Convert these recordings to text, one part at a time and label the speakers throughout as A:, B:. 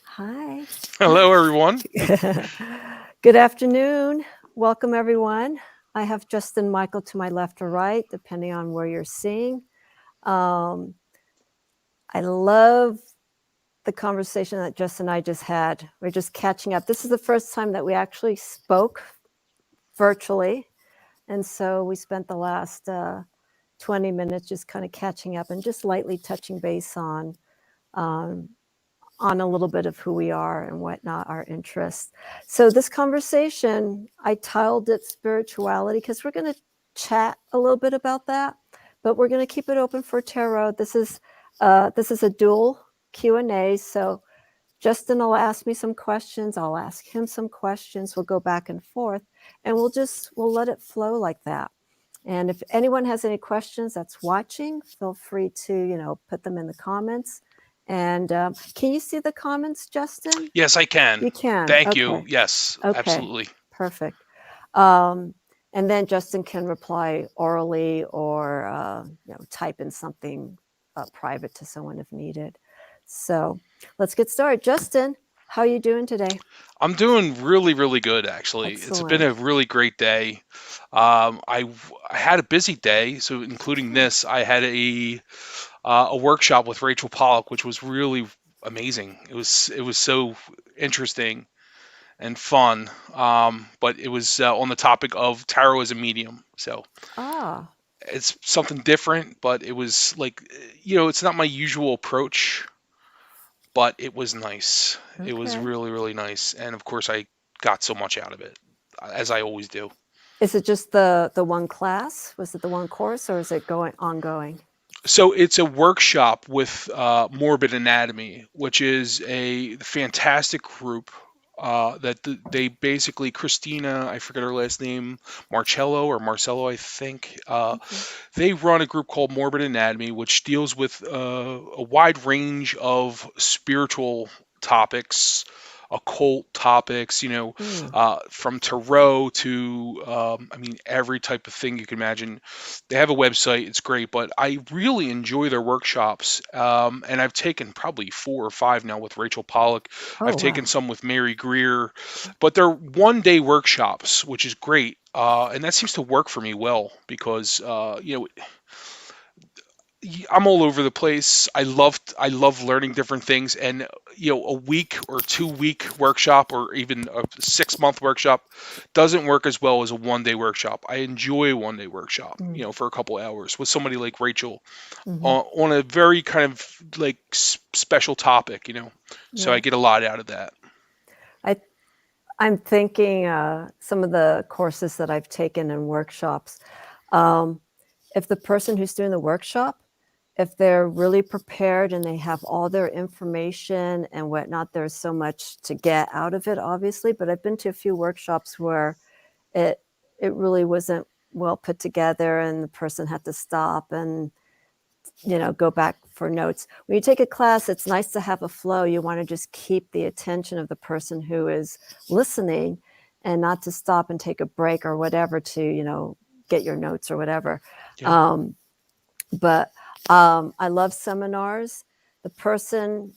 A: Hi.
B: Hello, everyone.
A: Good afternoon. Welcome, everyone. I have Justin Michael to my left or right, depending on where you're seeing. I love the conversation that Justin and I just had. We're just catching up. This is the first time that we actually spoke virtually. And so we spent the last 20 minutes just kind of catching up and just lightly touching base um, on a little bit of who we are and whatnot, our interests. So this conversation, I titled it spirituality because we're going to chat a little bit about that, but we're going to keep it open for tarot. This is a dual Q&A. So Justin will ask me some questions. I'll ask him some questions. We'll go back and forth, and we'll let it flow like that. And if anyone has any questions that's watching, feel free to put them in the comments. And can you see the comments, Justin?
B: Yes, I can.
A: You can.
B: Thank you.
A: Okay.
B: Yes,
A: Okay.
B: absolutely.
A: Perfect. And then Justin can reply orally or type in something private to someone if needed. So let's get started. Justin, how are you doing today?
B: I'm doing really, really good, actually. It's been
A: Excellent.
B: a really great day. I had a busy day, so including this, I had a workshop with Rachel Pollack, which was really amazing. It was so interesting and fun. But it was on the topic of tarot as a medium. So
A: Ah,
B: it's something different, but it was like, it's not my usual approach, but it was nice. It was
A: okay.
B: really, really nice. And of course, I got so much out of it, as I always do.
A: Is it just the one class? Was it the one course, or is it going ongoing?
B: So it's a workshop with Morbid Anatomy, which is a fantastic group they basically, Christina, I forget her last name, Marcello, I think.
A: Okay.
B: They run a group called Morbid Anatomy, which deals with a wide range of spiritual topics, occult topics,
A: Mm,
B: from tarot to, I mean, every type of thing you can imagine. They have a website, it's great, but I really enjoy their workshops. And I've taken probably 4 or 5 now with Rachel Pollack.
A: oh
B: I've taken
A: wow.
B: some with Mary Greer, but they're 1 day workshops, which is great. And that seems to work for me well because, I'm all over the place. I love learning different things, and a week or 2 week workshop or even a 6 month workshop doesn't work as well as a 1 day workshop. I enjoy a 1 day workshop,
A: Mm,
B: for a couple hours with somebody like Rachel
A: hmm.
B: on a very kind of like special topic, so I
A: Yeah.
B: get a lot out of that.
A: I I'm thinking some of the courses that I've taken in workshops. Um, if the person who's doing the workshop, if they're really prepared and they have all their information and whatnot, there's so much to get out of it, obviously. But I've been to a few workshops where it it really wasn't well put together, and the person had to stop and go back for notes. When you take a class, it's nice to have a flow. You want to just keep the attention of the person who is listening and not to stop and take a break or whatever to, get your notes or whatever.
B: Yeah.
A: Um, but I love seminars. The person,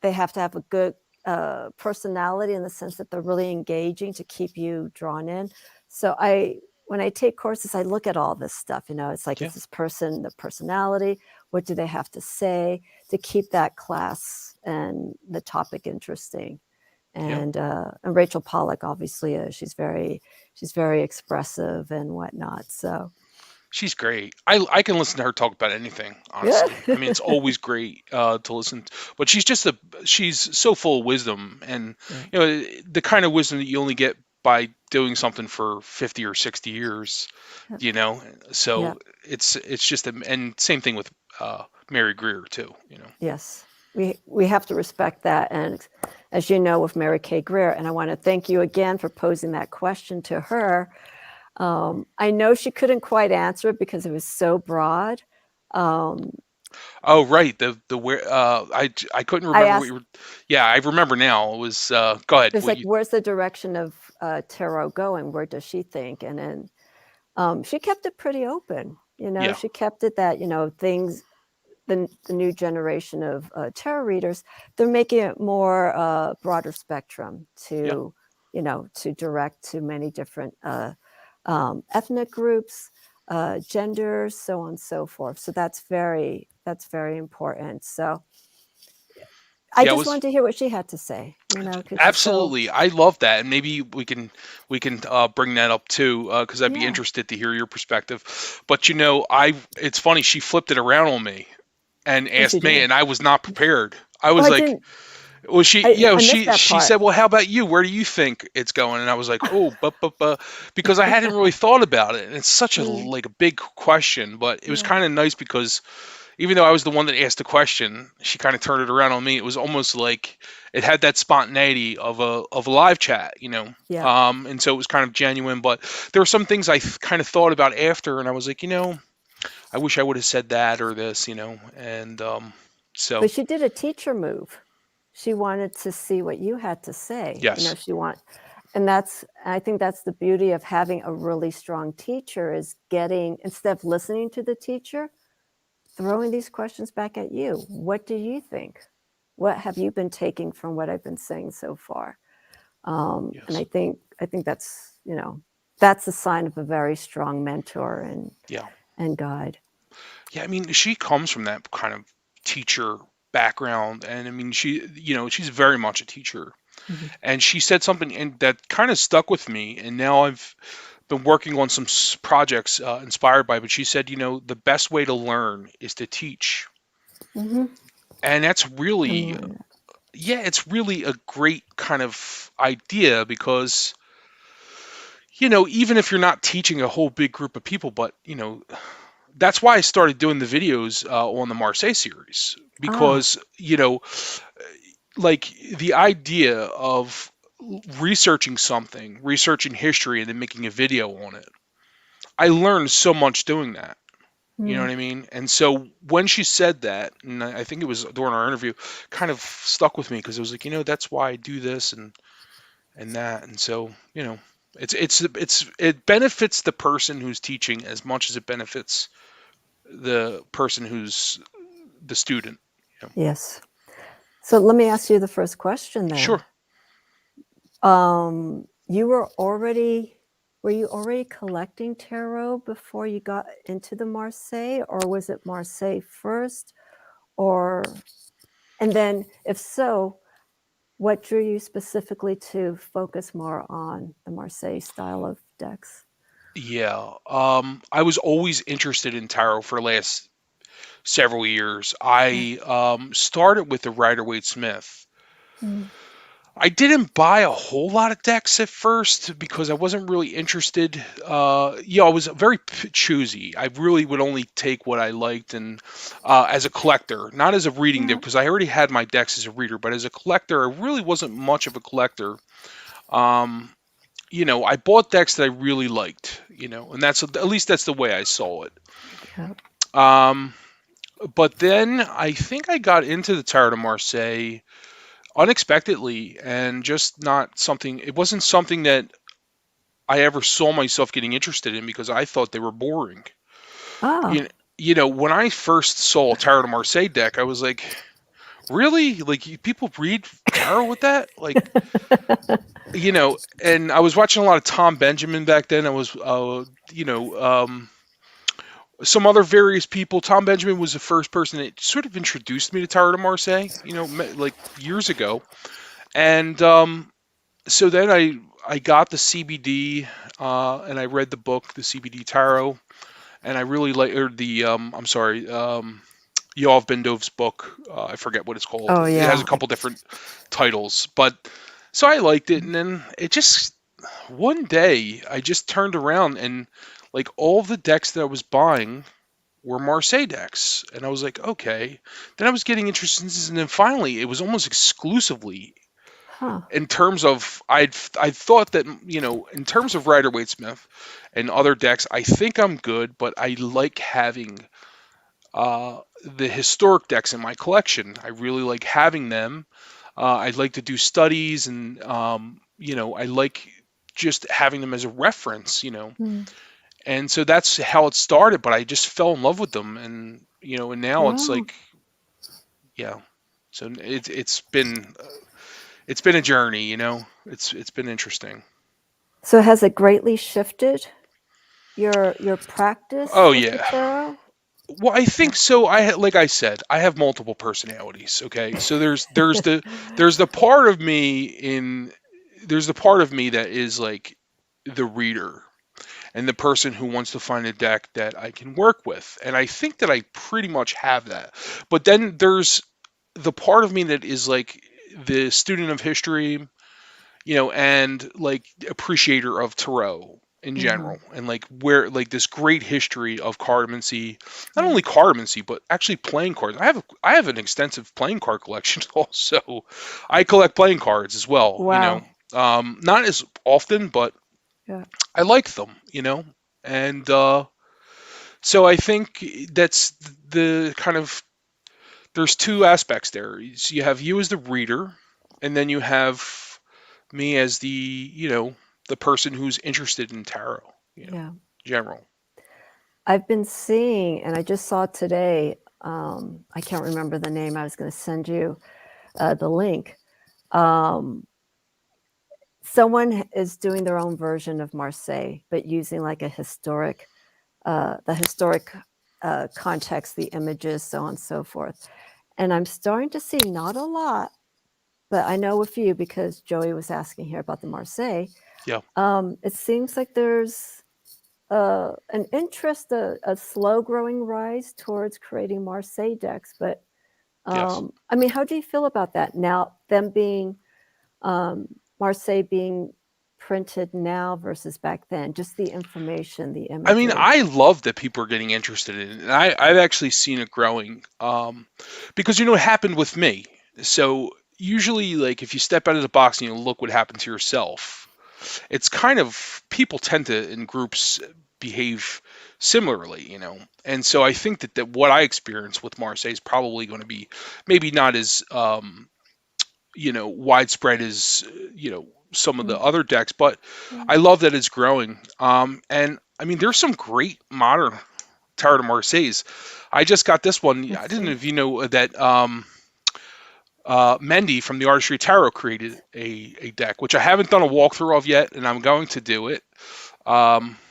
A: they have to have a good personality in the sense that they're really engaging to keep you drawn in. So when I take courses, I look at all this stuff. It's like,
B: Yeah.
A: is this person the personality? What do they have to say to keep that class and the topic interesting?
B: Yeah.
A: And Rachel Pollack obviously is. She's very expressive and whatnot. So
B: She's great. I can listen to her talk about anything,
A: yeah,
B: honestly. I mean, it's always great to listen to, but she's so full of wisdom, and
A: yeah,
B: the kind of wisdom that you only get by doing something for 50 or 60 years,
A: yep,
B: you know.
A: yep.
B: So it's just and same thing with Mary Greer too.
A: Yes, we have to respect that. And as you know, with Mary Kay Greer, and I want to thank you again for posing that question to her. I know she couldn't quite answer it because it was so broad. Um,
B: Oh, right. The where I couldn't
A: I
B: remember what
A: asked,
B: you were. Yeah, I remember now. It was go ahead.
A: it's
B: What
A: like,
B: you?
A: where's the direction of tarot going? Where does she think? And then she kept it pretty open.
B: Yeah.
A: She kept it that things. the new generation of tarot readers, they're making it more broader spectrum
B: Yeah.
A: to, to direct to many different ethnic groups, genders, so on and so forth. So that's very important. So I
B: Yeah, it
A: just
B: was
A: wanted to hear what she had to say, because she's so,
B: absolutely. I love that, and maybe we can bring that up too, because I'd be
A: yeah.
B: interested to hear your perspective. But it's funny. She flipped it around on me and
A: Oh, she
B: asked me,
A: did.
B: and I was not prepared. I
A: Oh,
B: was
A: I
B: like,
A: didn't.
B: well,
A: I missed that
B: she
A: part.
B: said, well, how about you? Where do you think it's going? And I was like, oh, but, because I hadn't really thought about it, and it's such
A: Mm,
B: a big question. But it was
A: yeah.
B: kind of nice because even though I was the one that asked the question, she kind of turned it around on me. It was almost like it had that spontaneity of a live chat,
A: Yeah.
B: and so it was kind of genuine. But there were some things I kind of thought about after, and I was like, I wish I would have said that or this, and so
A: But she did a teacher move. She wanted to see what you had to say.
B: yes,
A: And I think that's the beauty of having a really strong teacher is getting, instead of listening to the teacher, throwing these questions back at you. What do you think? What have you been taking from what I've been saying so far? And
B: yes,
A: I think that's a sign of a very strong mentor
B: yeah.
A: and guide.
B: Yeah, I mean, she comes from that kind of teacher background, and I mean, she's very much a teacher.
A: Mhm.
B: And she said something and that kind of stuck with me, and now I've been working on some projects inspired by it. But she said, the best way to learn is to teach,
A: Mhm.
B: and that's
A: I'm
B: really,
A: learning that.
B: yeah, it's really a great kind of idea because, even if you're not teaching a whole big group of people, but that's why I started doing the videos on the Marseille series
A: Ah,
B: because like the idea of researching something, researching history, and then making a video on it. I learned so much doing that. You know
A: mm,
B: what I mean? And so when she said that, and I think it was during our interview, kind of stuck with me because it was like, that's why I do this and that, and so it benefits the person who's teaching as much as it benefits the person who's the student. You know?
A: yes. So let me ask you the first question then.
B: Sure.
A: You were you already collecting tarot before you got into the Marseille, or was it Marseille first? Or, and then if so, what drew you specifically to focus more on the Marseille style of decks?
B: Yeah. I was always interested in tarot for the last several years.
A: Yeah.
B: I started with the Rider Waite Smith.
A: Mm.
B: I didn't buy a whole lot of decks at first because I wasn't really interested. I was very choosy. I really would only take what I liked, and as a collector, not as a reading deck,
A: Yeah.
B: because I already had my decks as a reader, but as a collector, I really wasn't much of a collector. Um, I bought decks that I really liked, and that's at least that's the way I saw it.
A: Yeah.
B: Um, but then I think I got into the Tarot de Marseille unexpectedly and just not something, it wasn't something that I ever saw myself getting interested in because I thought they were boring. You
A: Ah.
B: know, when I first saw a Tarot de Marseille deck, I was like, really? Like, people read tarot with that? Like, and I was watching a lot of Tom Benjamin back then. I was, some other various people. Tom Benjamin was the first person that sort of introduced me to Tarot de Marseille, like years ago. And so then I got the CBD and I read the book, the CBD Tarot, and I really like or the I'm sorry, Yoav Bendov's book. I forget what it's called.
A: Oh
B: It has a
A: yeah.
B: couple different titles, but so I liked it, and then it just one day I just turned around and like all the decks that I was buying were Marseille decks, and I was like, okay. Then I was getting interested in this, and then finally it was almost exclusively
A: Huh.
B: in terms of I thought that in terms of Rider Waite Smith and other decks, I think I'm good, but I like having the historic decks in my collection. I really like having them. I'd like to do studies, and I like just having them as a reference.
A: Mm.
B: And so that's how it started. But I just fell in love with them, and And now it's
A: Wow.
B: like, yeah. So it's been a journey. It's been interesting.
A: So has it greatly shifted your practice
B: Oh
A: with the
B: yeah.
A: tarot?
B: Well, I
A: Yeah.
B: think so. Like I said, I have multiple personalities. Okay, so there's the part of me there's the part of me that is like the reader and the person who wants to find a deck that I can work with, and I think that I pretty much have that. But then there's the part of me that is like the student of history, and like appreciator of tarot in
A: Mhm.
B: general, and like where like this great history of cardamancy, not
A: Yeah.
B: only cardamancy but actually playing cards. I have an extensive playing card collection also. I collect playing cards as well.
A: Wow.
B: Not as often, but
A: Yeah.
B: I like them. And so I think that's the kind of there's two aspects there. You have you as the reader, and then you have me as the person who's interested in tarot,
A: Yeah.
B: general.
A: I've been seeing, and I just saw today, I can't remember the name. I was going to send you the link. Someone is doing their own version of Marseille, but using like the historic context, the images, so on and so forth. And I'm starting to see not a lot, but I know a few because Joey was asking here about the Marseille.
B: Yeah.
A: It seems like there's an interest, a slow growing rise towards creating Marseille decks. But
B: Yes.
A: I mean, how do you feel about that now? Them being Marseille being printed now versus back then, just the information, the
B: I mean,
A: imagery.
B: I love that people are getting interested in it, and I've actually seen it growing. Because it happened with me. So usually, like if you step out of the box and you look what happened to yourself, it's kind of people tend to in groups behave similarly, And so I think that what I experienced with Marseille is probably going to be maybe not as widespread as some of the
A: Mm,
B: other decks, but
A: yeah.
B: I love that it's growing. And I mean, there's some great modern Tarot de Marseilles. I just got this one. I
A: Let's
B: didn't know
A: see.
B: if you know that Mendy from the Archery Tarot created a deck, which I haven't done a walkthrough of yet, and I'm going to do it.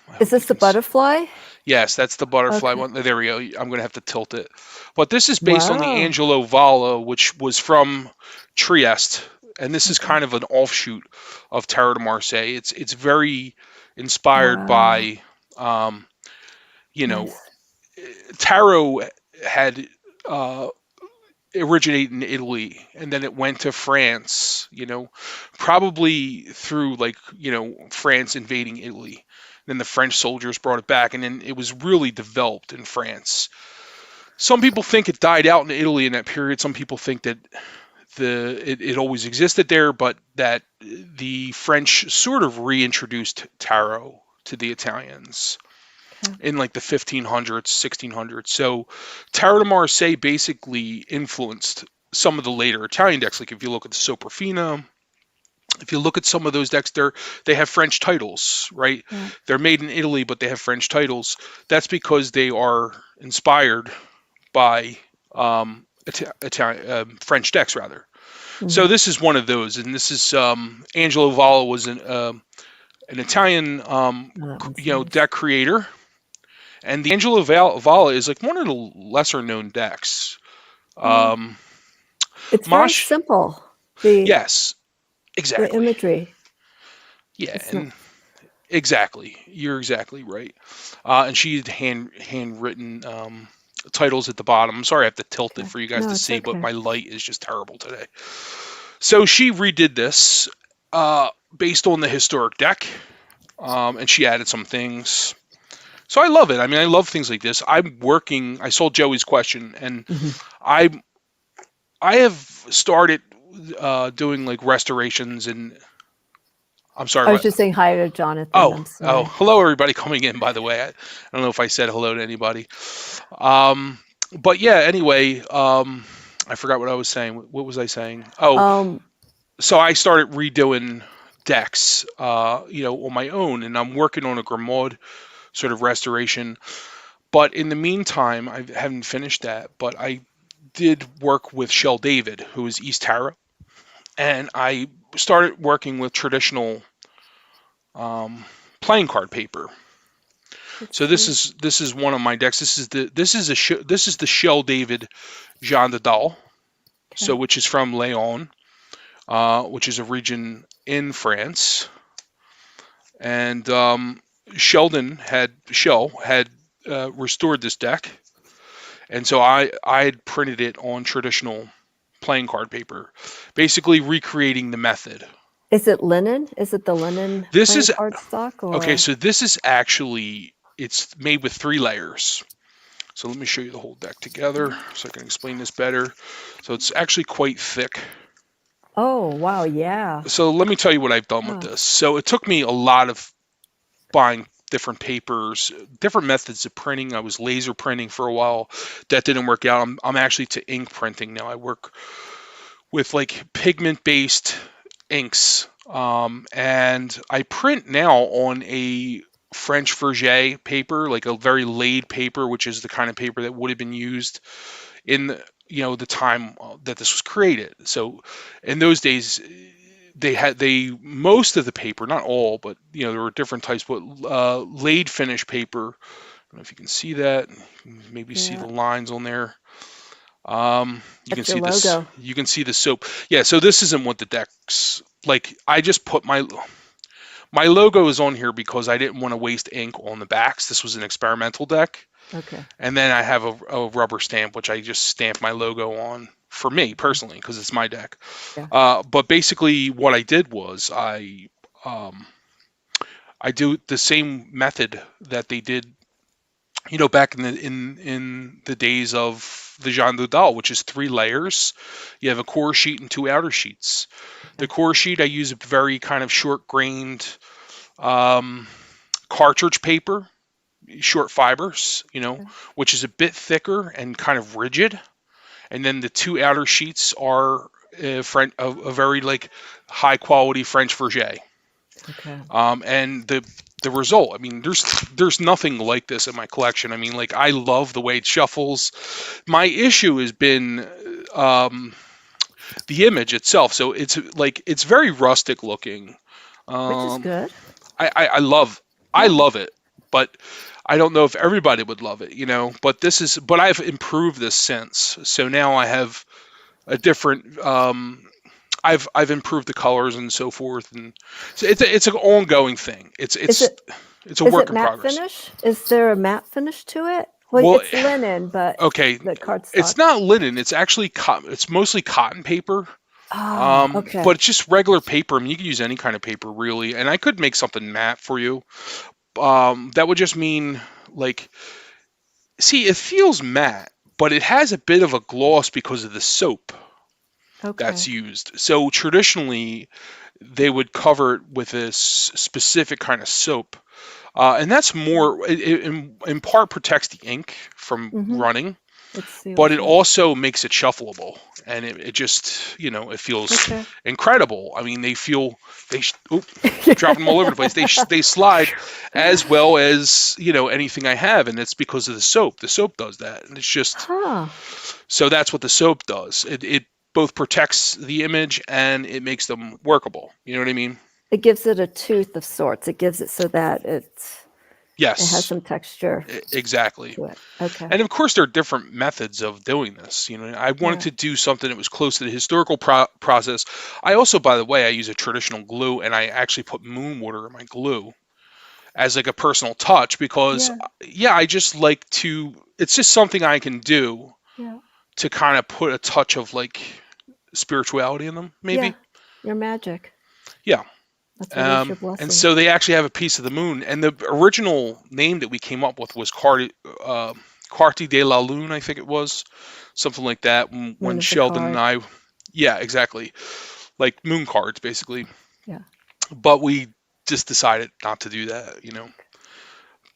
B: I
A: Is
B: hope you
A: this the
B: can.
A: butterfly?
B: Yes, that's the butterfly
A: Okay.
B: one. There we go. I'm going to have to tilt it. But this is based on the
A: Wow.
B: Angelo Valla, which was from Trieste, and this is
A: Okay.
B: kind of an offshoot of Tarot de Marseille. It's very inspired
A: Wow.
B: by, um, you know,
A: Nice.
B: tarot had uh, originated in Italy, and then it went to France. Probably through like France invading Italy. Then the French soldiers brought it back, and then it was really developed in France. Some people think it died out in Italy in that period. Some people think that it always existed there, but that the French sort of reintroduced tarot to the Italians
A: Okay.
B: in like the 1500s, 1600s. So Tarot de Marseille basically influenced some of the later Italian decks. Like if you look at the Soprafina, if you look at some of those decks, they have French titles, right?
A: Yeah.
B: They're made in Italy, but they have French titles. That's because they are inspired by Italian, French decks, rather. So
A: Mhm.
B: this is one of those, and this is Angelo Valla was an Italian
A: Oh, that one's nice.
B: deck creator, and the Angelo Valla is like one of the lesser known decks.
A: Yeah.
B: Um,
A: It's very
B: Mosh,
A: simple. The
B: yes,
A: the
B: exactly,
A: imagery.
B: yeah,
A: It's not.
B: and exactly, you're exactly right. And she had handwritten titles at the bottom. I'm sorry I have to tilt it
A: Okay.
B: for you guys
A: No,
B: to
A: it's
B: see, but
A: okay.
B: my light is just terrible today. So she redid this based on the historic deck, and she added some things. So I love it. I mean, I love things like this. I'm working. I saw Joey's question, and
A: Mhm.
B: I I have started doing like restorations and I'm sorry,
A: I was
B: what?
A: just saying hi to Jonathan.
B: Oh,
A: I'm
B: oh,
A: sorry.
B: hello everybody coming in. By the way, I don't know if I said hello to anybody. Um, but yeah. Anyway, I forgot what I was saying. What was I saying? Oh,
A: Um,
B: so I started redoing decks, on my own, and I'm working on a Grimaud sort of restoration. But in the meantime, I haven't finished that, but I did work with Shel David, who is East Tarot, and I started working with traditional um, playing card paper.
A: Let's
B: So
A: see.
B: this is one of my decks. This is the Shel David Jean de Dahl, so
A: Okay.
B: which is from Leon, which is a region in France, and Shell had restored this deck, and so I had printed it on traditional playing card paper, basically recreating the method.
A: Is it linen? Is it the linen
B: This
A: playing
B: is
A: cardstock
B: okay.
A: or?
B: So this is actually it's made with 3 layers. So let me show you the whole deck together so I can explain this better. So it's actually quite thick.
A: Oh, wow. Yeah.
B: So let me tell you what I've done with
A: Huh.
B: this. So it took me a lot of buying different papers, different methods of printing. I was laser printing for a while. That didn't work out. I'm actually to ink printing now. I work with like pigment-based inks, and I print now on a French Verger paper, like a very laid paper, which is the kind of paper that would have been used in the time that this was created. So in those days, they most of the paper, not all, but there were different types, but laid finish paper. I don't know if you can see that. You can maybe see
A: Yeah.
B: the lines on there. You can
A: That's your
B: see this.
A: logo.
B: You can see the soap. Yeah. So this isn't what the deck's like. I just put my logo is on here because I didn't want to waste ink on the backs. This was an experimental deck.
A: Okay.
B: And then I have a rubber stamp, which I just stamp my logo on for me personally because it's my deck.
A: Yeah.
B: But basically, what I did was I do the same method that they did, back in the days of the Jean Dudal, which is 3 layers. You have a core sheet and 2 outer sheets. The
A: Okay.
B: core sheet I use a very kind of short grained um, cartridge paper, short fibers,
A: Okay.
B: which is a bit thicker and kind of rigid. And then the 2 outer sheets are a very like high quality French Verger.
A: Okay.
B: And the result, I mean, there's nothing like this in my collection. I mean, like I love the way it shuffles. My issue has been the image itself. So it's very rustic looking.
A: Which is
B: Um,
A: good.
B: I
A: Yeah.
B: love it, but I don't know if everybody would love it, but I've improved this since. So now I have a different, I've improved the colors and so forth. And so it's an ongoing thing.
A: Is it
B: It's a
A: is
B: work
A: it
B: in
A: matte
B: progress.
A: finish? Is there a matte finish to it? Well,
B: Well,
A: it's linen, but
B: okay,
A: the cardstock.
B: it's not linen. It's actually cotton. It's mostly cotton paper.
A: Oh, okay.
B: But it's just regular paper. I mean, you can use any kind of paper really, and I could make something matte for you. That would just mean like, see, it feels matte, but it has a bit of a gloss because of the soap that's
A: Okay.
B: used. So traditionally, they would cover it with this specific kind of soap, and that's more it in part protects the ink from
A: Mm-hmm.
B: running,
A: It
B: but
A: seals
B: it
A: it.
B: also makes it shuffleable, and it just it feels
A: Okay.
B: incredible. I mean, dropping them all over the place. They slide as well as anything I have, and it's because of the soap. The soap does that, and it's just
A: Huh.
B: so that's what the soap does. It both protects the image and it makes them workable. You know what I mean?
A: It gives it a tooth of sorts. It gives it so that it has
B: Yes,
A: some texture
B: exactly.
A: to it. Okay.
B: And of course, there are different methods of doing this. I wanted
A: Yeah.
B: to do something that was close to the historical process. I also, by the way, I use a traditional glue, and I actually put moon water in my glue as like a personal touch because,
A: Yeah.
B: yeah, I just like to. It's just something I can do
A: Yeah.
B: to kind of put a touch of like spirituality in them,
A: Yeah.
B: maybe.
A: Your magic.
B: Yeah.
A: That's always your
B: And
A: blessing.
B: so they actually have a piece of the moon. And the original name that we came up with was Carte de la Lune, I think it was. Something like that. When
A: Moon is a
B: Sheldon and
A: card.
B: I, yeah, exactly. Like moon cards, basically.
A: Yeah.
B: But we just decided not to do that.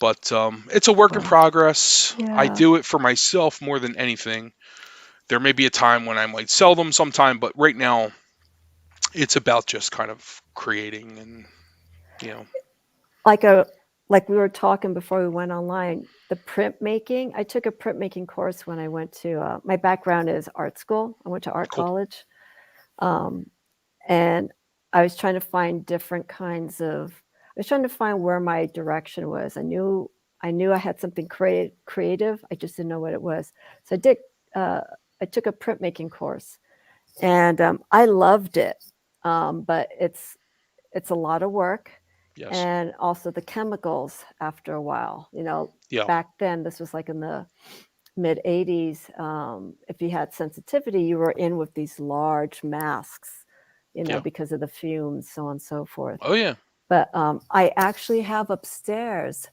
B: But it's a work in
A: Wow.
B: progress. I
A: Yeah.
B: do it for myself more than anything. There may be a time when I might sell them sometime, but right now it's about just kind of creating and, you know.
A: Like like we were talking before we went online, the printmaking. I took a printmaking course when I went to. My background is art school. I went to art
B: Cool.
A: college, um, and I was trying to find different kinds of. I was trying to find where my direction was. I knew I had something creative. I just didn't know what it was. So I did. I took a printmaking course, and I loved it. But it's a lot of work,
B: Yes.
A: and also the chemicals after a while.
B: Yeah.
A: Back then, this was like in the mid 80s. If you had sensitivity, you were in with these large masks,
B: Yeah.
A: because of the fumes, so on and so forth.
B: Oh yeah.
A: But I actually have upstairs.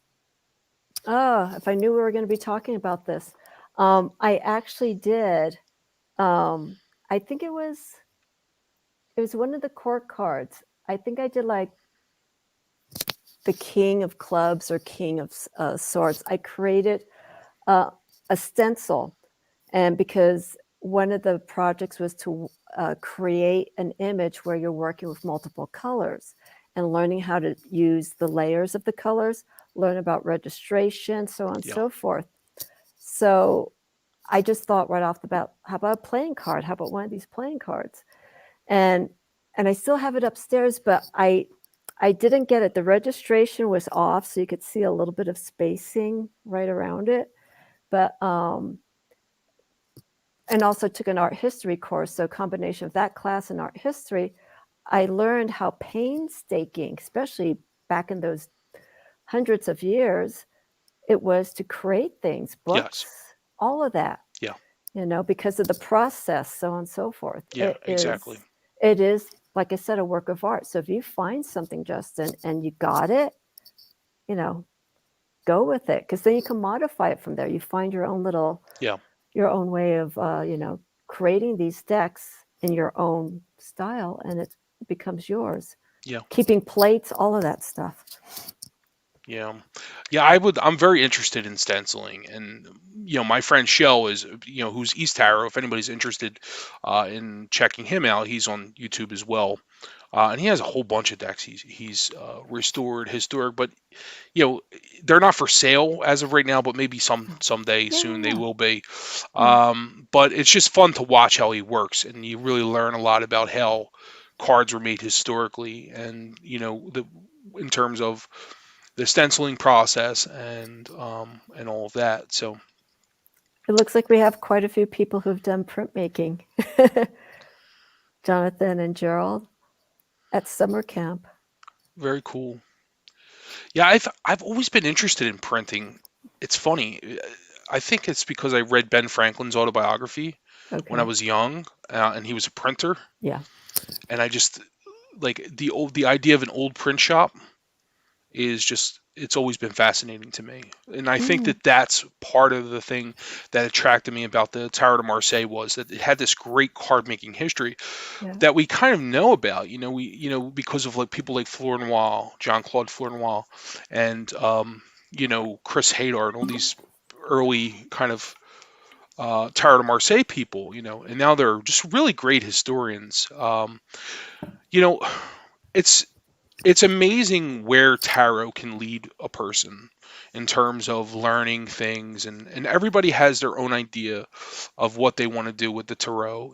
A: Oh, if I knew we were going to be talking about this, I actually did. I think it was one of the court cards. I think I did like the King of Clubs or King of Swords. I created a stencil, and because one of the projects was to create an image where you're working with multiple colors and learning how to use the layers of the colors, learn about registration, so on and
B: Yeah.
A: so forth. So I just thought right off the bat, how about a playing card? How about one of these playing cards? And I still have it upstairs, but I didn't get it. The registration was off, so you could see a little bit of spacing right around it. But and also took an art history course. So combination of that class and art history, I learned how painstaking, especially back in those hundreds of years, it was to create things,
B: Yes.
A: books, all of that.
B: Yeah.
A: Because of the process, so on and so forth.
B: Yeah. Exactly.
A: It is, like I said, a work of art. So if you find something, Justin, and you got it, go with it, because then you can modify it from there. You find your own
B: Yeah.
A: your own way of, creating these decks in your own style, and it becomes yours.
B: Yeah.
A: Keeping plates, all of that stuff.
B: Yeah. Yeah, I'm very interested in stenciling, and my friend Shell is, who's East Tarot. If anybody's interested in checking him out, he's on YouTube as well. And he has a whole bunch of decks he's restored, historic, but they're not for sale as of right now, but maybe someday soon they
A: Yeah.
B: will be. But it's just fun to watch how he works, and you really learn a lot about how cards were made historically, and in terms of the stenciling process and all of that. So
A: It looks like we have quite a few people who've done printmaking. Jonathan and Gerald at summer camp.
B: very cool. Yeah, I've always been interested in printing. It's funny. I think it's because I read Ben Franklin's autobiography when I
A: Okay.
B: was young, and he was a printer,
A: Yeah.
B: and I just like the idea of an old print shop is just, it's always been fascinating to me, and I think that that's part of the thing that attracted me about the Tarot de Marseille, was that it had this great card making history
A: Yeah.
B: that we kind of know about. Because of like people like Flournoy, Jean-Claude Flournoy, and Chris Haydar, and all these early kind of Tarot de Marseille people, and now they're just really great historians. You know, it's it's amazing where tarot can lead a person in terms of learning things, and everybody has their own idea of what they want to do with the tarot.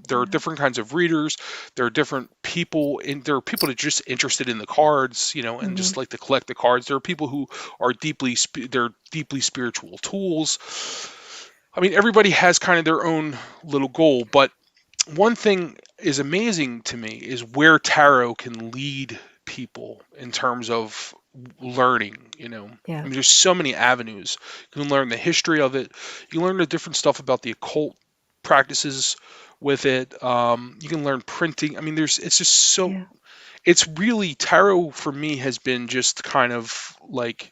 B: There are different kinds of readers, there are different people, and there are people that are just interested in the cards, and just like to collect the cards. There are people who are they're deeply spiritual tools. I mean, everybody has kind of their own little goal, but one thing is amazing to me is where tarot can lead people in terms of learning.
A: Yeah.
B: I mean, there's so many avenues. You can learn the history of it. You can learn the different stuff about the occult practices with it. You can learn printing. I mean, it's just so.
A: Yeah.
B: It's really, tarot for me has been just kind of like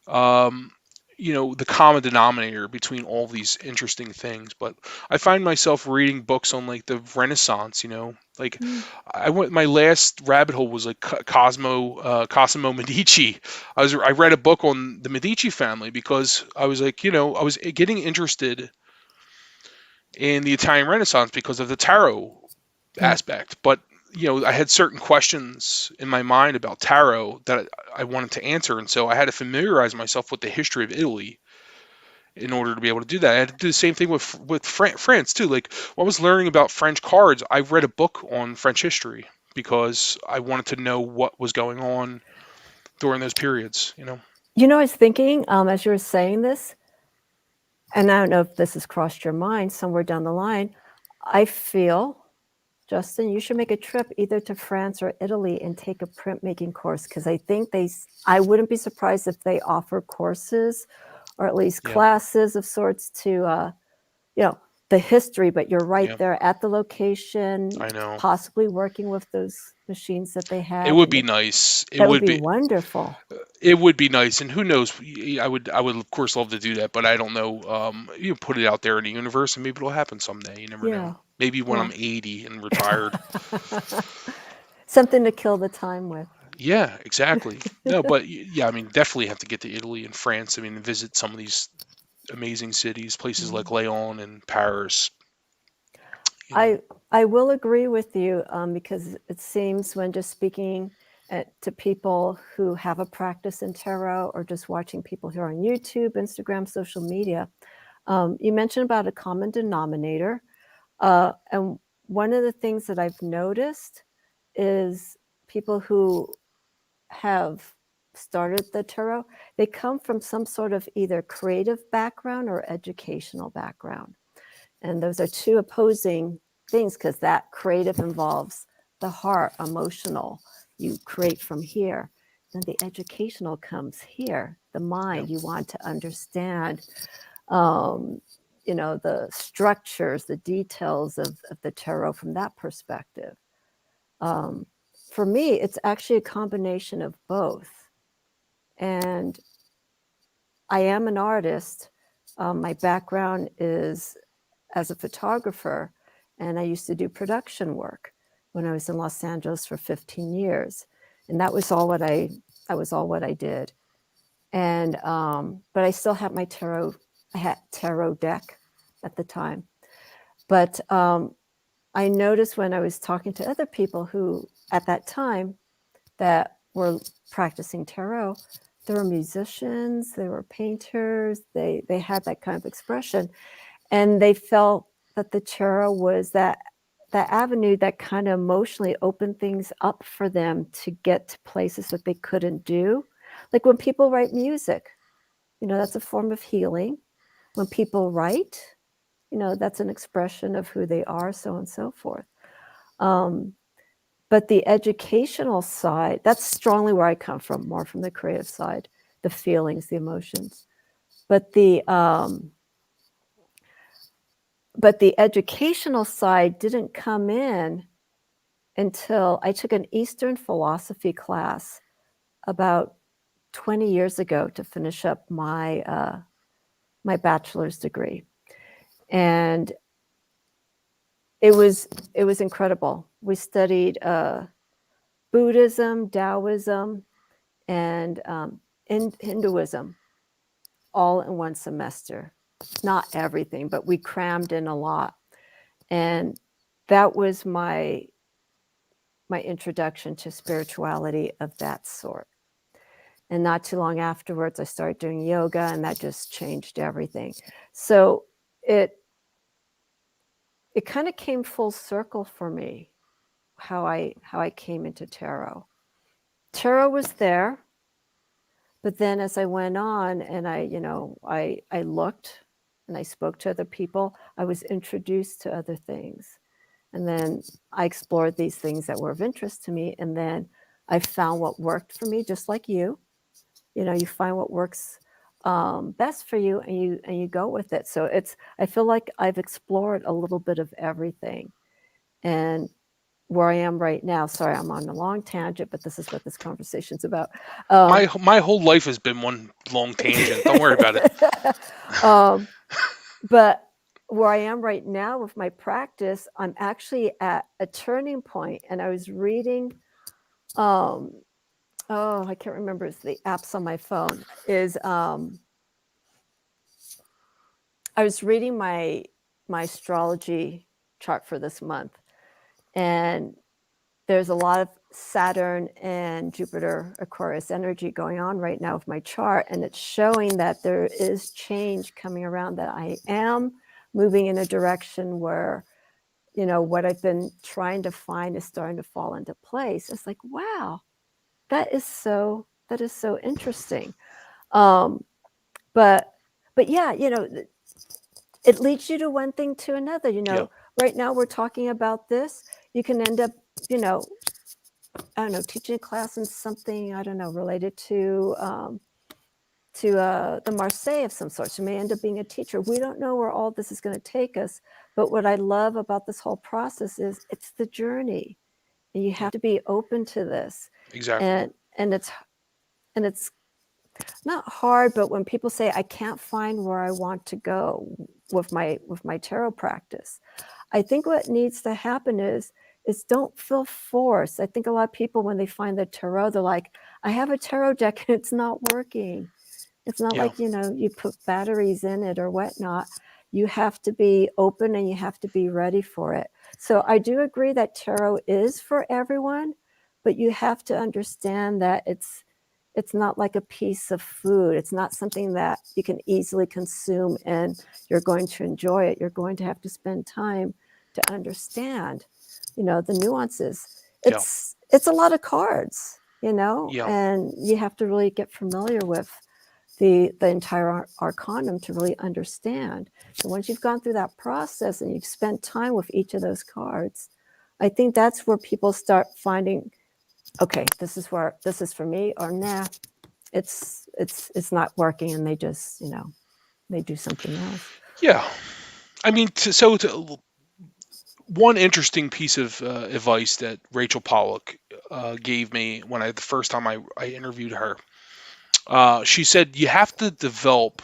B: um, the common denominator between all these interesting things. But I find myself reading books on like the Renaissance. Like my last rabbit hole was like Cosimo Medici. I read a book on the Medici family because I was like, I was getting interested in the Italian Renaissance because of the tarot
A: Yeah.
B: aspect. But I had certain questions in my mind about tarot that I wanted to answer, and so I had to familiarize myself with the history of Italy in order to be able to do that. I had to do the same thing with France too. Like when I was learning about French cards, I read a book on French history because I wanted to know what was going on during those periods.
A: I was thinking as you were saying this, and I don't know if this has crossed your mind somewhere down the line, I feel, Justin, you should make a trip either to France or Italy and take a printmaking course, because I think I wouldn't be surprised if they offer courses or at least
B: Yeah,
A: classes of sorts to, the history, but you're right
B: yeah,
A: there at the location,
B: I know.
A: possibly working with those machines that they
B: It
A: have.
B: would
A: And
B: be nice. It
A: that would
B: would
A: be
B: be.
A: wonderful.
B: It would be nice, and who knows? I would of course love to do that, but I don't know. You put it out there in the universe, and maybe it'll happen someday. You never know.
A: Yeah.
B: Maybe when
A: Yeah.
B: I'm 80 and retired.
A: Something to kill the time with.
B: Yeah, exactly. No, but yeah, I mean, definitely have to get to Italy and France. I mean, visit some of these amazing cities, places like Lyon and Paris. You know.
A: I will agree with you because it seems when just speaking to people who have a practice in tarot or just watching people here on YouTube, Instagram, social media, you mentioned about a common denominator. And one of the things that I've noticed is people who have started the tarot, they come from some sort of either creative background or educational background. And those are two opposing things because that creative involves the heart, emotional. You create from here. Then the educational comes here, the
B: Yeah.
A: mind. You want to understand, um, the structures, the details of the tarot from that perspective. Um, for me, it's actually a combination of both. And I am an artist. My background is as a photographer, and I used to do production work when I was in Los Angeles for 15 years, and that was all what I did. And but I still had my tarot. I had tarot deck at the time, but I noticed when I was talking to other people who at that time that were practicing tarot, they were musicians, they were painters, they had that kind of expression, and they felt that the tarot was that avenue that kind of emotionally opened things up for them to get to places that they couldn't do. Like when people write music, that's a form of healing. When people write, that's an expression of who they are, so on and so forth. Um, but the educational side, that's strongly where I come from, more from the creative side, the feelings, the emotions. But the educational side didn't come in until I took an Eastern philosophy class about 20 years ago to finish up my bachelor's degree, and it was incredible. We studied Buddhism, Taoism, and Hinduism all in one semester. Not everything, but we crammed in a lot, and that was my introduction to spirituality of that sort. And not too long afterwards, I started doing yoga, and that just changed everything. So it kind of came full circle for me, how I came into tarot. Tarot was there, but then as I went on and I looked and I spoke to other people, I was introduced to other things. And then I explored these things that were of interest to me. And then I found what worked for me, just like you. You find what works best for you, and you go with it. So I feel like I've explored a little bit of everything. And where I am right now, sorry, I'm on a long tangent, but this is what this conversation's about.
B: My whole life has been one long tangent. Don't worry about it.
A: But where I am right now with my practice, I'm actually at a turning point, and I was reading. I can't remember. It's the apps on my phone. I was reading my astrology chart for this month, and there's a lot of Saturn and Jupiter Aquarius energy going on right now with my chart, and it's showing that there is change coming around, that I am moving in a direction where, you know, what I've been trying to find is starting to fall into place. It's like, wow, that is so interesting. But yeah, you know, it leads you to one thing to another. You know, right now we're talking about this. You can end up, you know, I don't know, teaching a class in something, I don't know, related to the Marseille of some sort. You may end up being a teacher. We don't know where all this is going to take us. But what I love about this whole process is it's the journey. And you have to be open to this.
B: Exactly.
A: And it's not hard, but when people say I can't find where I want to go with my tarot practice, I think what needs to happen is don't feel forced. I think a lot of people, when they find the tarot, they're like, I have a tarot deck and it's not working. It's not like, you know, you put batteries in it or whatnot. You have to be open and you have to be ready for it. So I do agree that tarot is for everyone, but you have to understand that it's not like a piece of food. It's not something that you can easily consume and you're going to enjoy it. You're going to have to spend time to understand, you know, the nuances. It's a lot of cards, you know, and you have to really get familiar with the entire arcanum to really understand. And once you've gone through that process and you've spent time with each of those cards, I think that's where people start finding, okay, this is for me, or nah, it's not working, and they just, you know, they do something else.
B: Yeah. I mean, one interesting piece of advice that Rachel Pollack gave me when the first time I interviewed her, she said you have to develop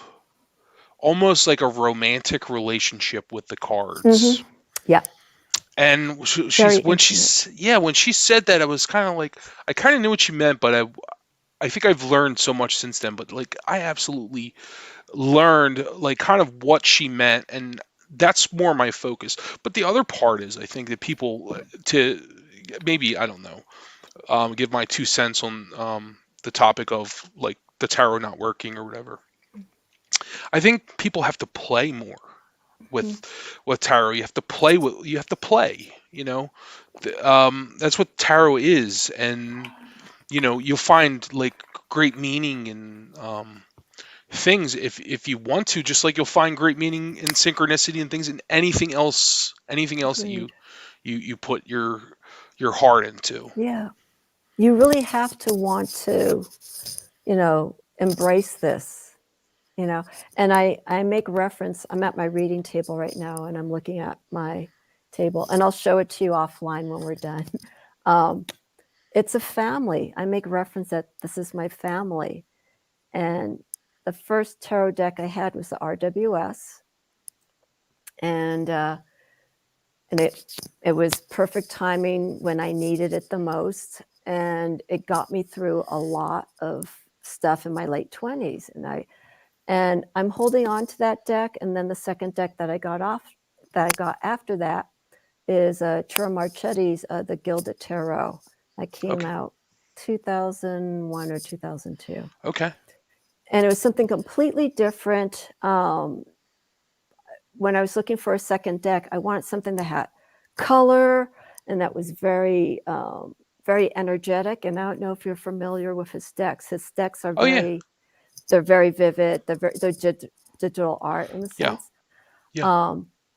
B: almost like a romantic relationship with the cards.
A: Mm-hmm. Yeah.
B: And when she said that, I was kind of like, I kind of knew what she meant, but I think I've learned so much since then. But like, I absolutely learned like kind of what she meant, and that's more my focus. But the other part is, I think that people to maybe, I don't know, give my 2 cents on the topic of like the tarot not working or whatever. I think people have to play more with tarot. You have to play you know. That's what tarot is, and you know, you'll find like great meaning in things if you want to, just like you'll find great meaning in synchronicity and things, and anything else that you put your heart into.
A: Yeah, you really have to want to, you know, embrace this, you know. And I make reference, I'm at my reading table right now and I'm looking at my table, and I'll show it to you offline when we're done. It's a family. I make reference that this is my family. And the first tarot deck I had was the RWS. And it was perfect timing when I needed it the most. And it got me through a lot of stuff in my late 20s. And I'm holding on to that deck. And then the second deck that I got after that is Turo Marchetti's the Gilda Tarot. That came out 2001 or 2002.
B: Okay.
A: And it was something completely different. When I was looking for a second deck, I wanted something that had color and that was very, very energetic. And I don't know if you're familiar with his decks. His decks are they're very vivid. They're digital art in a sense.
B: Yeah.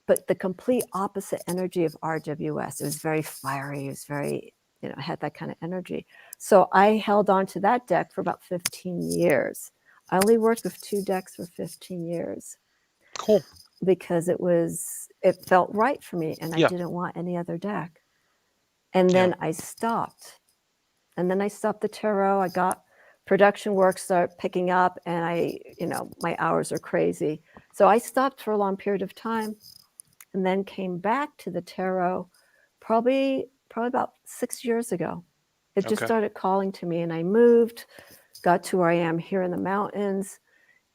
A: But the complete opposite energy of RWS. It was very fiery. It was very, you know, had that kind of energy. So I held on to that deck for about 15 years. I only worked with 2 decks for 15 years.
B: Cool.
A: Because it felt right for me, and I didn't want any other deck. And then I stopped. And then I stopped the tarot. I got production work start picking up, and you know, my hours are crazy. So I stopped for a long period of time and then came back to the tarot probably about 6 years ago. It just started calling to me, and I moved, got to where I am here in the mountains,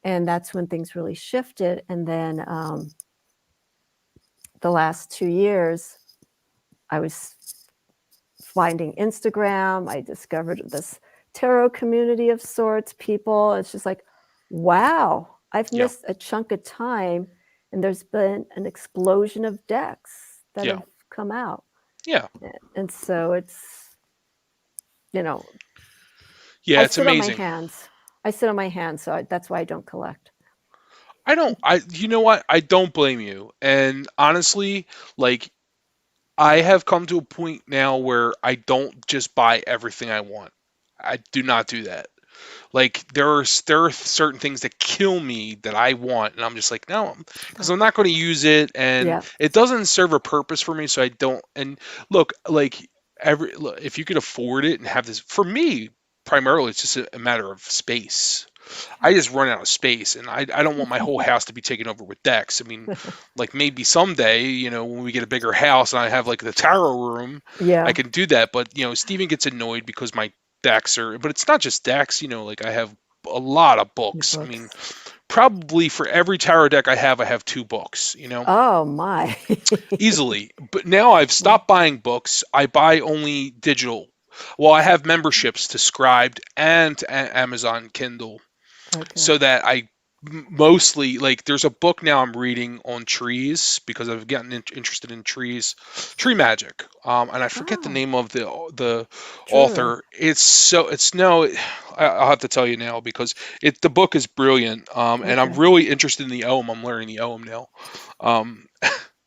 A: and that's when things really shifted. And then the last 2 years, I was finding Instagram. I discovered this tarot community of sorts, people. It's just like, wow, I've
B: Yeah.
A: missed a chunk of time, and there's been an explosion of decks that
B: Yeah.
A: have come out.
B: Yeah.
A: And so it's, you know,
B: Yeah.
A: I
B: It's
A: sit on my
B: amazing.
A: hands. I sit on my hands, so that's why I don't collect.
B: You know what? I don't blame you. And honestly, like, I have come to a point now where I don't just buy everything I want. I do not do that. Like, there are certain things that kill me that I want, and I'm just like, no, because I'm not going to use it, and
A: Yeah.
B: it doesn't serve a purpose for me, so I don't. And look, like, if you could afford it and have this, for me, primarily, it's just a matter of space. I just run out of space, and I don't want my whole house to be taken over with decks. I mean, like, maybe someday, when we get a bigger house and I have like the tarot room,
A: Yeah.
B: I can do that. But Steven gets annoyed because my decks are, but it's not just decks. Like, I have a lot of books. I mean, probably for every tarot deck I have 2 books.
A: Oh my.
B: Easily. But now I've stopped buying books. I buy only digital. Well, I have memberships to Scribd and to Amazon Kindle,
A: Okay.
B: so that I mostly, like, there's a book now I'm reading on trees because I've gotten interested in trees, tree magic, and I forget the name of the author. I'll have to tell you now because the book is brilliant, and I'm
A: Okay.
B: really interested in the Ogham. I'm learning the Ogham now.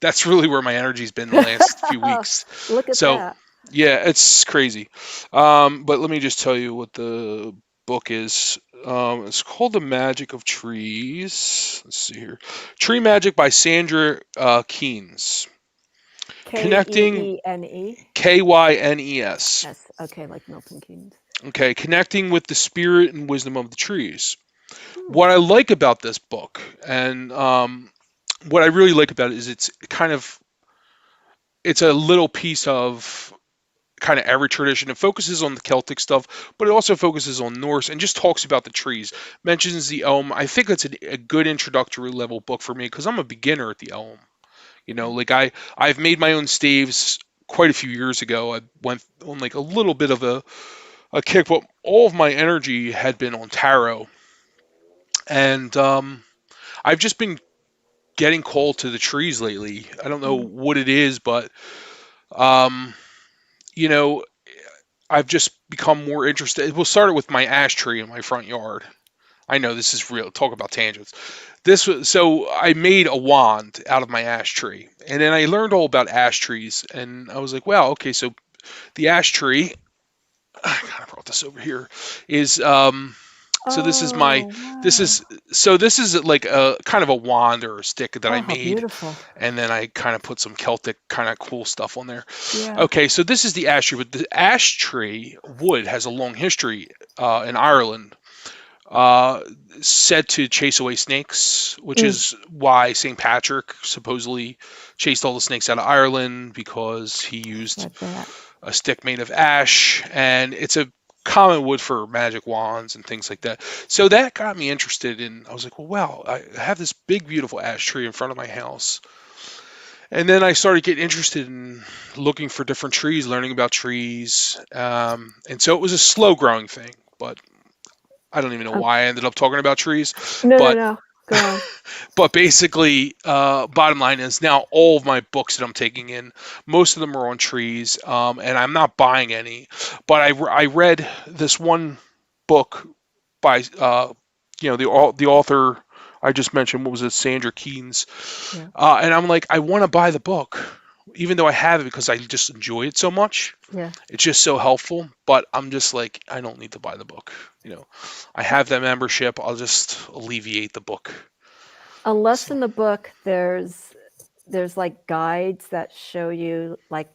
B: That's really where my energy's been the last few weeks.
A: Look at
B: So
A: that.
B: yeah, it's crazy. But let me just tell you what the book is. It's called The Magic of Trees. Let's see here. Tree Magic by Sandra Keynes. Connecting
A: Keene.
B: Kynes.
A: Yes. Okay, like Milton Keynes.
B: Okay, connecting with the spirit and wisdom of the trees. What I like about this book, and what I really like about it, is it's a little piece of kind of every tradition. It focuses on the Celtic stuff, but it also focuses on Norse and just talks about the trees. Mentions the elm. I think it's a good introductory level book for me because I'm a beginner at the elm. Like, I've made my own staves quite a few years ago. I went on like a little bit of a kick, but all of my energy had been on tarot, and I've just been getting called to the trees lately. I don't know what it is, but um, you know, I've just become more interested. We'll start it with my ash tree in my front yard. I know this is real. Talk about tangents. So I made a wand out of my ash tree, and then I learned all about ash trees, and I was like, wow, okay, so the ash tree. I kind of brought this over here. Is So this is this is like a kind of a wand or a stick that I made,
A: beautiful.
B: and then I kind of put some Celtic kind of cool stuff on there.
A: Yeah.
B: Okay, so this is the ash tree, but the ash tree wood has a long history in Ireland. Said to chase away snakes, which is why St. Patrick supposedly chased all the snakes out of Ireland, because he used a stick made of ash, and it's a common wood for magic wands and things like that. So that got me interested in. I was like, well, wow, I have this big, beautiful ash tree in front of my house. And then I started getting interested in looking for different trees, learning about trees. And so it was a slow growing thing, but I don't even know why I ended up talking about trees.
A: No. Go on.
B: But basically, bottom line is now all of my books that I'm taking in, most of them are on trees, and I'm not buying any. But I read this one book by, the author I just mentioned. What was it? Sandra Keynes.
A: Yeah.
B: And I'm like, I want to buy the book, even though I have it because I just enjoy it so much.
A: Yeah.
B: It's just so helpful. But I'm just like, I don't need to buy the book. I have that membership. I'll just alleviate the book.
A: Unless in the book there's like guides that show you, like,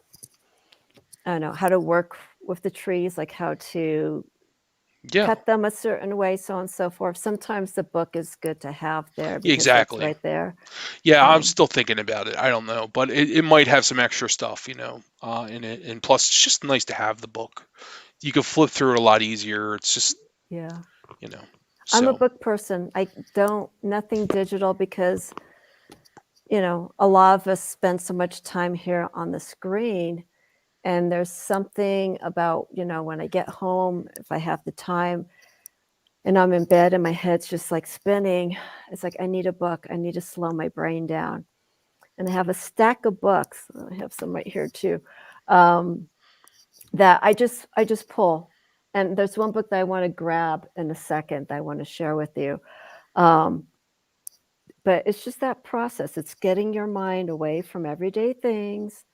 A: I don't know, how to work with the trees, like how to cut them a certain way, so on and so forth. Sometimes the book is good to have there because
B: exactly.
A: it's right there.
B: Yeah, I'm still thinking about it. I don't know, but it might have some extra stuff, in it. And plus, it's just nice to have the book. You can flip through it a lot easier. It's just, So.
A: I'm a book person. I don't, nothing digital, because, a lot of us spend so much time here on the screen. And there's something about, when I get home, if I have the time and I'm in bed and my head's just like spinning, it's like I need a book. I need to slow my brain down. And I have a stack of books. I have some right here too. That I just pull. And there's one book that I want to grab in a second that I want to share with you. But it's just that process. It's getting your mind away from everyday things,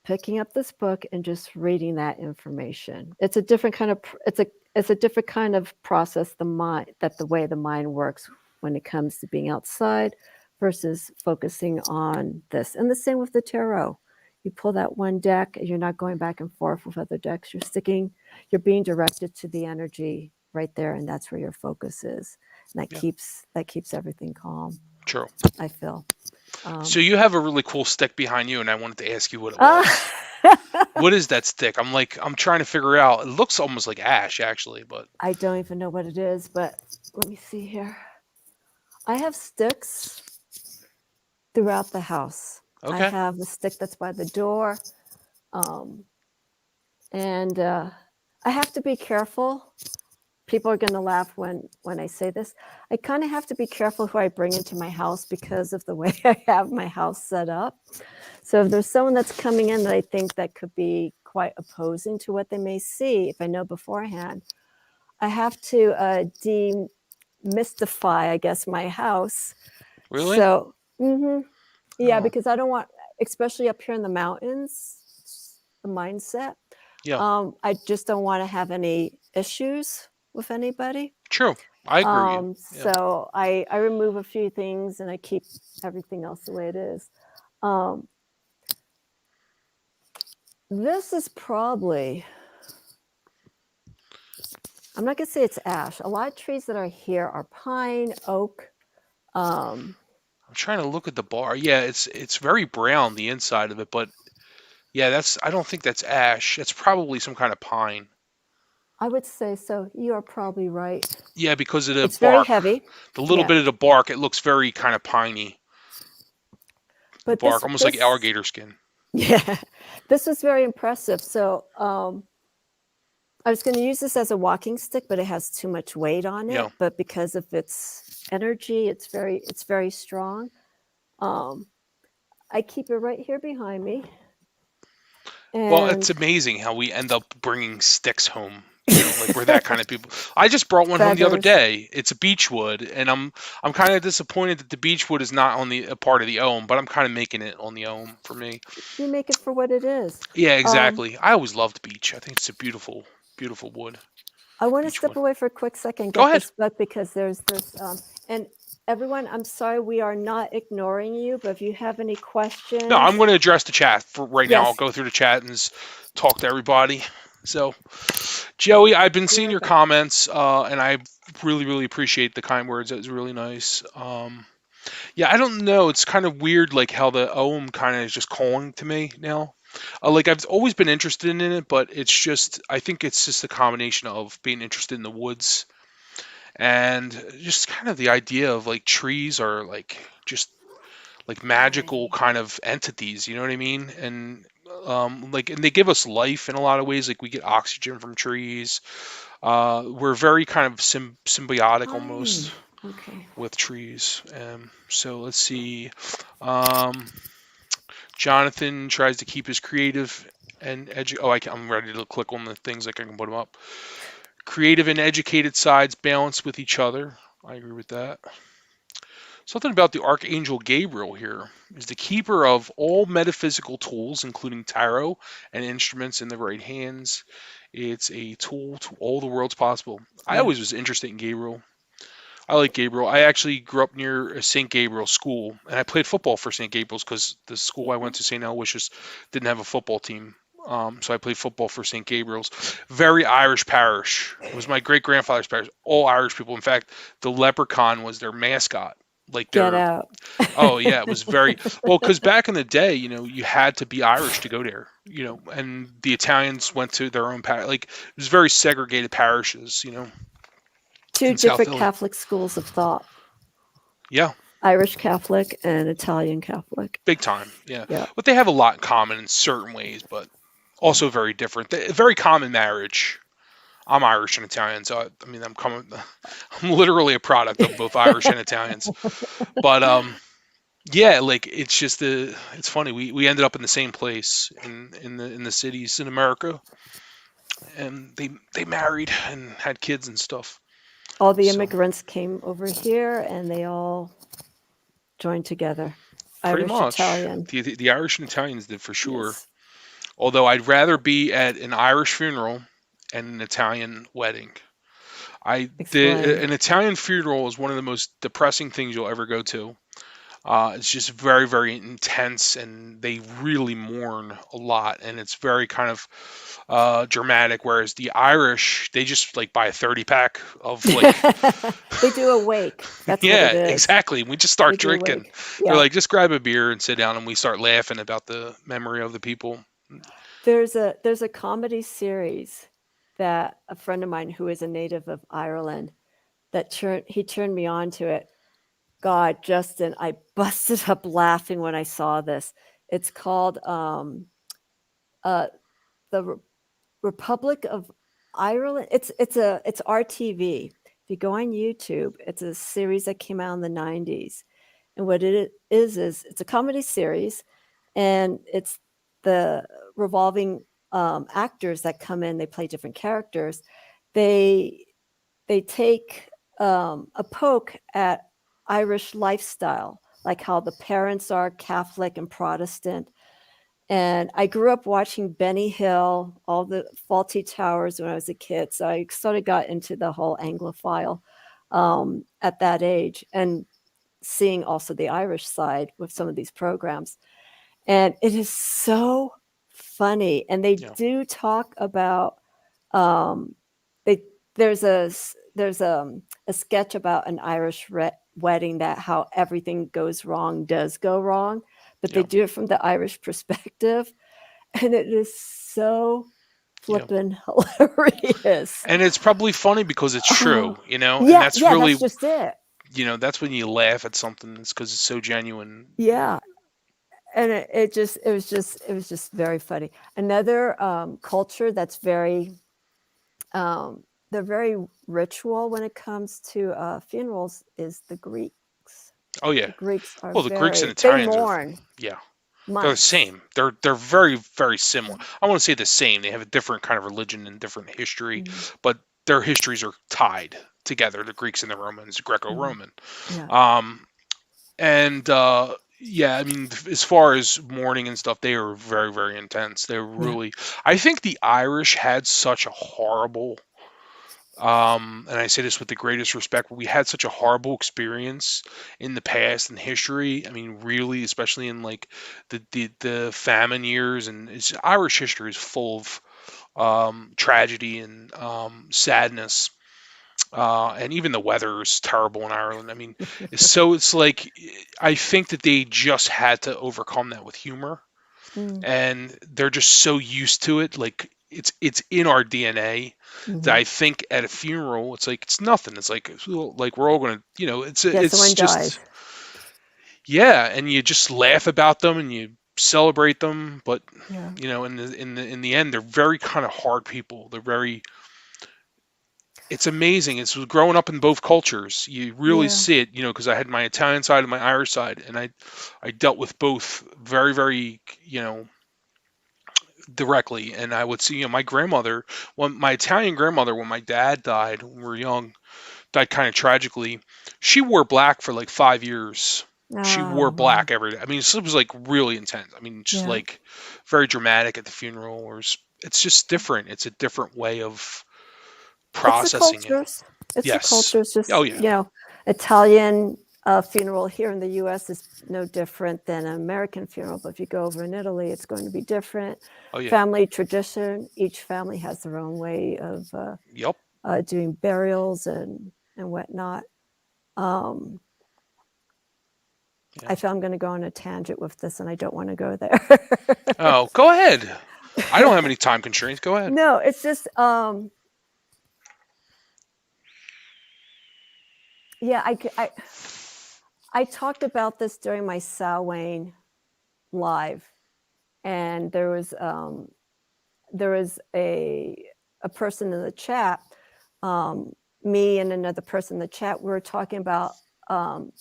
A: picking up this book and just reading that information. It's a different kind of it's a different kind of process, the way the mind works when it comes to being outside versus focusing on this. And the same with the tarot. You pull that one deck, you're not going back and forth with other decks. You're being directed to the energy right there, and that's where your focus is. And that keeps everything calm.
B: True.
A: I feel.
B: So you have a really cool stick behind you, and I wanted to ask you what it was. What is that stick? I'm trying to figure out. It looks almost like ash, actually, but
A: I don't even know what it is, but let me see here. I have sticks throughout the house.
B: okay.
A: I have the stick that's by the door. And I have to be careful. People are going to laugh when I say this. I kind of have to be careful who I bring into my house because of the way I have my house set up. So if there's someone that's coming in that I think that could be quite opposing to what they may see, if I know beforehand, I have to demystify, I guess, my house.
B: Really?
A: So, yeah,
B: Oh.
A: because I don't want, especially up here in the mountains, the mindset.
B: Yeah.
A: I just don't want to have any issues with anybody.
B: True. I agree with you. Yeah.
A: So I remove a few things and I keep everything else the way it is. This is probably, I'm not going to say it's ash. A lot of trees that are here are pine, oak.
B: I'm trying to look at the bar. Yeah, it's very brown, the inside of it, but yeah, I don't think that's ash. It's probably some kind of pine.
A: I would say so. You are probably right.
B: Yeah, because of the
A: It's
B: bark.
A: very heavy.
B: The little
A: Yeah.
B: bit of the bark, it looks very kind of piney.
A: But
B: the bark, almost like alligator skin.
A: Yeah, this was very impressive. So I was going to use this as a walking stick, but it has too much weight on it.
B: Yeah.
A: But because of its energy, it's very strong. I keep it right here behind me. And
B: Well, it's amazing how we end up bringing sticks home. Like we're that kind of people. I just brought one home the other day. It's a beechwood, and I'm kind of disappointed that the beechwood is not on a part of the ohm, but I'm kind of making it on the ohm for me.
A: You make it for what it is.
B: Yeah, exactly. I always loved beech. I think it's a beautiful, beautiful wood.
A: I want to step away for a quick second.
B: Go ahead.
A: This book because there's this, and everyone, I'm sorry we are not ignoring you, but if you have any questions,
B: no, I'm going to address the chat for right now. I'll go through the chat and talk to everybody. So, Joey, I've been seeing your comments, and I really, really appreciate the kind words. That was really nice. Yeah, I don't know. It's kind of weird, like how the ohm kind of is just calling to me now. Like I've always been interested in it, but it's just I think it's just a combination of being interested in the woods and just kind of the idea of like trees are like just like magical kind of entities. You know what I mean? And like and they give us life in a lot of ways. Like we get oxygen from trees. We're very kind of symbiotic almost with trees. So let's see. Jonathan tries to keep his creative and I'm ready to click on the things like I can put them up. Creative and educated sides balance with each other. I agree with that. Something about the Archangel Gabriel here is the keeper of all metaphysical tools, including tarot and instruments in the right hands. It's a tool to all the worlds possible. I always was interested in Gabriel. I like Gabriel. I actually grew up near a St. Gabriel school, and I played football for St. Gabriel's because the school I went to, St. Aloysius, didn't have a football team. So I played football for St. Gabriel's. Very Irish parish. It was my great-grandfather's parish. All Irish people. In fact, the leprechaun was their mascot. Like
A: Get out.
B: Oh, yeah. It was very... Well, because back in the day, you had to be Irish to go there. And the Italians went to their own parish. Like, it was very segregated parishes,
A: Two different Catholic schools of thought.
B: Yeah.
A: Irish Catholic and Italian Catholic.
B: Big time, yeah. But they have a lot in common in certain ways, but also very different. Very common marriage. I'm Irish and Italian, so I mean, I'm literally a product of both Irish and Italians. But yeah, like it's funny. We ended up in the same place in the cities in America, and they married and had kids and stuff.
A: All the
B: So
A: immigrants came over here and they all joined together.
B: pretty
A: Irish,
B: much
A: Italian.
B: the Irish and Italians did for sure.
A: Yes.
B: Although I'd rather be at an Irish funeral and an Italian wedding.
A: Explain.
B: An Italian funeral is one of the most depressing things you'll ever go to. It's just very, very intense, and they really mourn a lot, and it's very kind of dramatic. Whereas the Irish, they just like buy a 30 pack of like,
A: They do a wake. That's what
B: yeah,
A: it is.
B: exactly. We just
A: They
B: start
A: do a
B: drinking.
A: wake.
B: They're
A: Yeah.
B: like, just grab a beer and sit down, and we start laughing about the memory of the people.
A: There's a comedy series that a friend of mine who is a native of Ireland he turned me on to it. God, Justin, I busted up laughing when I saw this. It's called the Republic of Ireland. It's RTV. If you go on YouTube, it's a series that came out in the 90s. And what it is it's a comedy series, and it's the revolving actors that come in. They play different characters. They take a poke at Irish lifestyle, like how the parents are Catholic and Protestant. And I grew up watching Benny Hill, all the Faulty Towers when I was a kid. So I sort of got into the whole Anglophile at that age, and seeing also the Irish side with some of these programs. And it is so funny. And they
B: Yeah.
A: do talk about they there's a sketch about an Irish wedding, that how everything goes wrong does go wrong, but they
B: Yeah.
A: do it from the Irish perspective, and it is so
B: Yeah.
A: flippin' hilarious.
B: And it's probably funny because it's
A: Oh,
B: true, and
A: yeah,
B: that's
A: yeah,
B: really,
A: that's just it.
B: that's when you laugh at something. It's because it's so genuine.
A: Yeah, and it was just very funny. Another culture that's very they're very ritual when it comes to funerals is the Greeks.
B: Oh
A: The
B: yeah.
A: Greeks are
B: Well, the Greeks and
A: they
B: Italians are,
A: mourn
B: yeah, they're the
A: months.
B: same. They're very, very similar. I want to say the same. They have a different kind of religion and different history,
A: Mhm,
B: but their histories are tied together. The Greeks and the Romans,
A: mhm.
B: Greco-Roman.
A: Yeah,
B: Um, and yeah, I mean, as far as mourning and stuff, they are very, very intense. They're
A: yeah,
B: really. I think the Irish had such a horrible. And I say this with the greatest respect, but we had such a horrible experience in the past and history. I mean, really, especially in like the famine years, and Irish history is full of tragedy and sadness. And even the weather is terrible in Ireland. I mean, it's like I think that they just had to overcome that with humor,
A: mm,
B: and they're just so used to it. Like it's in our DNA that
A: mhm.
B: I think at a funeral, it's like it's nothing. It's like we're all gonna,
A: Yeah,
B: it's
A: someone dies.
B: just, yeah, and you just laugh about them and you celebrate them, but
A: Yeah,
B: in the end, they're very kind of hard people. They're very. It's amazing. It's growing up in both cultures. You really
A: yeah.
B: see it, because I had my Italian side and my Irish side, and I dealt with both very, very, directly. And I would see, my grandmother, when my Italian grandmother, when my dad died when we were young, died kind of tragically. She wore black for like 5 years. She wore
A: Oh, wow.
B: black every day. I mean, it was like really intense. I mean, just
A: Yeah.
B: like very dramatic at the funeral, or it's just different. It's a different way of
A: It's the
B: processing it.
A: cultures. It's the
B: Yes.
A: cultures.
B: Oh
A: Just,
B: yeah.
A: Italian funeral here in the U.S. is no different than an American funeral. But if you go over in Italy, it's going to be different.
B: Oh yeah.
A: Family tradition. Each family has their own way of
B: Yep.
A: doing burials and whatnot. Um,
B: Yeah.
A: I feel I'm going to go on a tangent with this, and I don't want to go there.
B: Oh, go ahead. I don't have any time constraints. Go ahead.
A: No, it's just yeah. I talked about this during my Samhain live, and there was there was a person in the chat, me and another person in the chat, we were talking about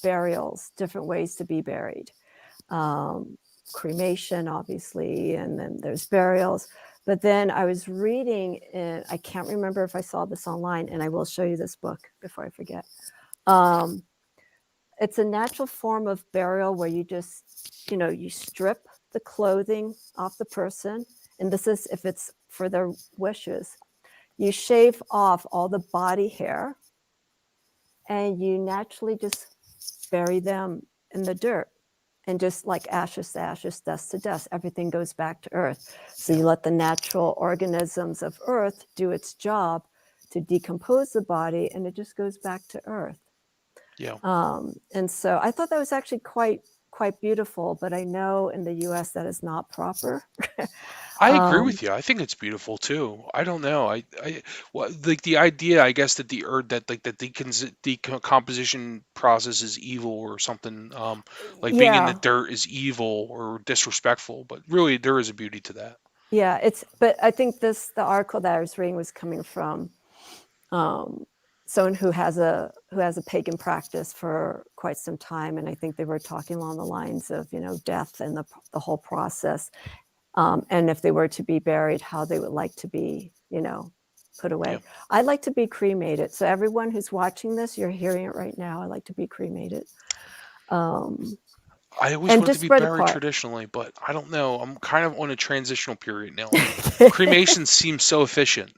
A: burials, different ways to be buried. Cremation, obviously, and then there's burials. But then I was reading, and I can't remember if I saw this online, and I will show you this book before I forget. It's a natural form of burial where you just, you strip the clothing off the person. And this is if it's for their wishes. You shave off all the body hair and you naturally just bury them in the dirt. And just like ashes to ashes, dust to dust, everything goes back to earth. So you let the natural organisms of earth do its job to decompose the body, and it just goes back to earth.
B: Yeah.
A: And so I thought that was actually quite beautiful, but I know in the US that is not proper.
B: I agree with you. I think it's beautiful too. I don't know. Well, like the idea, I guess, that the earth, that like the decomposition process is evil or something. Like being in the
A: Yeah,
B: dirt is evil or disrespectful. But really, there is a beauty to that.
A: yeah. But I think the article that I was reading was coming from someone who has a pagan practice for quite some time, and I think they were talking along the lines of death and the whole process, and if they were to be buried, how they would like to be put away.
B: Yeah.
A: I'd like to be cremated. So everyone who's watching this, you're hearing it right now. I'd like to be cremated.
B: I always
A: And
B: wanted to
A: just
B: be
A: spread
B: buried
A: apart.
B: traditionally, but I don't know. I'm kind of on a transitional period now. Cremation seems so efficient.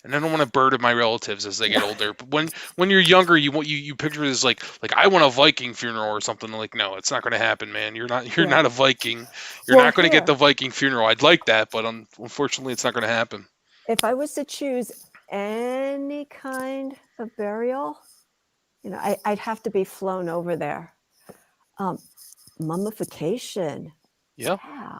B: And I don't want to burden my relatives as they get older. But when you're younger, you picture it as like I want a Viking funeral or something. Like, no, it's not going to happen, man. You're
A: Yeah.
B: not a Viking. You're
A: Well,
B: not going to get
A: here,
B: the Viking funeral. I'd like that, but unfortunately, it's not going to happen.
A: if I was to choose any kind of burial, I'd have to be flown over there. Mummification.
B: Yeah,
A: Yeah.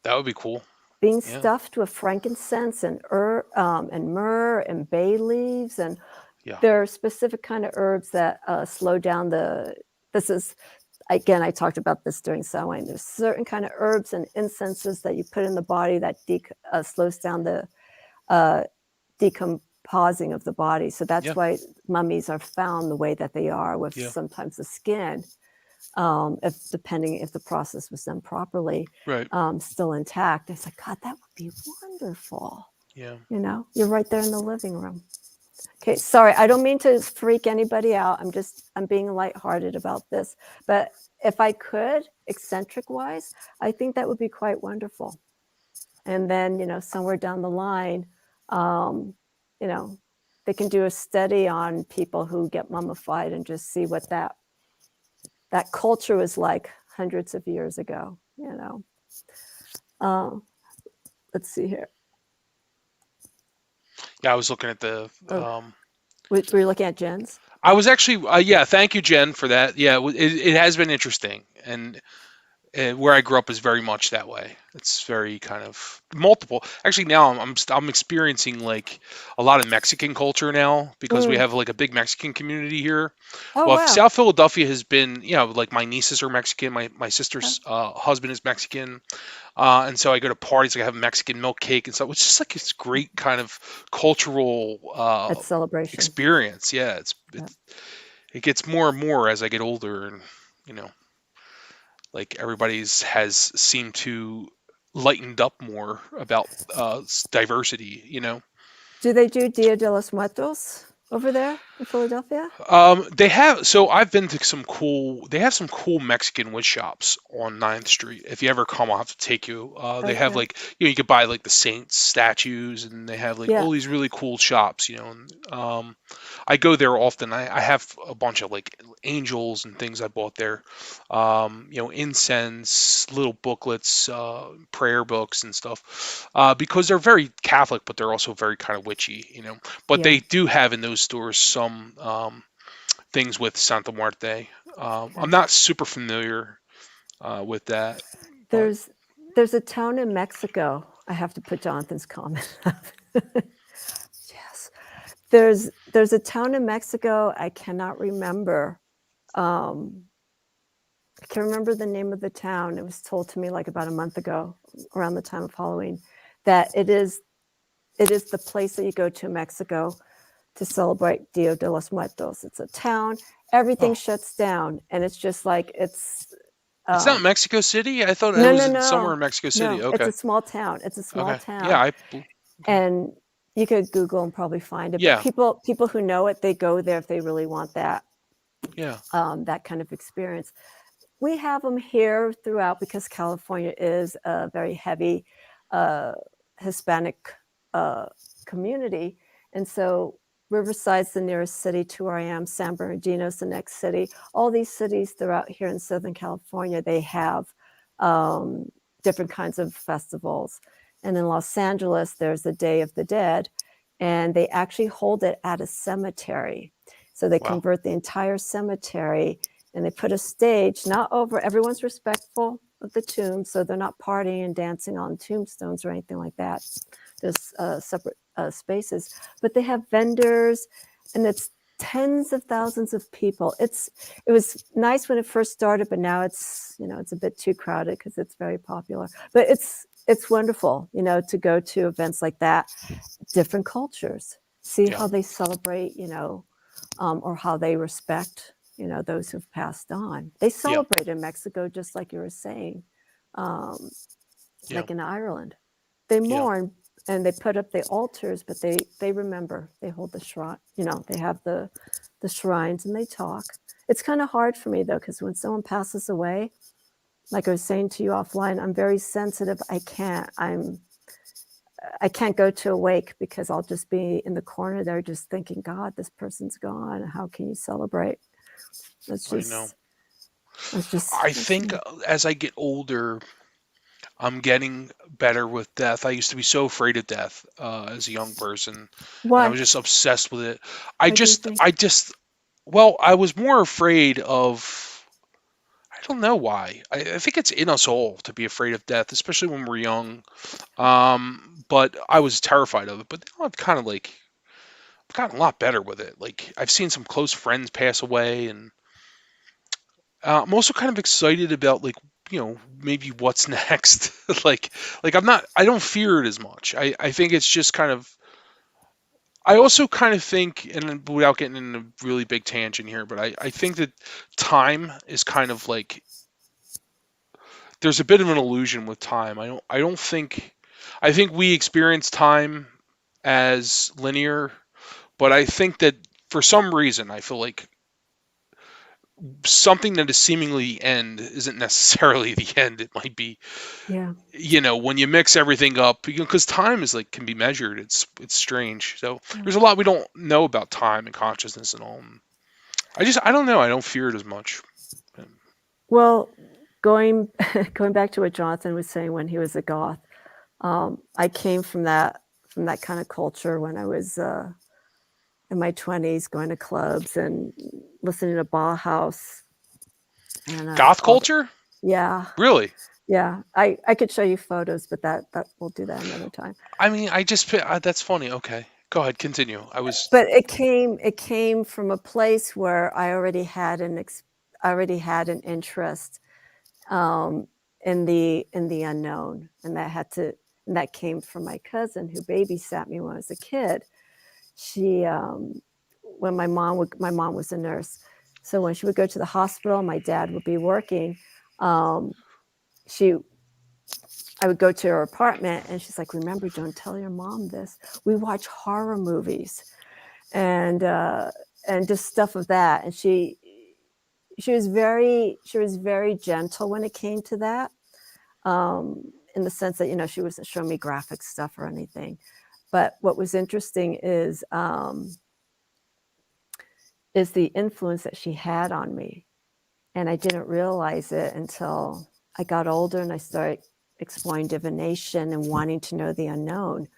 B: that would be cool.
A: Being
B: Yeah,
A: stuffed with frankincense and myrrh and bay leaves, and
B: yeah,
A: there are specific kind of herbs that slow down this is, again, I talked about this during Samhain. There's certain kind of herbs and incenses that you put in the body that slows down the decomposing of the body. So that's
B: yeah,
A: why mummies are found the way that they are, with
B: yeah.
A: sometimes the skin, depending if the process was done properly,
B: Right.
A: still intact. It's like, God, that would be wonderful.
B: Yeah.
A: You're right there in the living room. Okay, sorry, I don't mean to freak anybody out. I'm being lighthearted about this. But if I could, eccentric wise, I think that would be quite wonderful. And then, somewhere down the line, you know, they can do a study on people who get mummified and just see what that culture was like hundreds of years ago. Let's see here.
B: Yeah, I was looking at the.
A: Were you looking at Jen's?
B: I was actually. Yeah, thank you, Jen, for that. Yeah, it has been interesting, and where I grew up is very much that way. It's very kind of multiple. Actually, now I'm experiencing like a lot of Mexican culture now because we have like a big Mexican community here.
A: Oh,
B: Well,
A: wow.
B: South Philadelphia has been, like my nieces are Mexican. My sister's husband is Mexican, and so I go to parties. I have Mexican milk cake and stuff. It's just like it's great kind of cultural
A: That's celebration.
B: experience. Yeah, it gets more and more as I get older, and like everybody's has seemed to lightened up more about diversity.
A: Do they do Dia de los Muertos over there in Philadelphia?
B: They have. So I've been to some cool. They have some cool Mexican wood shops on 9th Street. If you ever come, I'll have to take you. They have
A: Okay.
B: like you could buy like the saints statues, and they have like
A: Yeah.
B: all these really cool shops. And I go there often. I have a bunch of like angels and things I bought there. Incense, little booklets, prayer books and stuff. Because they're very Catholic, but they're also very kind of witchy. But
A: Yeah.
B: they do have in those stores some things with Santa Muerte. I'm not super familiar with that. But
A: There's a town in Mexico. I have to put Jonathan's comment up. Yes. There's a town in Mexico. I cannot remember. I can't remember the name of the town. It was told to me like about a month ago, around the time of Halloween. that it is the place that you go to in Mexico to celebrate Dia de los Muertos. It's a town. Everything
B: Oh,
A: shuts down, and it's just like it's.
B: it's not
A: Um,
B: Mexico City. I thought it
A: no,
B: was
A: no,
B: in somewhere in
A: no,
B: Mexico City.
A: no. It's
B: Okay.
A: a small town. It's a small
B: Okay. Yeah.
A: town,
B: Okay.
A: and you could Google and probably find it. But
B: Yeah.
A: people who know it, they go there if they really want
B: Yeah.
A: that kind of experience. We have them here throughout because California is a very heavy uh, Hispanic uh, community. And so Riverside's the nearest city to where I am. San Bernardino's the next city. All these cities throughout here in Southern California, they have um, different kinds of festivals. And in Los Angeles, there's the Day of the Dead, and they actually hold it at a cemetery. So they
B: Wow.
A: convert the entire cemetery and they put a stage, not over, everyone's respectful of the tomb, so they're not partying and dancing on tombstones or anything like that. There's separate spaces, but they have vendors, and it's tens of thousands of people. It was nice when it first started, but now it's a bit too crowded because it's very popular. But it's wonderful, to go to events like that, different cultures, see
B: Yeah.
A: how they celebrate, or how they respect, those who've passed on. They
B: Yeah.
A: celebrate in Mexico, just like you were saying, um,
B: Yeah.
A: like in Ireland. They
B: Yeah.
A: mourn and they put up the altars, but they remember. They hold the shrine. They have the shrines and they talk. It's kind of hard for me though, because when someone passes away, like I was saying to you offline, I'm very sensitive. I can't go to a wake because I'll just be in the corner there just thinking, God, this person's gone. How can you celebrate? That's
B: I know.
A: just, that's just,
B: I
A: that's
B: think
A: me.
B: as I get older, I'm getting better with death. I used to be so afraid of death as a young person, and I
A: Why?
B: was just obsessed with it. I
A: Why do you
B: just,
A: think?
B: I just, well, I was more afraid of. I don't know why. I think it's in us all to be afraid of death, especially when we're young. But I was terrified of it. But now I've kind of like I've gotten a lot better with it. Like I've seen some close friends pass away, and I'm also kind of excited about like maybe what's next. like I don't fear it as much. I think it's just kind of. I also kind of think, and without getting in a really big tangent here, but I think that time is kind of like there's a bit of an illusion with time. I don't think I think we experience time as linear, but I think that for some reason I feel like something that is seemingly the end isn't necessarily the end. It might be,
A: Yeah.
B: when you mix everything up, because time is like can be measured. It's strange. So
A: Yeah.
B: there's a lot we don't know about time and consciousness and all. I don't know. I don't fear it as much.
A: Well, going going back to what Jonathan was saying when he was a goth, I came from that kind of culture when I was in my 20s, going to clubs and listening to Bauhaus and
B: Goth culture?
A: yeah,
B: Really?
A: yeah. I could show you photos, but that we'll do that another time.
B: I mean, that's funny. Okay, go ahead, continue. I was
A: But it came from a place where I already had an interest in the unknown, and that came from my cousin who babysat me when I was a kid. She when my mom was a nurse, so when she would go to the hospital, my dad would be working. Um, she I would go to her apartment, and she's like, "Remember, don't tell your mom this. We watch horror movies." And just stuff of that. And she was very gentle when it came to that, in the sense that she wasn't showing me graphic stuff or anything. But what was interesting is the influence that she had on me, and I didn't realize it until I got older and I started exploring divination and wanting to know the unknown.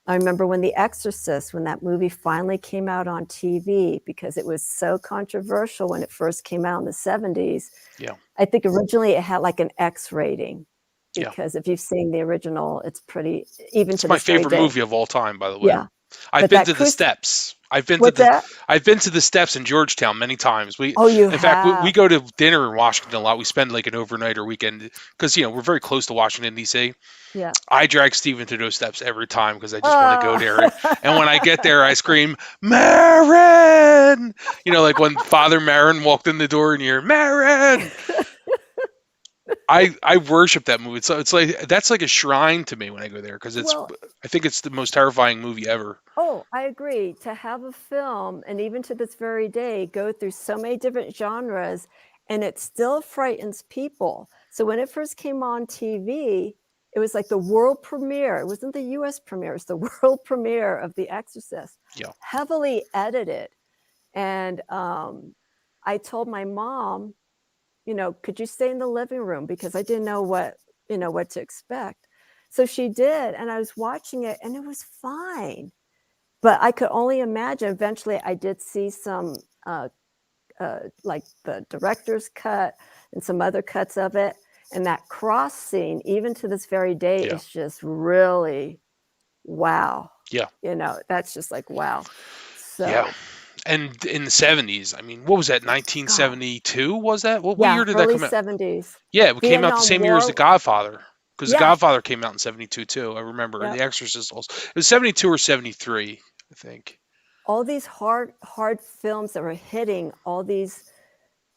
A: I remember when The Exorcist, when that movie finally came out on TV, because it was so controversial when it first came out in the 70s.
B: yeah,
A: I think originally it had like an X rating,
B: yeah.
A: because if you've seen the original, it's pretty, even
B: It's
A: to
B: my
A: this very
B: favorite
A: day.
B: movie of all time, by the way.
A: Yeah.
B: I've
A: But
B: been
A: that
B: to the
A: cruise,
B: steps. I've been to
A: what's
B: the
A: that?
B: I've been to the steps in Georgetown many times.
A: Oh, you
B: In fact, we
A: have.
B: go to dinner in Washington a lot. We spend like an overnight or weekend because we're very close to Washington D.C.
A: Yeah.
B: I drag Steven to those steps every time because I just want to go
A: Oh.
B: there. And when I get there, I scream, Marin! Like when Father Marin walked in the door and you're, Marin! I worship that movie. It's like that's like a shrine to me when I go there because
A: Well,
B: I think it's the most terrifying movie ever.
A: oh, I agree. To have a film, and even to this very day, go through so many different genres, and it still frightens people. So when it first came on TV, it was like the world premiere. It wasn't the US premiere, it was the world premiere of The Exorcist,
B: Yeah.
A: heavily edited. And I told my mom, could you stay in the living room? Because I didn't know what to expect. So she did, and I was watching it, and it was fine. But I could only imagine eventually I did see some, like the director's cut and some other cuts of it. And that cross scene, even to this very day,
B: Yeah.
A: is just really wow.
B: Yeah.
A: That's just like wow.
B: Yeah.
A: So,
B: And in the 70s, I mean, what was that?
A: God,
B: 1972 was that? What
A: yeah,
B: year did that
A: early
B: come out?
A: 70s.
B: Yeah, it came out the
A: Vietnam
B: same year as The
A: War.
B: Godfather. Because The
A: Yeah.
B: Godfather came out in 72 too. I remember. And
A: Yeah.
B: The Exorcist also. It was 72 or 73, I think.
A: All these hard films that were hitting all these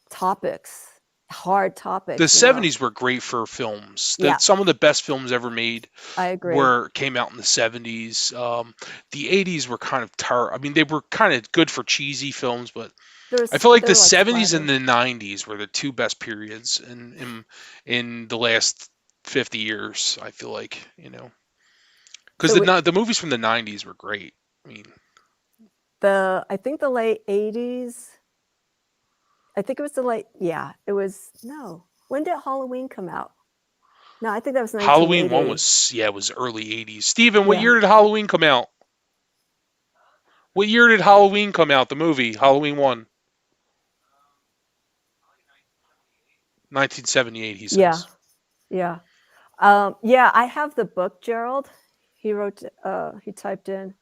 A: topics, hard
B: The
A: topics.
B: 70s were great for films.
A: Yeah,
B: Some of the best films ever made
A: I agree.
B: came out in the 70s. The 80s were kind of I mean, they were kind of good for cheesy films, but I feel like the
A: They're like
B: 70s and
A: splatter.
B: the 90s were the two best periods in the last 50 years. I feel like because
A: So
B: the movies from the 90s were great. I mean,
A: I think the late 80s, I think it was it was, no. When did Halloween come out? No, I think that was
B: Halloween 1
A: 1980.
B: was early 80s. Steven, what
A: Yeah.
B: year did Halloween come out? What year did Halloween come out? The movie Halloween 1. 1978, he
A: Yeah.
B: says.
A: Yeah. Yeah, I have the book, Gerald. He typed in.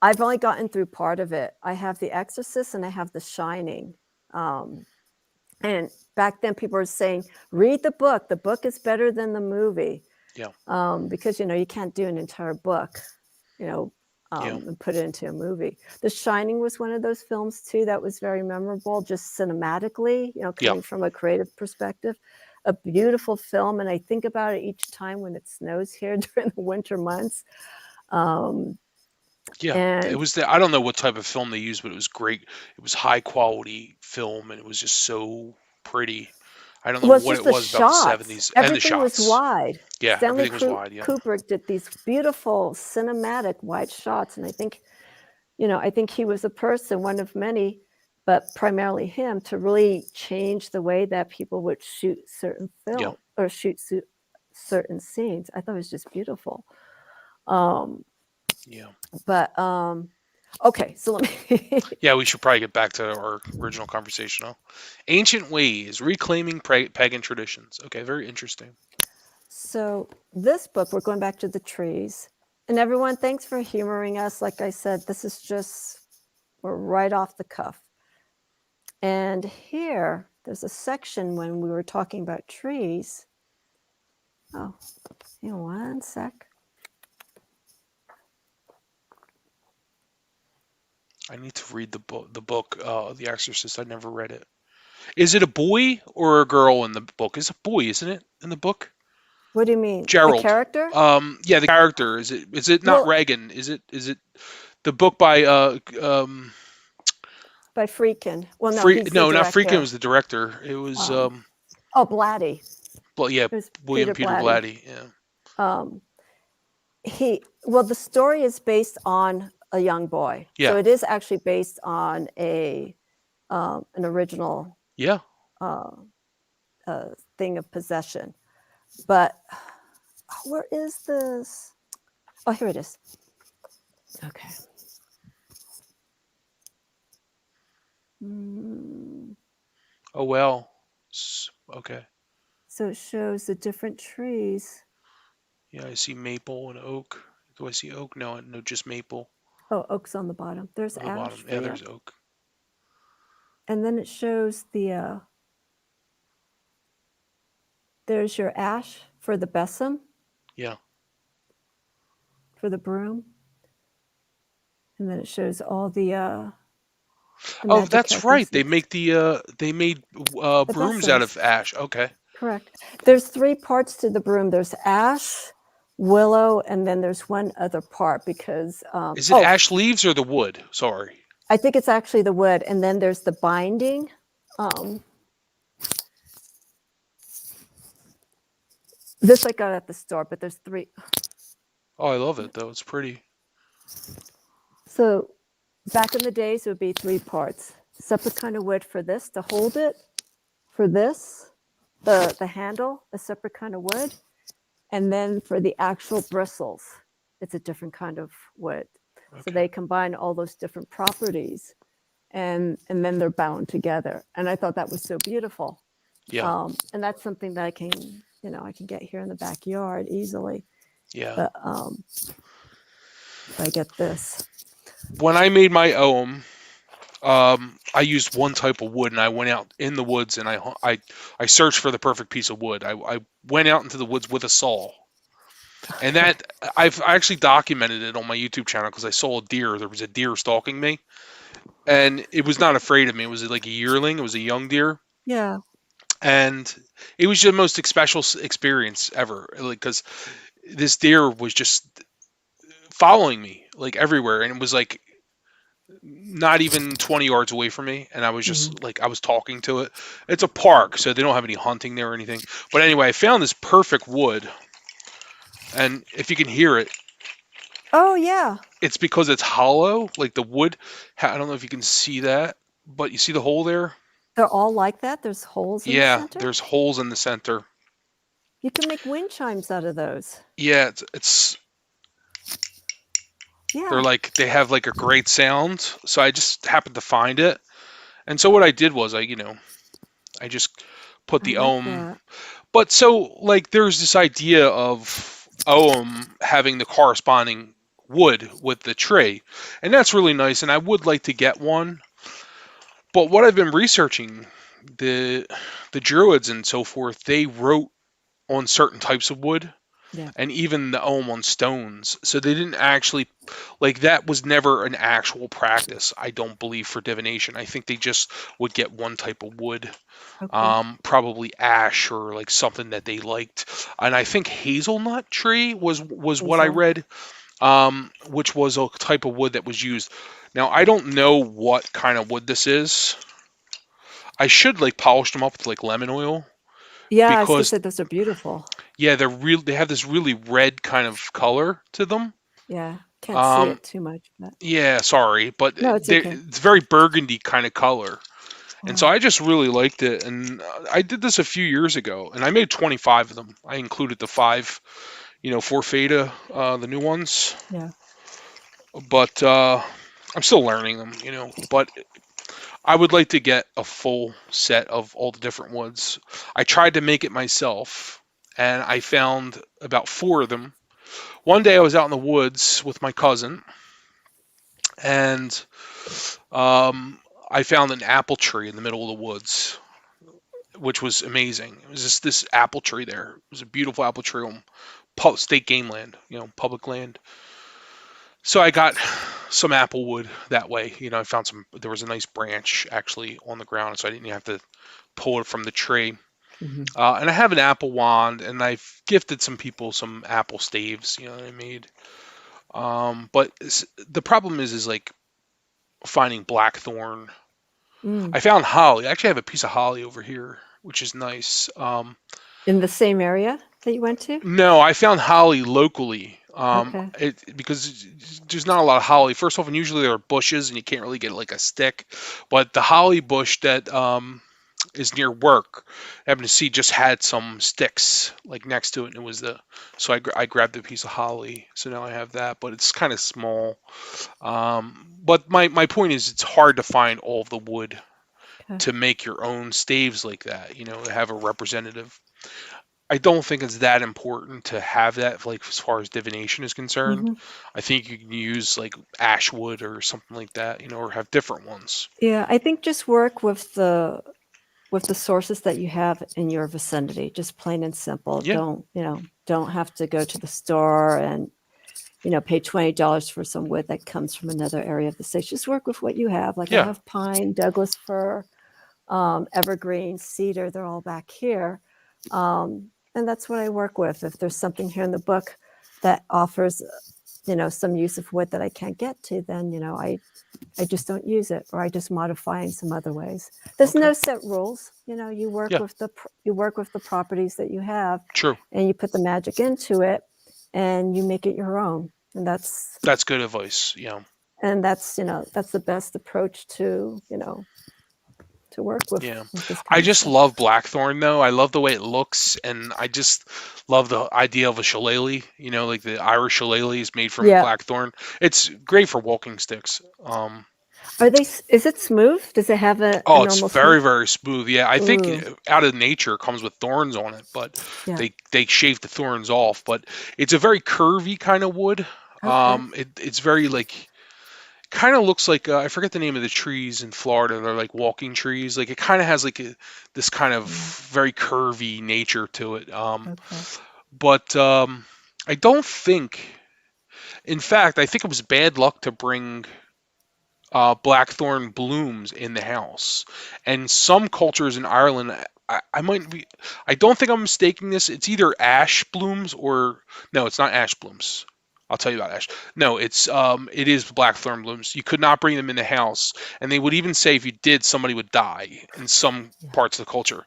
A: I've only gotten through part of it. I have The Exorcist and I have The Shining. And back then people were saying, read the book. The book is better than the movie.
B: Yeah.
A: Because, you can't do an entire book,
B: Yeah.
A: and put it into a movie. The Shining was one of those films too that was very memorable, just cinematically,
B: Yeah.
A: coming from a creative perspective. A beautiful film, and I think about it each time when it snows here during the winter months.
B: Yeah, it
A: And
B: was I don't know what type of film they used, but it was great. It was high quality film, and it was just so pretty. I don't
A: it
B: know
A: was
B: what
A: just
B: it
A: the
B: was about the
A: shots.
B: 70s and the
A: Everything was
B: shots.
A: wide.
B: Yeah,
A: Stanley
B: everything was wide. Yeah.
A: Kubrick did these beautiful cinematic wide shots, and I think he was a person, one of many, but primarily him, to really change the way that people would shoot certain
B: Yeah.
A: film or shoot certain scenes. I thought it was just beautiful. Um,
B: Yeah.
A: but okay, so let me.
B: Yeah, we should probably get back to our original conversation. Huh? Ancient ways, reclaiming pagan traditions. Okay, very interesting.
A: So this book, we're going back to the trees. And everyone, thanks for humoring us. Like I said, this is just, we're right off the cuff. And here, there's a section when we were talking about trees. Oh, one sec.
B: I need to read the book, The Exorcist. I never read it. Is it a boy or a girl in the book? It's a boy, isn't it? In the book?
A: What do you mean? The
B: Gerald.
A: character?
B: Yeah, the character. Is it not
A: Well,
B: Reagan? Is it the book by
A: by Friedkin. Well, no, he's the
B: no, not Freakin
A: director.
B: was the director. It was
A: Oh, Blatty.
B: well, yeah,
A: It was
B: William
A: Peter
B: Peter
A: Blatty.
B: Blatty. Yeah.
A: Um, the story is based on a young boy.
B: Yeah.
A: So it is actually based on an original
B: Yeah.
A: thing of possession. But where is this? Oh, here it is. Okay.
B: Oh well. Okay.
A: So it shows the different trees.
B: Yeah, I see maple and oak. Do I see oak? No, no, just maple
A: Oh, oak's on the bottom. There's
B: on the
A: ash
B: bottom.
A: for
B: Yeah,
A: you.
B: there's oak.
A: And then it shows there's your ash for the besom,
B: Yeah.
A: for the broom. And then it shows all the
B: Oh,
A: magic
B: that's right.
A: cards
B: They
A: used.
B: make they made
A: The
B: brooms out
A: besoms,
B: of ash. Okay.
A: correct. There's 3 parts to the broom. There's ash, willow, and then there's one other part because,
B: Is it ash leaves or the wood? Sorry.
A: I think it's actually the wood. And then there's the binding. This I got at the store, but there's 3.
B: Oh, I love it though. It's pretty.
A: So back in the days, it would be 3 parts. Separate kind of wood for this to hold it. For this, the handle, a separate kind of wood. And then for the actual bristles, it's a different kind of wood. So
B: Okay.
A: they combine all those different properties, and then they're bound together. And I thought that was so beautiful.
B: Yeah.
A: And that's something that I can get here in the backyard easily.
B: Yeah.
A: But if I get this,
B: When I made my ohm, I used one type of wood, and I went out in the woods and I searched for the perfect piece of wood. I went out into the woods with a saw, and that I actually documented it on my YouTube channel because I saw a deer. There was a deer stalking me, and it was not afraid of me. It was like a yearling. It was a young deer,
A: yeah,
B: and it was the most special experience ever. Like because this deer was just following me like everywhere, and it was like not even 20 yards away from me, and I was just like I was talking to it. It's a park, so they don't have any hunting there or anything. But anyway, I found this perfect wood, and if you can hear it,
A: oh yeah,
B: it's because it's hollow. Like the wood, I don't know if you can see that, but you see the hole there?
A: they're all like that. There's holes in the
B: Yeah,
A: center.
B: there's holes in the center.
A: You can make wind chimes out of those.
B: Yeah, it's they're
A: Yeah,
B: like they have like a great sound. So I just happened to find it, and so what I did was I just put
A: I
B: the
A: like
B: ohm.
A: that.
B: But so, like, there's this idea of ohm having the corresponding wood with the tree, and that's really nice. And I would like to get one. But what I've been researching, the the Druids and so forth, they wrote on certain types of wood,
A: Yeah.
B: and even the ohm on stones. So they didn't actually like that was never an actual practice. I don't believe for divination. I think they just would get one type of wood,
A: Okay.
B: probably ash or like something that they liked. And I think hazelnut tree was what I
A: Hazel.
B: read, which was a type of wood that was used. Now I don't know what kind of wood this is. I should like polish them up with like lemon oil
A: Yeah, I was gonna
B: because
A: say those are beautiful.
B: yeah, they're real. They have this really red kind of color to them.
A: Yeah, can't see
B: Um,
A: it too much, but
B: yeah, sorry, but
A: no, it's okay.
B: it's very burgundy kind of color. And so
A: Wow.
B: I just really liked it, and I did this a few years ago, and I made 25 of them. I included the 5, for Feta, the new ones,
A: Yeah.
B: but I'm still learning them, But I would like to get a full set of all the different woods. I tried to make it myself, and I found about 4 of them. One day I was out in the woods with my cousin, and I found an apple tree in the middle of the woods, which was amazing. It was just this apple tree there. It was a beautiful apple tree on state game land, public land. So I got some apple wood that way. I found there was a nice branch actually on the ground, so I didn't have to pull it from the tree.
A: Hmm.
B: And I have an apple wand, and I've gifted some people some apple staves, that I made. But the problem is like finding blackthorn.
A: Mm.
B: I found holly. I actually have a piece of holly over here, which is nice.
A: In the same area that you went to?
B: No, I found holly locally.
A: Okay.
B: Because there's not a lot of holly. First off, and usually there are bushes, and you can't really get like a stick. But the holly bush that is near work, I happened to see just had some sticks like next to it, and it was so I grabbed a piece of holly. So now I have that, but it's kind of small. But my point is, it's hard to find all of the wood
A: Okay.
B: to make your own staves like that. To have a representative. I don't think it's that important to have that, like as far as divination is concerned.
A: Hmm.
B: I think you can use like ash wood or something like that, or have different ones.
A: Yeah, I think just work with the sources that you have in your vicinity, just plain and simple.
B: Yeah,
A: Don't have to go to the store and pay $20 for some wood that comes from another area of the state. Just work with what you have. Like I
B: yeah,
A: have pine, Douglas fir, evergreen, cedar. They're all back here, and that's what I work with. If there's something here in the book that offers, some use of wood that I can't get to, then I just don't use it, or I just modify in some other ways. There's
B: okay,
A: no set rules. You work
B: yeah,
A: with the properties that you have,
B: true.
A: and you put the magic into it, and you make it your own. And that's
B: That's good advice. Yeah,
A: and that's that's the best approach to work
B: yeah.
A: with this
B: I
A: kind of
B: just
A: stuff.
B: love blackthorn though. I love the way it looks, and I just love the idea of a shillelagh. Like the Irish shillelagh is made from
A: Yeah.
B: blackthorn. It's great for walking sticks.
A: Is it smooth? Does it have a
B: Oh, it's
A: normal smooth?
B: very, very smooth. Yeah, I think
A: Ooh,
B: out of nature it comes with thorns on it, but
A: yeah.
B: they shave the thorns off. But it's a very curvy kind of wood.
A: Okay.
B: It's very like kind of looks like I forget the name of the trees in Florida. They're like walking trees. Like it kind of has like this kind of
A: Yeah.
B: very curvy nature to it.
A: Okay.
B: But I don't think. In fact, I think it was bad luck to bring blackthorn blooms in the house. And some cultures in Ireland, I might be, I don't think I'm mistaking this. It's either ash blooms or no, it's not ash blooms. I'll tell you about ash. No, it is blackthorn blooms. You could not bring them in the house, and they would even say if you did, somebody would die in some
A: Yeah.
B: parts of the culture.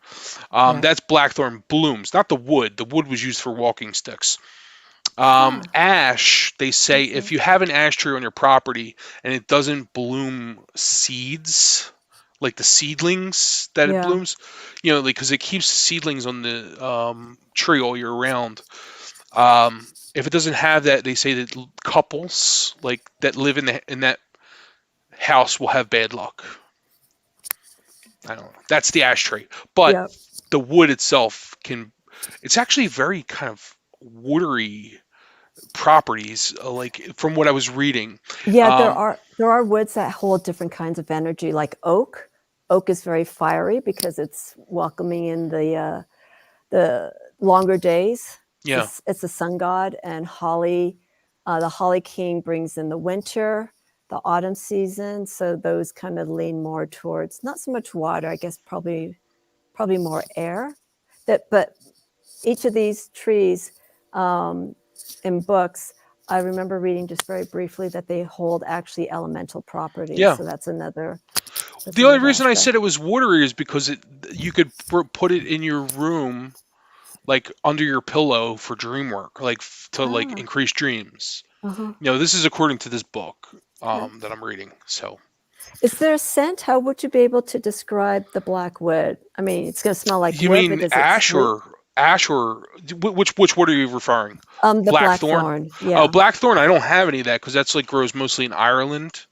A: Yeah.
B: That's blackthorn blooms, not the wood. The wood was used for walking sticks.
A: Huh.
B: Ash, they say
A: Okay.
B: if you have an ash tree on your property and it doesn't bloom seeds, like the seedlings that it
A: Yeah.
B: blooms, because it keeps seedlings on the tree all year round. If it doesn't have that, they say that couples like that live in that house will have bad luck. I don't know. That's the ash tree, but
A: Yeah.
B: the wood itself it's actually very kind of watery properties, like from what I was reading.
A: Yeah,
B: Um,
A: there are woods that hold different kinds of energy, like oak. Oak is very fiery because it's welcoming in the longer days.
B: yeah,
A: It's a sun god, and holly, the holly king brings in the winter, the autumn season. So those kind of lean more towards not so much water, I guess probably more air. But each of these trees um, in books, I remember reading just very briefly that they hold actually elemental properties.
B: yeah.
A: So that's
B: The only
A: another
B: reason I
A: aspect.
B: said it was watery is because you could put it in your room, like under your pillow for dream work, like to like
A: Ah,
B: increase dreams.
A: uh-huh.
B: This is according to this book
A: Okay.
B: that I'm reading. So
A: Is there a scent? How would you be able to describe the black wood? I mean, it's going to smell like
B: you
A: wood, but
B: mean
A: is it sweet?
B: ash or which wood are you referring?
A: The
B: Blackthorn.
A: blackthorn.
B: Oh,
A: Yeah.
B: blackthorn. I don't have any of that because that's like grows mostly in Ireland,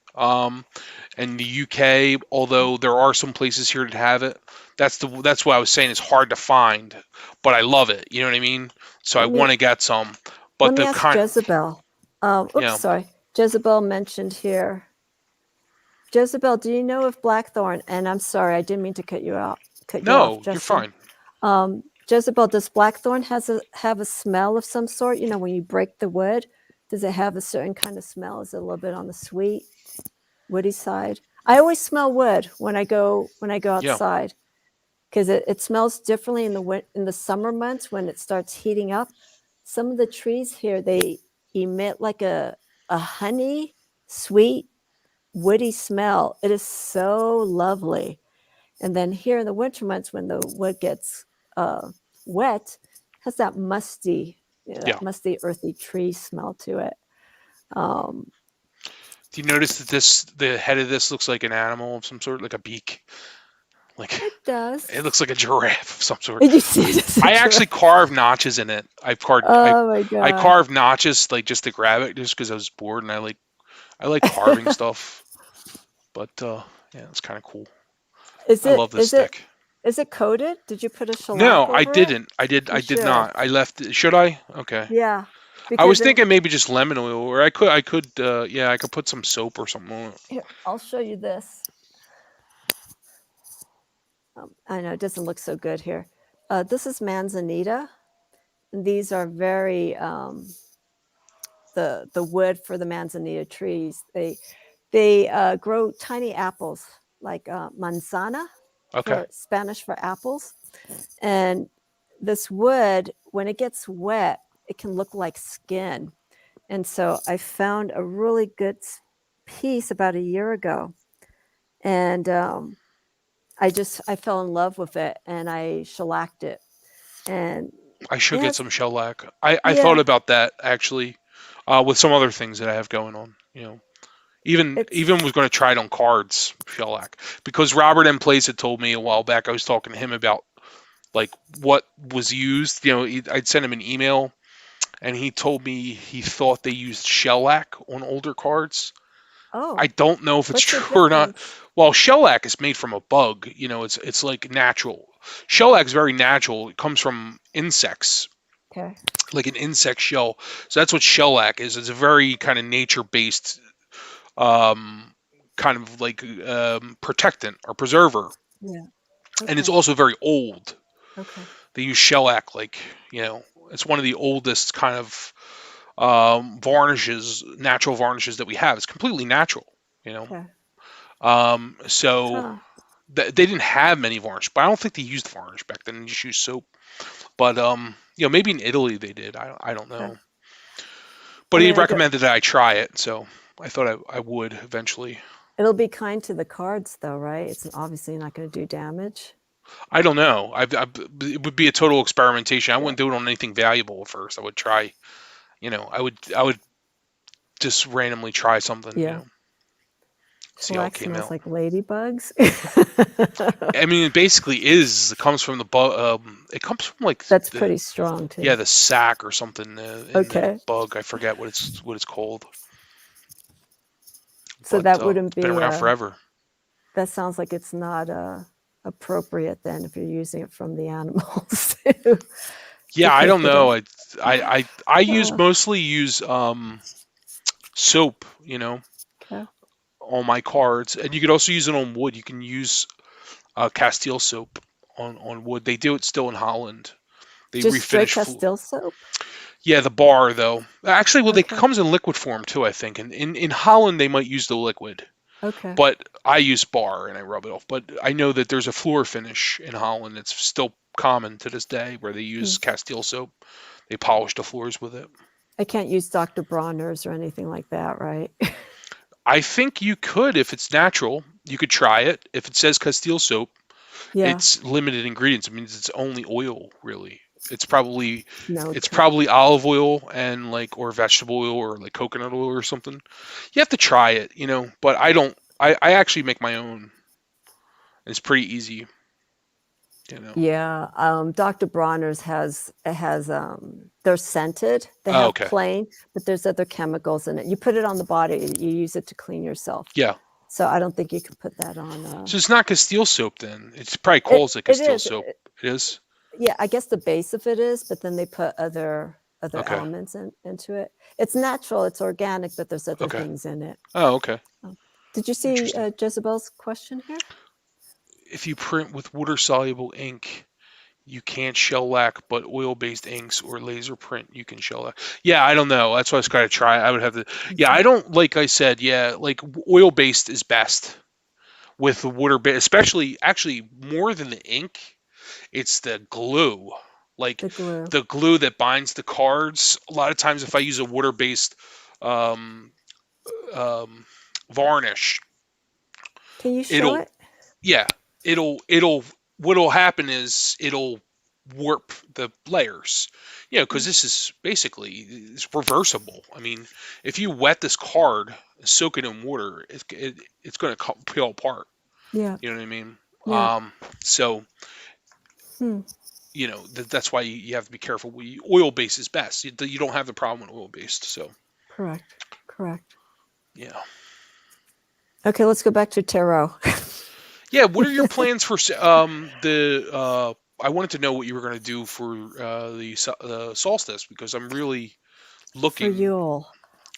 B: and the UK. Although there are some places here that have it. That's why I was saying it's hard to find, but I love it. You know what I mean? So I
A: Let me
B: want to get some,
A: let
B: but
A: me
B: the
A: ask
B: kind,
A: Jezebel. Oops,
B: yeah.
A: sorry. Jezebel mentioned here. Jezebel, do you know of blackthorn? And I'm sorry, I didn't mean to cut you off,
B: No, you're
A: Justin.
B: fine.
A: Jezebel, does blackthorn have a smell of some sort? When you break the wood, does it have a certain kind of smell? Is it a little bit on the sweet, woody side? I always smell wood when I go
B: Yeah,
A: outside because it smells differently in the summer months when it starts heating up. Some of the trees here they emit like a honey, sweet, woody smell. It is so lovely. And then here in the winter months, when the wood gets wet, has that
B: yeah.
A: musty, earthy tree smell to it. Um,
B: Do you notice that the head of this looks like an animal of some sort, like a beak? Like
A: it does.
B: it looks like a giraffe of some sort.
A: And you see it as a
B: I actually
A: giraffe.
B: carved notches in it.
A: Oh my
B: I
A: god!
B: carved notches like just to grab it, just because I was bored and I like carving stuff. But yeah, it's kind of cool.
A: is
B: I love
A: it
B: this
A: is it
B: stick.
A: Is it coated? Did you put a
B: No,
A: shellac
B: I
A: over it?
B: didn't.
A: You
B: I did
A: should.
B: not. I left it. Should I? Okay.
A: Yeah,
B: I was
A: because
B: thinking maybe just lemon oil, or yeah, I could put some soap or something on it.
A: here, I'll show you this. I know it doesn't look so good here. This is manzanita. And these are very the wood for the manzanita trees. They grow tiny apples like manzana
B: Okay.
A: for Spanish for apples. And this wood, when it gets wet, it can look like skin. And so I found a really good piece about a year ago, and I fell in love with it, and I shellacked it, and
B: I should
A: it
B: get
A: has
B: some shellac. I thought
A: yeah,
B: about that actually, with some other things that I have going on.
A: it's
B: Even was going to try it on cards, shellac, because Robert M. Place had told me a while back. I was talking to him about like what was used. I'd sent him an email, and he told me he thought they used shellac on older cards. I
A: oh,
B: don't know if it's
A: what's the
B: true or not.
A: difference?
B: Well, shellac is made from a bug. It's like natural. Shellac is very natural. It comes from insects,
A: Okay,
B: like an insect shell. So that's what shellac is. It's a very kind of nature-based, um, kind of like protectant or preserver,
A: yeah,
B: and it's
A: okay,
B: also very old.
A: okay,
B: They use shellac like it's one of the oldest kind of varnishes, natural varnishes that we have. It's completely natural. You know,
A: okay,
B: so
A: huh,
B: they didn't have many varnish, but I don't think they used varnish back then. They just used soap. But maybe in Italy they did. I don't
A: okay.
B: know.
A: I
B: But he
A: mean,
B: recommended that I try it, so I thought I would eventually.
A: it'll be kind to the cards, though, right? It's obviously not going to do damage.
B: I don't know. It would be a total experimentation. I
A: Yeah,
B: wouldn't do it on anything valuable at first. I would try. I would just randomly try something.
A: yeah.
B: See how it
A: Shellac
B: came
A: smells
B: out.
A: like ladybugs.
B: I mean, it basically is. It comes from the bug. It comes from like
A: That's
B: the
A: pretty strong
B: yeah
A: too.
B: the sac or something in the
A: Okay,
B: bug. I forget what it's called,
A: so
B: but
A: that wouldn't
B: it's been
A: be
B: around forever.
A: that sounds like it's not appropriate then if you're using it from the animals
B: Yeah, I
A: because
B: don't
A: they don't.
B: know. I use
A: Uh,
B: mostly use soap,
A: okay.
B: on my cards, and you could also use it on wood. You can use Castile soap on wood. They do it still in Holland. They
A: Just straight
B: refinish.
A: Castile soap.
B: Yeah, the bar though. Actually, well, they
A: Okay.
B: comes in liquid form too. I think, and in Holland they might use the liquid,
A: Okay.
B: but I use bar and I rub it off. But I know that there's a floor finish in Holland. It's still common to this day where they
A: Hmm.
B: use Castile soap. They polish the floors with it.
A: I can't use Dr. Bronner's or anything like that, right?
B: I think you could if it's natural. You could try it. If it says Castile soap,
A: Yeah.
B: it's limited ingredients. It means it's only oil, really. It's probably it's
A: Noted.
B: probably olive oil and like or vegetable oil or like coconut oil or something. You have to try it, but I don't I actually make my own. It's pretty easy.
A: Yeah. Dr. Bronner's has they're scented. They
B: Oh,
A: have
B: okay.
A: plain, but there's other chemicals in it. You put it on the body, you use it to clean yourself.
B: Yeah.
A: So I don't think you can put that on.
B: So it's not Castile soap then. It's probably
A: It
B: calls it
A: it
B: Castile
A: is.
B: soap. It is?
A: Yeah, I guess the base of it is, but then they put other
B: Okay.
A: elements into it. It's natural, it's organic, but there's other
B: Okay.
A: things in it.
B: Oh, okay.
A: Did you see
B: Interesting.
A: Jezebel's question here?
B: If you print with water soluble ink, you can't shellac, but oil-based inks or laser print you can shellac. Yeah, I don't know. That's what I was going to try. I would have to. Yeah, I don't like I said. Yeah, like oil-based is best with the water-based, especially actually more than the ink. It's the glue, like
A: The glue.
B: the glue that binds the cards. A lot of times, if I use a water-based um, um, varnish,
A: Can you show
B: it'll
A: it?
B: yeah, it'll what'll happen is it'll warp the layers. Because this is basically it's reversible. I mean, if you wet this card, soak it in water, it's going to peel apart.
A: Yeah.
B: You know what I mean?
A: Yeah.
B: So
A: Hmm.
B: that's why you have to be careful. Oil based is best. You don't have the problem with oil based. So
A: Correct. Correct.
B: yeah.
A: Okay, let's go back to tarot.
B: Yeah, what are your plans for the? I wanted to know what you were going to do for the solstice because I'm really
A: For
B: looking.
A: Yule.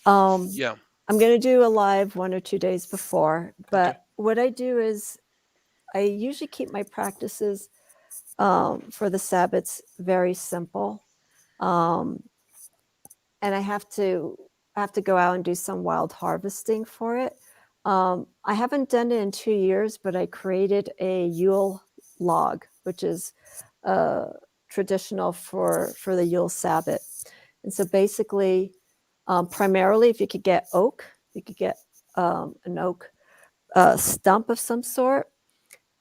A: Um,
B: Yeah.
A: I'm going to do a live 1 or 2 days before,
B: Okay.
A: but what I do is I usually keep my practices for the Sabbats very simple. Um, and I have to go out and do some wild harvesting for it. I haven't done it in 2 years, but I created a Yule log, which is traditional for the Yule Sabbat. And so basically, primarily, if you could get oak, you could get an oak stump of some sort.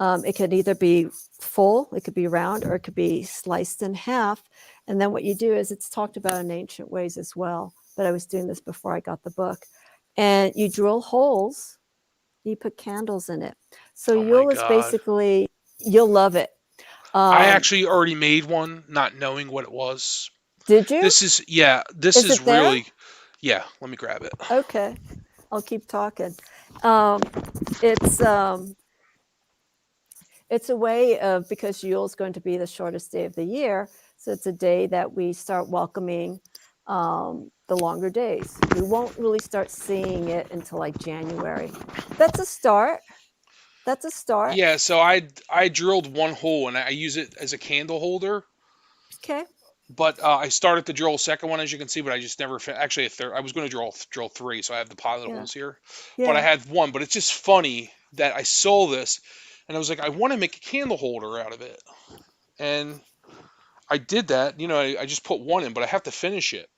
A: It could either be full, it could be round, or it could be sliced in half. And then what you do is it's talked about in ancient ways as well, but I was doing this before I got the book. And you drill holes, you put candles in it. So
B: Oh my
A: Yule is
B: God.
A: basically, you'll love it.
B: I
A: Um,
B: actually already made one, not knowing what it was.
A: did you?
B: This
A: Is
B: is
A: it there?
B: really, yeah. Let me grab it.
A: Okay, I'll keep talking. Um, it's it's a way of, because Yule is going to be the shortest day of the year, so it's a day that we start welcoming the longer days. We won't really start seeing it until like January. That's a start. That's a start.
B: Yeah, so I drilled one hole and I use it as a candle holder.
A: Okay.
B: But I started to drill a second one, as you can see, but I just never actually a third. I was going to drill three, so I have the pilot
A: Yeah.
B: holes here. But I
A: Yeah.
B: had one. But it's just funny that I saw this, and I was like, I want to make a candle holder out of it, and I did that. I just put one in, but I have to finish it.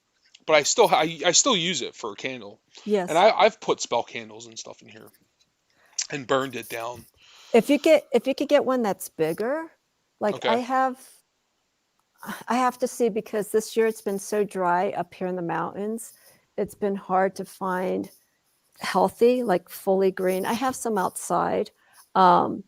B: But I still use it for a candle, and
A: Yes.
B: I've put spell candles and stuff in here and burned it down.
A: If you could get one that's bigger, like
B: Okay.
A: I have to see, because this year it's been so dry up here in the mountains. It's been hard to find healthy, like fully green. I have some outside. Um,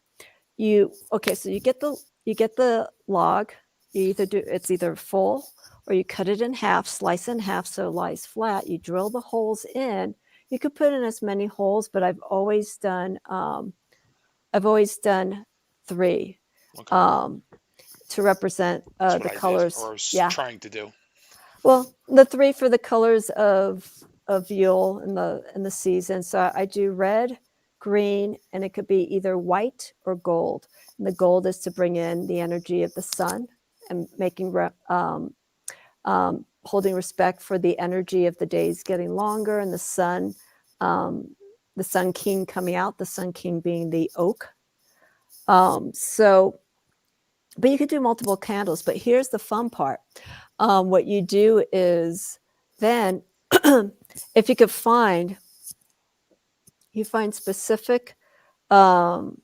A: so you get the log. You either do it's either full, or you cut it in half, slice it in half so it lies flat. You drill the holes in. You could put in as many holes, but I've always done 3
B: Okay.
A: um, to represent
B: That's what
A: the
B: I did,
A: colors.
B: or I was
A: Yeah,
B: trying to do.
A: well, the 3 for the colors of Yule in the season. So I do red, green, and it could be either white or gold. And the gold is to bring in the energy of the sun and holding respect for the energy of the days getting longer, and the sun king coming out. The sun king being the oak. So, but you could do multiple candles. But here's the fun part. What you do is then, if you find specific um,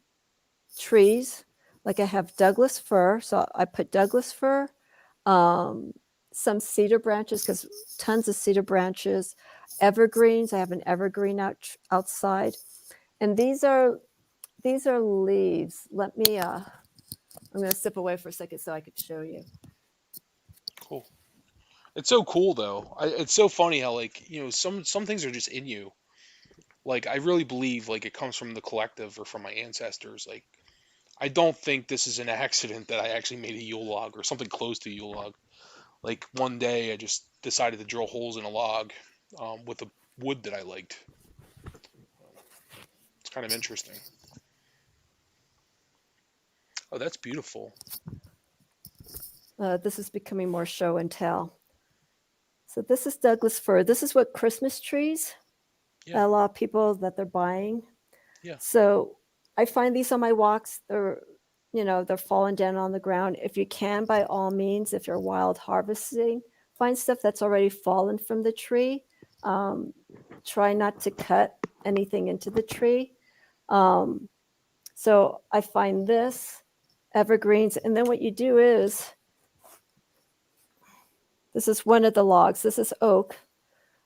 A: trees, like I have Douglas fir, so I put Douglas fir, um, some cedar branches, because tons of cedar branches, evergreens. I have an evergreen outside, and these are leaves. Let me. I'm going to step away for a second so I could show you.
B: Cool. It's so cool though. It's so funny how like some things are just in you. Like I really believe like it comes from the collective or from my ancestors. Like I don't think this is an accident that I actually made a Yule log or something close to a Yule log. Like one day I just decided to drill holes in a log with the wood that I liked. It's kind of interesting. Oh, that's beautiful.
A: This is becoming more show and tell. So this is Douglas fir. This is what Christmas trees,
B: Yeah,
A: a lot of people that they're buying.
B: yeah.
A: So I find these on my walks. They're falling down on the ground. If you can, by all means, if you're wild harvesting, find stuff that's already fallen from the tree. Um, Try not to cut anything into the tree. Um, so I find this evergreens, and then what you do is, this is one of the logs. This is oak.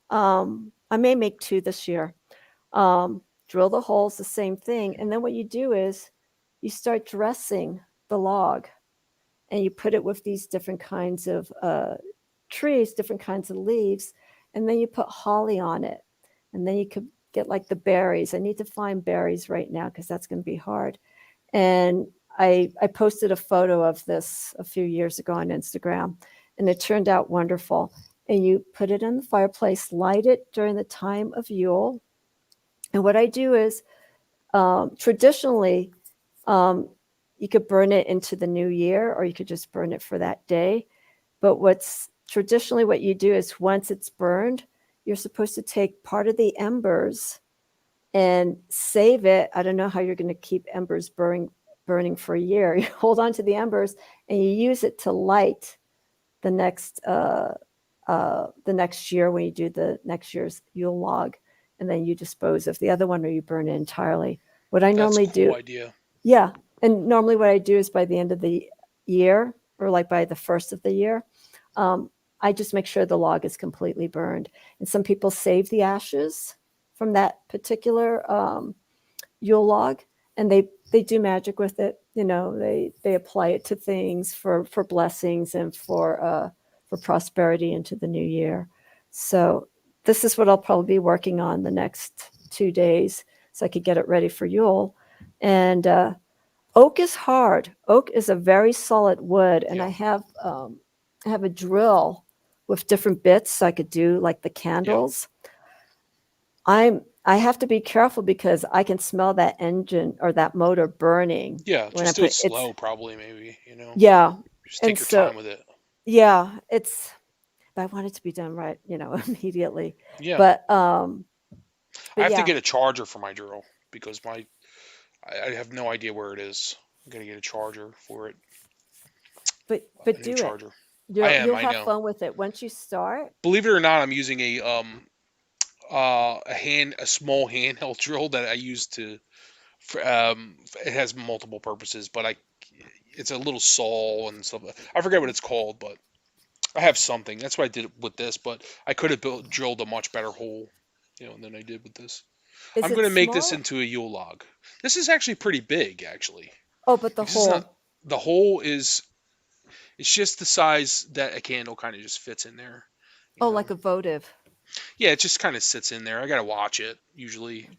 A: I may make 2 this year. Drill the holes, the same thing. And then what you do is you start dressing the log, and you put it with these different kinds of trees, different kinds of leaves. And then you put holly on it. And then you could get like the berries. I need to find berries right now because that's going to be hard. And I posted a photo of this a few years ago on Instagram, and it turned out wonderful. And you put it in the fireplace, light it during the time of Yule. And what I do is, traditionally, you could burn it into the new year, or you could just burn it for that day. But what's traditionally what you do is once it's burned, you're supposed to take part of the embers and save it. I don't know how you're going to keep embers burning for a year. You hold on to the embers and you use it to light the next year when you do the next year's Yule log, and then you dispose of the other one or you burn it entirely. What I
B: That's a
A: normally
B: cool
A: do,
B: idea.
A: yeah, and normally what I do is by the end of the year, or like by the first of the year, I just make sure the log is completely burned. And some people save the ashes from that particular Yule log, and they do magic with it. You know, they apply it to things for blessings and for prosperity into the new year. So this is what I'll probably be working on the next 2 days, so I could get it ready for Yule. And oak is hard. Oak is a very solid wood, and
B: Yeah.
A: I have a drill with different bits, so I could do like the
B: Yeah.
A: candles. I have to be careful because I can smell that engine or that motor burning
B: Yeah.
A: when I
B: Just do it
A: put it's
B: slow, probably, maybe, you know.
A: yeah.
B: Just
A: And
B: take your
A: so
B: time with it.
A: yeah, it's but I want it to be done right, immediately.
B: Yeah.
A: But
B: I
A: but
B: have to
A: yeah,
B: get a charger for my drill because I have no idea where it is. I'm gonna get a charger for it, a
A: but
B: new
A: do it.
B: charger. I am,
A: You'll
B: I
A: have
B: know.
A: fun with it once you start.
B: Believe it or not, I'm using a small handheld drill that I use to it has multiple purposes, but it's a little saw and stuff. I forget what it's called, but I have something. That's what I did with this, but I could have drilled a much better hole, than I did with this.
A: Is
B: I'm
A: it
B: going to make this
A: small?
B: into a Yule log. This is actually pretty big, actually,
A: Oh, but the
B: because it's not.
A: hole.
B: The hole is. It's just the size that a candle kind of just fits in there. You
A: Oh,
B: know.
A: like a votive.
B: Yeah, it just kind of sits in there. I gotta watch it usually.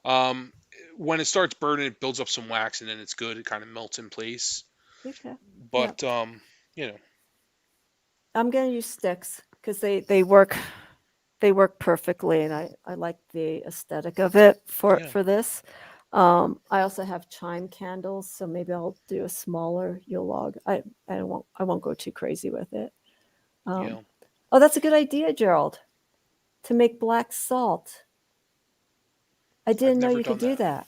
B: Um, when it starts burning, it builds up some wax, and then it's good. It kind of melts in place.
A: Okay. Yeah.
B: But you know,
A: I'm going to use sticks because they work perfectly, and I like the aesthetic of it for
B: yeah,
A: this. I also have chime candles, so maybe I'll do a smaller Yule log. I won't go too crazy with it. Um,
B: yeah.
A: oh, that's a good idea, Gerald, to make black salt. I
B: I've
A: didn't know
B: never
A: you could
B: done
A: do
B: that,
A: that.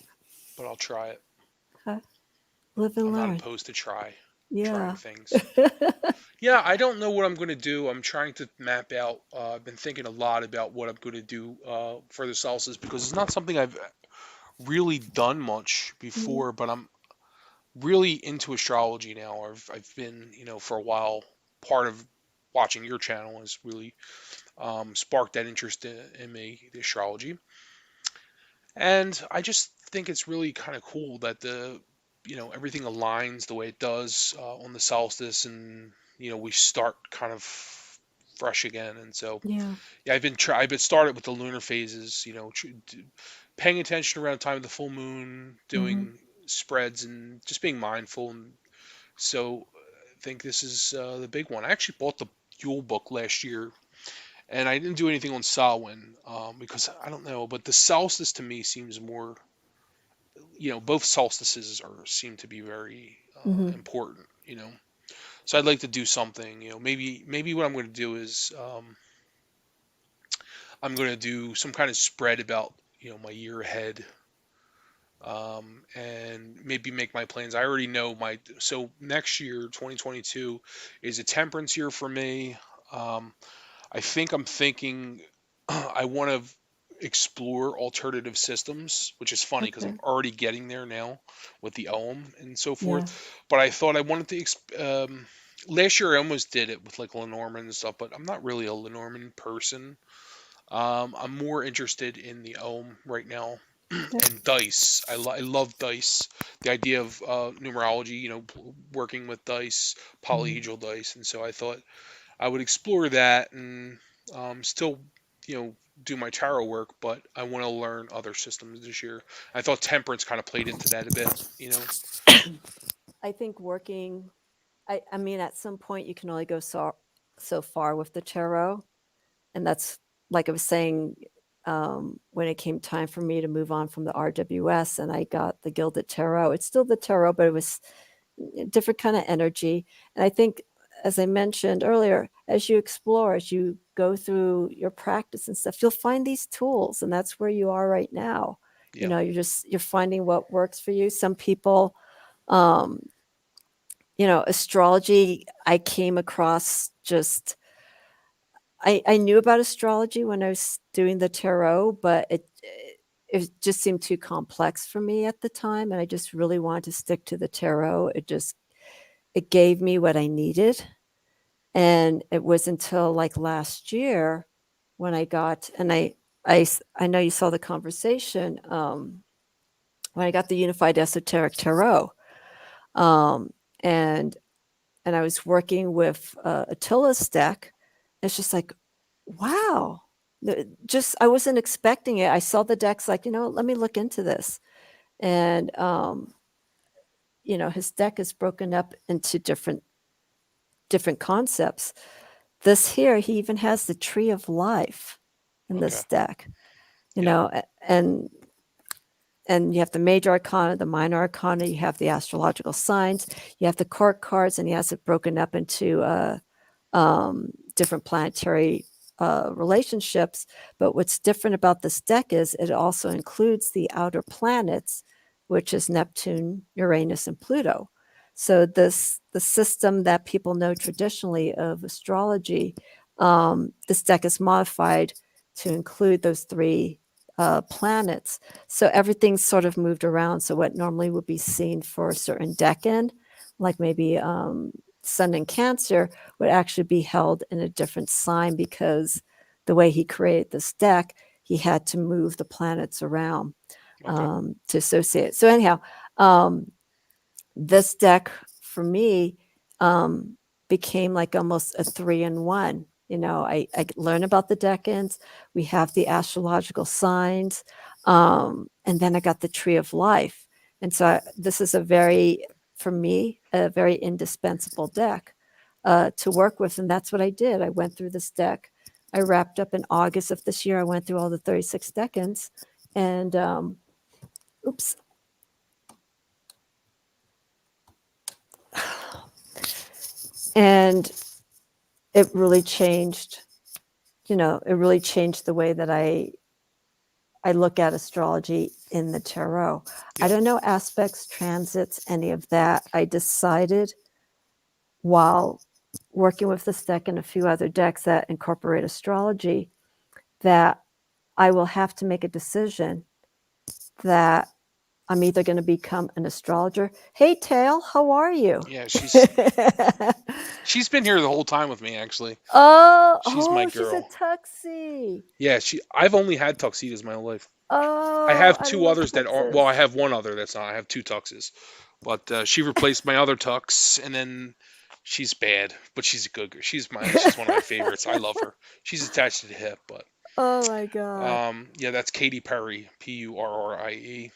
B: but I'll try it.
A: Okay. Live and
B: I'm not
A: learn.
B: opposed to trying
A: Yeah.
B: things. Yeah, I don't know what I'm going to do. I'm trying to map out. I've been thinking a lot about what I'm going to do for the salsas because it's not something I've really done much
A: Mhm.
B: before. But I'm really into astrology now. I've been, for a while. Part of watching your channel has really sparked that interest in me, the astrology, and I just think it's really kind of cool that everything aligns the way it does on the solstice, and we start kind of fresh again. And so
A: Yeah.
B: yeah, I've been started with the lunar phases, paying attention around the time of the full moon,
A: Hmm.
B: doing spreads and just being mindful. And so I think this is the big one. I actually bought the Yule book last year, and I didn't do anything on Samhain because I don't know, but the solstice to me seems more, both solstices seem to be very
A: Hmm.
B: important. So I'd like to do something, maybe what I'm going to do is I'm going to do some kind of spread about my year ahead, and maybe make my plans. I already know so next year, 2022, is a temperance year for me. Um, I'm thinking I want to explore alternative systems, which is funny because I'm
A: Okay.
B: already getting there now with the Ohm and so
A: Yeah.
B: forth. But I thought I wanted to. Last year I almost did it with like Lenormand and stuff, but I'm not really a Lenormand person. I'm more interested in the Ohm right now
A: Okay.
B: and dice. I love dice. The idea of numerology, working with dice,
A: Mm.
B: polyhedral dice, and so I thought I would explore that and still do my tarot work, but I want to learn other systems this year. I thought temperance kind of played into that a bit.
A: I think working, I mean, at some point you can only go so far with the tarot. And that's, like I was saying, when it came time for me to move on from the RWS and I got the Gilda Tarot, it's still the tarot, but it was a different kind of energy. And I think, as I mentioned earlier, as you explore, as you go through your practice and stuff, you'll find these tools, and that's where you are right now.
B: Yeah.
A: You're finding what works for you. Some people, um, astrology, I came across just, I knew about astrology when I was doing the tarot, but it just seemed too complex for me at the time, and I just really wanted to stick to the tarot. It gave me what I needed, and it was until like last year when I got, and I know you saw the conversation, when I got the Unified Esoteric Tarot, um, and and I was working with Attila's deck. It's just like, wow. Just I wasn't expecting it. I saw the decks like, let me look into this. And his deck is broken up into different concepts. This here, he even has the tree of life in
B: Okay.
A: this deck.
B: Yeah.
A: And you have the major arcana, the minor arcana, you have the astrological signs, you have the court cards, and he has it broken up into different planetary relationships. But what's different about this deck is it also includes the outer planets, which is Neptune, Uranus, and Pluto. So the system that people know traditionally of astrology, this deck is modified to include those three planets. So everything's sort of moved around. So what normally would be seen for a certain decan, like maybe Sun in Cancer, would actually be held in a different sign because the way he created this deck, he had to move the planets around
B: Okay.
A: to associate. So anyhow, this deck for me became like almost a 3-in-1. I learn about the decans. We have the astrological signs, and then I got the tree of life. And so this is for me, a very indispensable deck to work with. And that's what I did. I went through this deck. I wrapped up in August of this year. I went through all the 36 decans, and oops. And it really changed, the way that I look at astrology in the tarot.
B: Yeah.
A: I don't know aspects, transits, any of that. I decided while working with this deck and a few other decks that incorporate astrology that I will have to make a decision that I'm either going to become an astrologer. Hey, Tail, how are you?
B: Yeah. She's been here the whole time with me, actually. She's my
A: She's a
B: girl.
A: tuxie.
B: Yeah. I've only had tuxedos my whole life. I
A: Oh,
B: have
A: I
B: two
A: love
B: others that aren't. Well,
A: tuxes.
B: I have one other that's not. I have two tuxes, but she replaced my other tux, and then she's bad, but she's a good girl. She's one of my favorites. I love her. She's attached to the hip, but
A: Oh my God.
B: yeah, that's Katy Perry, Purrie.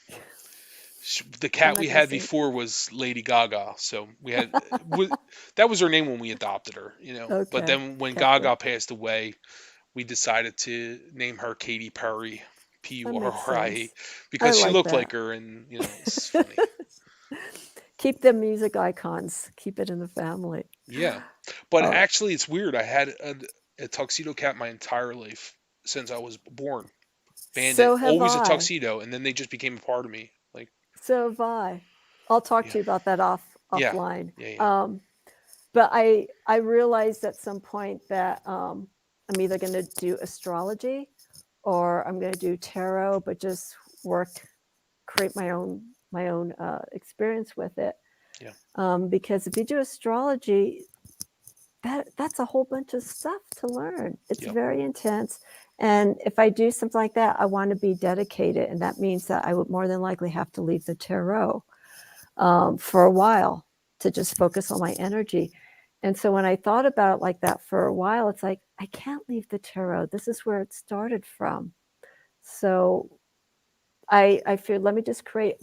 B: The
A: I'm
B: cat
A: not
B: we
A: going to
B: had
A: sing.
B: before was Lady Gaga, so we had that was her name when we adopted her. But
A: Okay.
B: then when
A: Kept it.
B: Gaga passed away, we decided to name her Katy Perry,
A: That makes
B: Purrie,
A: sense. I
B: because she
A: like
B: looked
A: that.
B: like her, and it's funny.
A: Keep the music icons. Keep it in the family.
B: Yeah, but
A: Oh,
B: actually, it's weird. I had a tuxedo cat my entire life since I was born. Bandit,
A: so have
B: always a
A: I.
B: tuxedo, and then they just became a part of me. Like,
A: So have I. I'll talk
B: yeah,
A: to you about that
B: yeah,
A: offline.
B: yeah, yeah,
A: But I realized at some point that I'm either going to do astrology or I'm going to do tarot, but just create my own experience with it.
B: yeah,
A: Because if you do astrology, that's a whole bunch of stuff to learn. It's
B: yeah,
A: very intense. And if I do something like that, I want to be dedicated. And that means that I would more than likely have to leave the tarot for a while to just focus on my energy. And so when I thought about it like that for a while, it's like, I can't leave the tarot. This is where it started from. So I feel, let me just create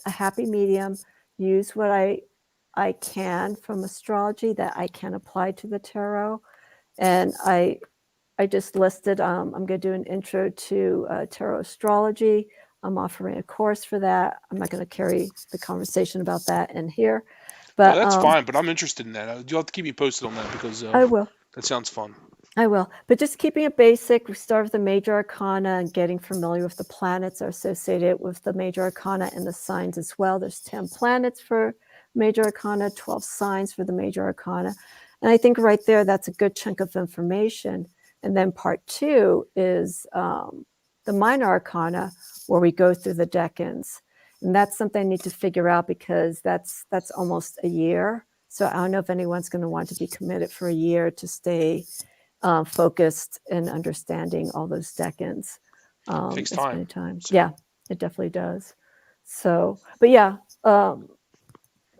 A: a happy medium, use what I can from astrology that I can apply to the tarot. And I just listed, I'm going to do an intro to tarot astrology. I'm offering a course for that. I'm not going to carry the conversation about that in here,
B: No,
A: but
B: that's fine, but I'm interested in that. You'll have to keep me posted on that because
A: I will.
B: that sounds fun.
A: I will. But just keeping it basic, we start with the major arcana and getting familiar with the planets are associated with the major arcana and the signs as well. There's 10 planets for major arcana, 12 signs for the major arcana. And I think right there, that's a good chunk of information. And then part 2 is the minor arcana, where we go through the decans. And that's something I need to figure out because that's almost a year. So I don't know if anyone's going to want to be committed for a year to stay focused and understanding all those decans
B: Takes
A: as many
B: time.
A: times.
B: So
A: Yeah, it definitely does. So, but yeah,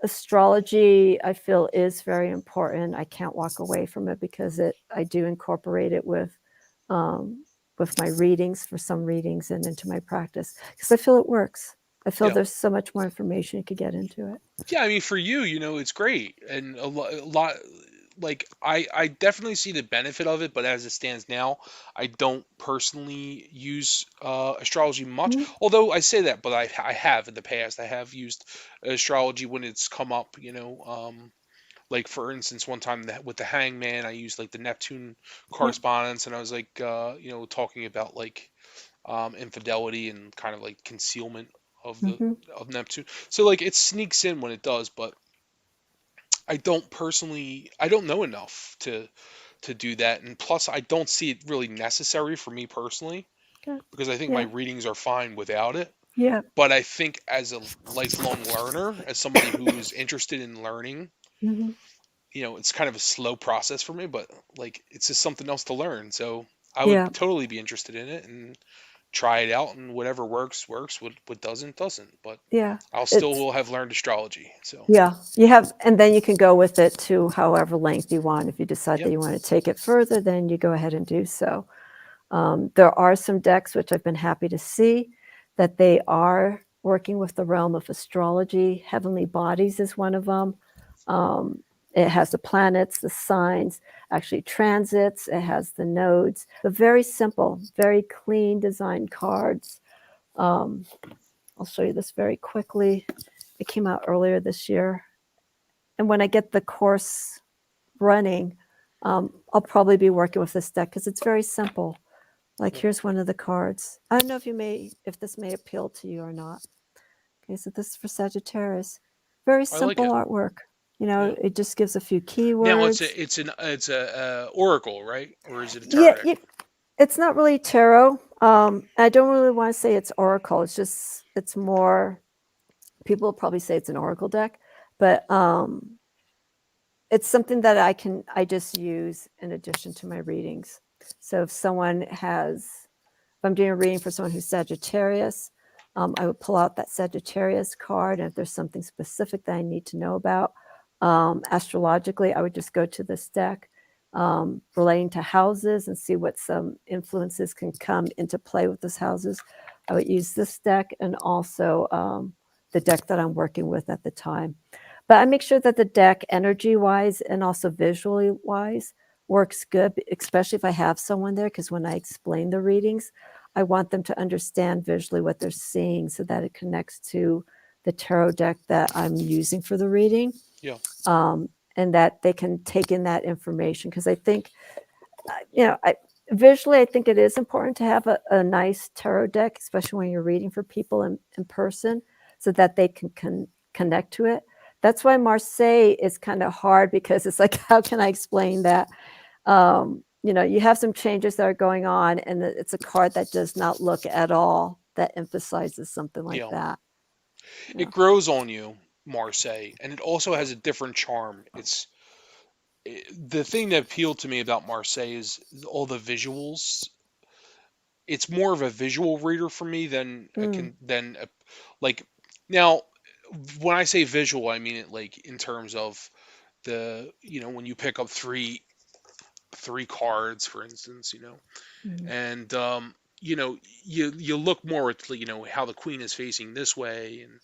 A: astrology I feel is very important. I can't walk away from it because I do incorporate it with my readings for some readings and into my practice because I feel it works. I feel
B: yeah.
A: there's so much more information you could get into it.
B: Yeah, I mean, for you, it's great, and a lot. Like, I definitely see the benefit of it, but as it stands now, I don't personally use astrology much.
A: Mhm.
B: Although I say that, but I have in the past. I have used astrology when it's come up. Like for instance, one time with the Hangman, I used like the Neptune
A: Yep.
B: correspondence, and I was like, talking about like infidelity and kind of like concealment of the
A: Hmm.
B: of Neptune. So like it sneaks in when it does, but I don't know enough to do that, and plus I don't see it really necessary for me personally
A: Okay.
B: because I think my
A: Yeah.
B: readings are fine without it.
A: Yeah.
B: But I think as a lifelong learner, as somebody who's interested in learning,
A: Hmm.
B: it's kind of a slow process for me, but like it's just something else to learn. So I would
A: Yeah.
B: totally be interested in it and try it out, and whatever works works. What doesn't doesn't. But
A: Yeah.
B: I'll still
A: It's
B: will have learned astrology. So
A: Yeah, you have, and then you can go with it to however length you want. If you decide that
B: yep,
A: you want to take it further, then you go ahead and do so. There are some decks which I've been happy to see that they are working with the realm of astrology. Heavenly Bodies is one of them. Um, it has the planets, the signs, actually transits. It has the nodes. But very simple, very clean design cards. Um, I'll show you this very quickly. It came out earlier this year. And when I get the course running, I'll probably be working with this deck because it's very simple. Like
B: yep.
A: here's one of the cards. I don't know if this may appeal to you or not. Okay, so this is for Sagittarius. Very
B: I like
A: simple
B: it.
A: artwork.
B: Yeah.
A: It just gives a few
B: Now
A: keywords.
B: it's a oracle, right? Or is it a tarot
A: Yeah,
B: deck?
A: it's not really tarot. I don't really want to say it's oracle. It's more. People will probably say it's an oracle deck, but it's something that I just use in addition to my readings. So if I'm doing a reading for someone who's Sagittarius, I would pull out that Sagittarius card, and if there's something specific that I need to know about, astrologically, I would just go to this deck relating to houses and see what some influences can come into play with those houses. I would use this deck and also the deck that I'm working with at the time. But I make sure that the deck, energy wise and also visually wise, works good, especially if I have someone there, because when I explain the readings, I want them to understand visually what they're seeing so that it connects to the tarot deck that I'm using for the reading,
B: Yeah.
A: and that they can take in that information. Because I think, visually, I think it is important to have a nice tarot deck, especially when you're reading for people in person, so that they can connect to it. That's why Marseille is kind of hard because it's like, how can I explain that? You have some changes that are going on, and it's a card that does not look at all that emphasizes something like
B: Yeah.
A: that.
B: It
A: Yeah.
B: grows on you, Marseille, and it also has a different charm. The thing that appealed to me about Marseille is all the visuals. It's more of a visual reader for me than a
A: Mm,
B: can than a, like now when I say visual, I mean it like in terms of when you pick up 3 cards, for instance,
A: Mhm.
B: and you look more at how the queen is facing this way and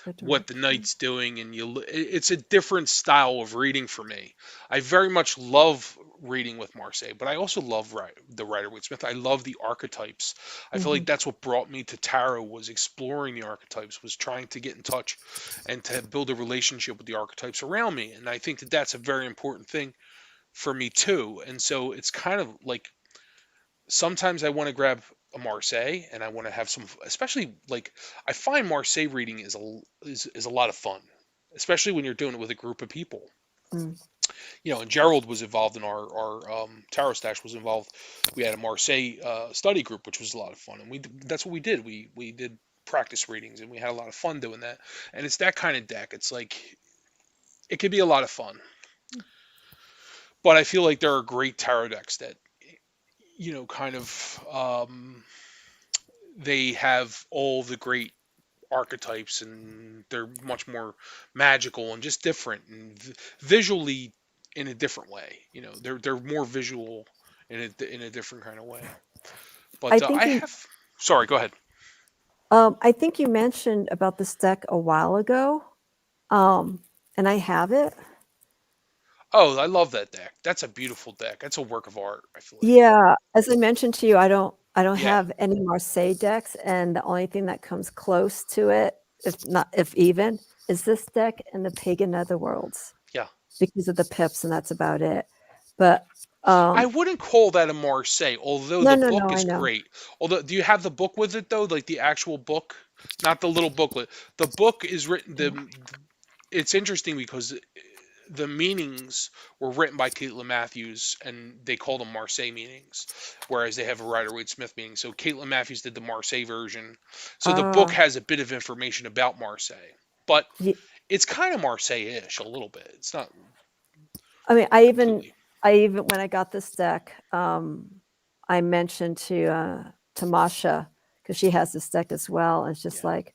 A: The
B: what the
A: direction.
B: knight's doing, and it's a different style of reading for me. I very much love reading with Marseille, but I also love the Rider-Waite-Smith. I love the archetypes. I feel like
A: Mhm.
B: that's what brought me to tarot, was exploring the archetypes, was trying to get in touch and to build a relationship with the archetypes around me, and I think that that's a very important thing for me too. And so it's kind of like sometimes I want to grab a Marseille and I want to have some, especially like I find Marseille reading is a lot of fun, especially when you're doing it with a group of people.
A: Mm.
B: And Gerald was involved in our tarot stash was involved. We had a Marseille study group, which was a lot of fun, and that's what we did. We did practice readings, and we had a lot of fun doing that. And it's that kind of deck. It's like it could be a lot of fun, but I feel like there are great tarot decks that kind of they have all the great archetypes, and they're much more magical and just different and visually in a different way. They're more visual in a different kind of way.
A: I
B: But
A: think
B: I
A: you
B: have. Sorry, go ahead.
A: I think you mentioned about this deck a while ago. Um, and I have it.
B: Oh, I love that deck. That's a beautiful deck. That's a work of art, I feel like.
A: Yeah, as I mentioned to you, I don't
B: Yeah,
A: have any Marseille decks, and the only thing that comes close to it, if even, is this deck and the Pagan Netherworlds
B: yeah.
A: because of the pips, and that's about it. But
B: I
A: um,
B: wouldn't call that a Marseille, although
A: no,
B: the
A: no, no,
B: book
A: I
B: is
A: know.
B: great. Although, do you have the book with it though? Like the actual book, not the little booklet. The book is written. It's interesting because the meanings were written by Caitlin Matthews, and they call them Marseille meanings, whereas they have a Rider-Waite-Smith meaning. So Caitlin Matthews did the Marseille version. So the book
A: Uh,
B: has a bit of information about Marseille, but
A: ye-
B: it's kind of Marseille-ish a little bit. It's not
A: I mean, I even,
B: completely.
A: I even when I got this deck, I mentioned to Masha because she has this deck as well, and it's just
B: Yeah,
A: like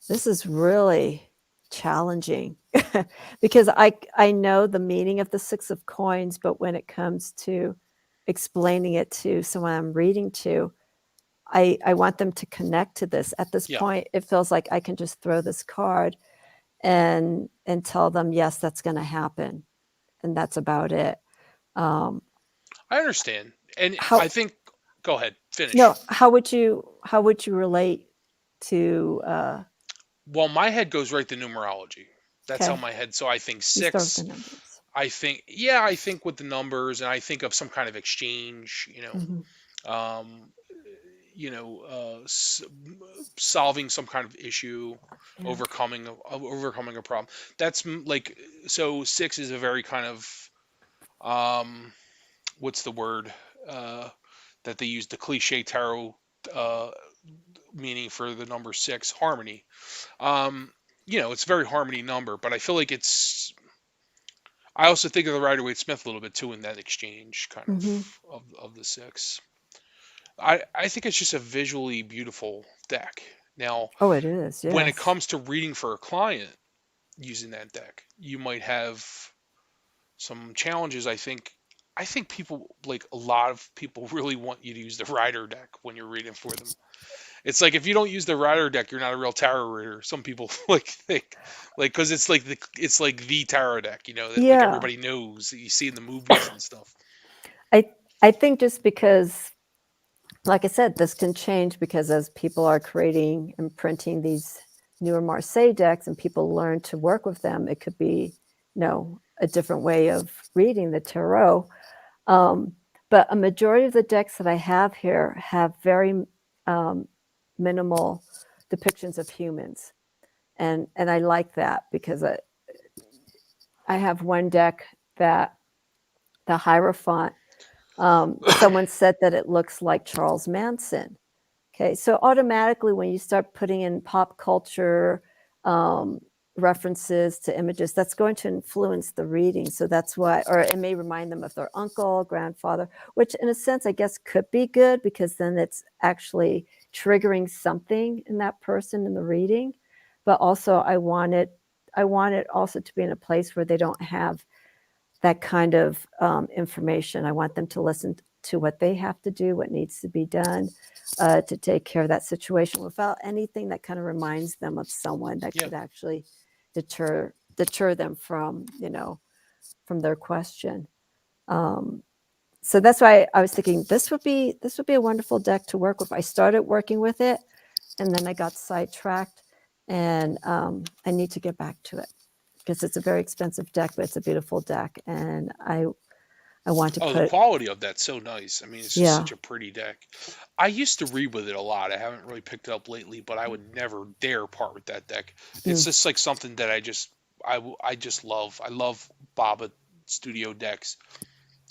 A: this is really challenging because I know the meaning of the 6 of coins, but when it comes to explaining it to someone I'm reading to, I want them to connect to this. At this
B: yeah.
A: point, it feels like I can just throw this card and tell them, "Yes, that's gonna happen," and that's about it. Um,
B: I understand, and I
A: how
B: think. Go ahead, finish.
A: no, how would you relate to,
B: Well, my head goes right to numerology. That's how
A: okay,
B: my head. So I think
A: you start with the
B: six.
A: numbers.
B: I think with the numbers, and I think of some kind of exchange.
A: Mhm.
B: Um, you know, uh, s- Solving some kind of issue,
A: Yeah.
B: overcoming a problem. That's like so. Six is a very kind of um, what's the word that they use, the cliche tarot uh, meaning for the number six, harmony. Um, it's a very harmony number, but I feel like it's. I also think of the Rider-Waite-Smith a little bit too in that exchange kind
A: Mhm.
B: of the six. I think it's just a visually beautiful deck. Now,
A: Oh, it is,
B: when it
A: yes.
B: comes to reading for a client using that deck, you might have some challenges. I think people, like a lot of people, really want you to use the rider deck when you're reading for them. It's like if you don't use the rider deck, you're not a real tarot reader. Some people like think because it's like the tarot deck, that like
A: Yeah.
B: everybody knows that you see in the movies and stuff.
A: I I think just because, like I said, this can change because as people are creating and printing these newer Marseille decks and people learn to work with them, it could be, a different way of reading the tarot. Um, but a majority of the decks that I have here have very um, minimal depictions of humans, and I like that because I have one deck that the Hierophant. Someone said that it looks like Charles Manson. Okay, so automatically, when you start putting in pop culture um, references to images, that's going to influence the reading. So that's why, or it may remind them of their uncle, grandfather, which in a sense, I guess, could be good because then it's actually triggering something in that person in the reading. But also, I want it also to be in a place where they don't have that kind of information. I want them to listen to what they have to do, what needs to be done to take care of that situation without anything that kind of reminds them of someone that
B: Yeah.
A: could actually deter them from, from their question. So that's why I was thinking this would be a wonderful deck to work with. I started working with it, and then I got sidetracked, and I need to get back to it because it's a very expensive deck, but it's a beautiful deck, and I want to
B: Oh, the
A: put
B: quality of that's so nice. I mean, it's just
A: yeah.
B: such a pretty deck. I used to read with it a lot. I haven't really picked it up lately, but I would never dare part with that deck. It's
A: Mm.
B: just like something that I just love. I love Baba Studio decks,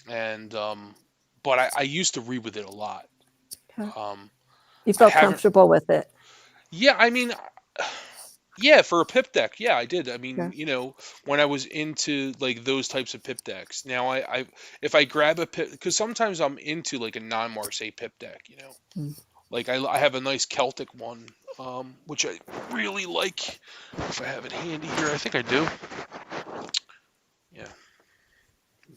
B: and but I used to read with it a lot.
A: Okay.
B: Um,
A: You
B: I
A: felt
B: haven't.
A: comfortable with it.
B: Yeah, I mean, yeah, for a pip deck, yeah, I did. I mean,
A: Okay.
B: when I was into like those types of pip decks. Now, if I grab a pip, because sometimes I'm into like a non-Marseille pip deck.
A: Mm.
B: Like I have a nice Celtic one, which I really like. If I have it handy here, I think I do. Yeah,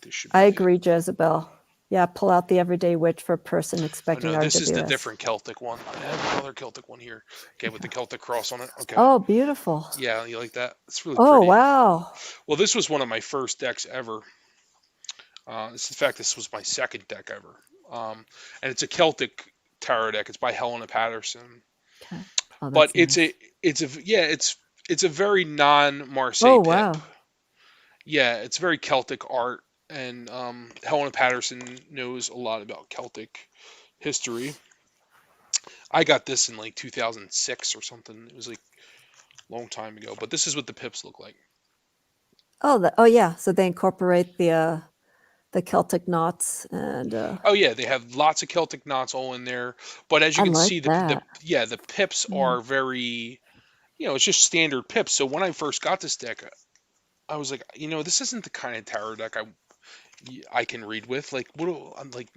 B: this should
A: I
B: be it.
A: agree, Jezebel. Yeah, pull out the everyday witch for a person
B: Oh
A: expecting
B: no, this is the
A: RWS.
B: different Celtic one. I have another Celtic one here. Okay, with the Celtic cross on it. Okay.
A: Oh, beautiful.
B: Yeah, you like that? It's really
A: Oh,
B: pretty.
A: wow.
B: Well, this was one of my first decks ever. In fact, this was my second deck ever. And it's a Celtic tarot deck. It's by Helena Patterson.
A: Okay. Oh,
B: But
A: that's nice.
B: it's a very non-Marseille
A: Oh,
B: pip.
A: wow.
B: Yeah, it's very Celtic art, and Helena Patterson knows a lot about Celtic history. I got this in like 2006 or something. It was like a long time ago. But this is what the pips look like.
A: Oh, yeah. So they incorporate the Celtic knots and
B: Oh yeah, they have lots of Celtic knots all in there. But as you
A: I
B: can
A: like
B: see,
A: that.
B: the pips
A: Mm.
B: are very, it's just standard pips. So when I first got this deck, I was like, this isn't the kind of tarot deck I can read with. Like, I'm like,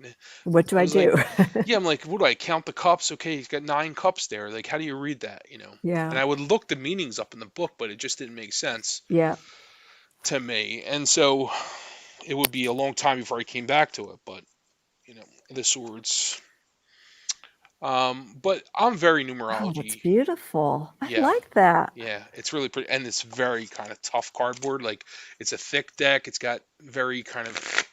A: What do
B: I
A: I
B: was like,
A: do?
B: yeah, I'm like, what do I count the cups? Okay, he's got 9 cups there. Like, how do you read that? And
A: Yeah.
B: I would look the meanings up in the book, but it just didn't make sense
A: Yeah.
B: to me. And so it would be a long time before I came back to it. But the swords. But I'm very
A: Oh, that's
B: numerology.
A: beautiful. I
B: Yeah,
A: like that.
B: yeah, it's really pretty, and it's very kind of tough cardboard. Like it's a thick deck. It's got very kind of,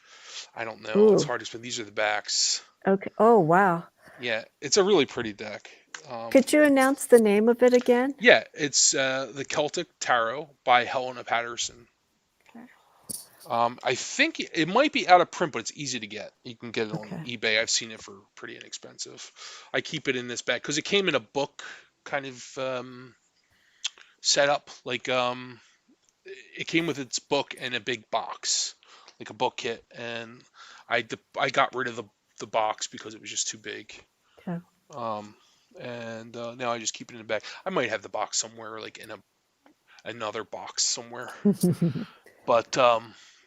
B: I don't know. It's
A: Ooh.
B: hard to explain. These are the backs.
A: Okay. Oh, wow.
B: Yeah, it's a really pretty deck.
A: Could you announce the name of it again?
B: Yeah, it's the Celtic Tarot by Helena Patterson.
A: Okay.
B: I think it might be out of print, but it's easy to get. You can get it on
A: Okay.
B: eBay. I've seen it for pretty inexpensive. I keep it in this bag because it came in a book kind of setup. Like it came with its book and a big box, like a book kit, and I got rid of the box because it was just too big.
A: Okay.
B: Um, and now I just keep it in the bag. I might have the box somewhere, like in another box somewhere. But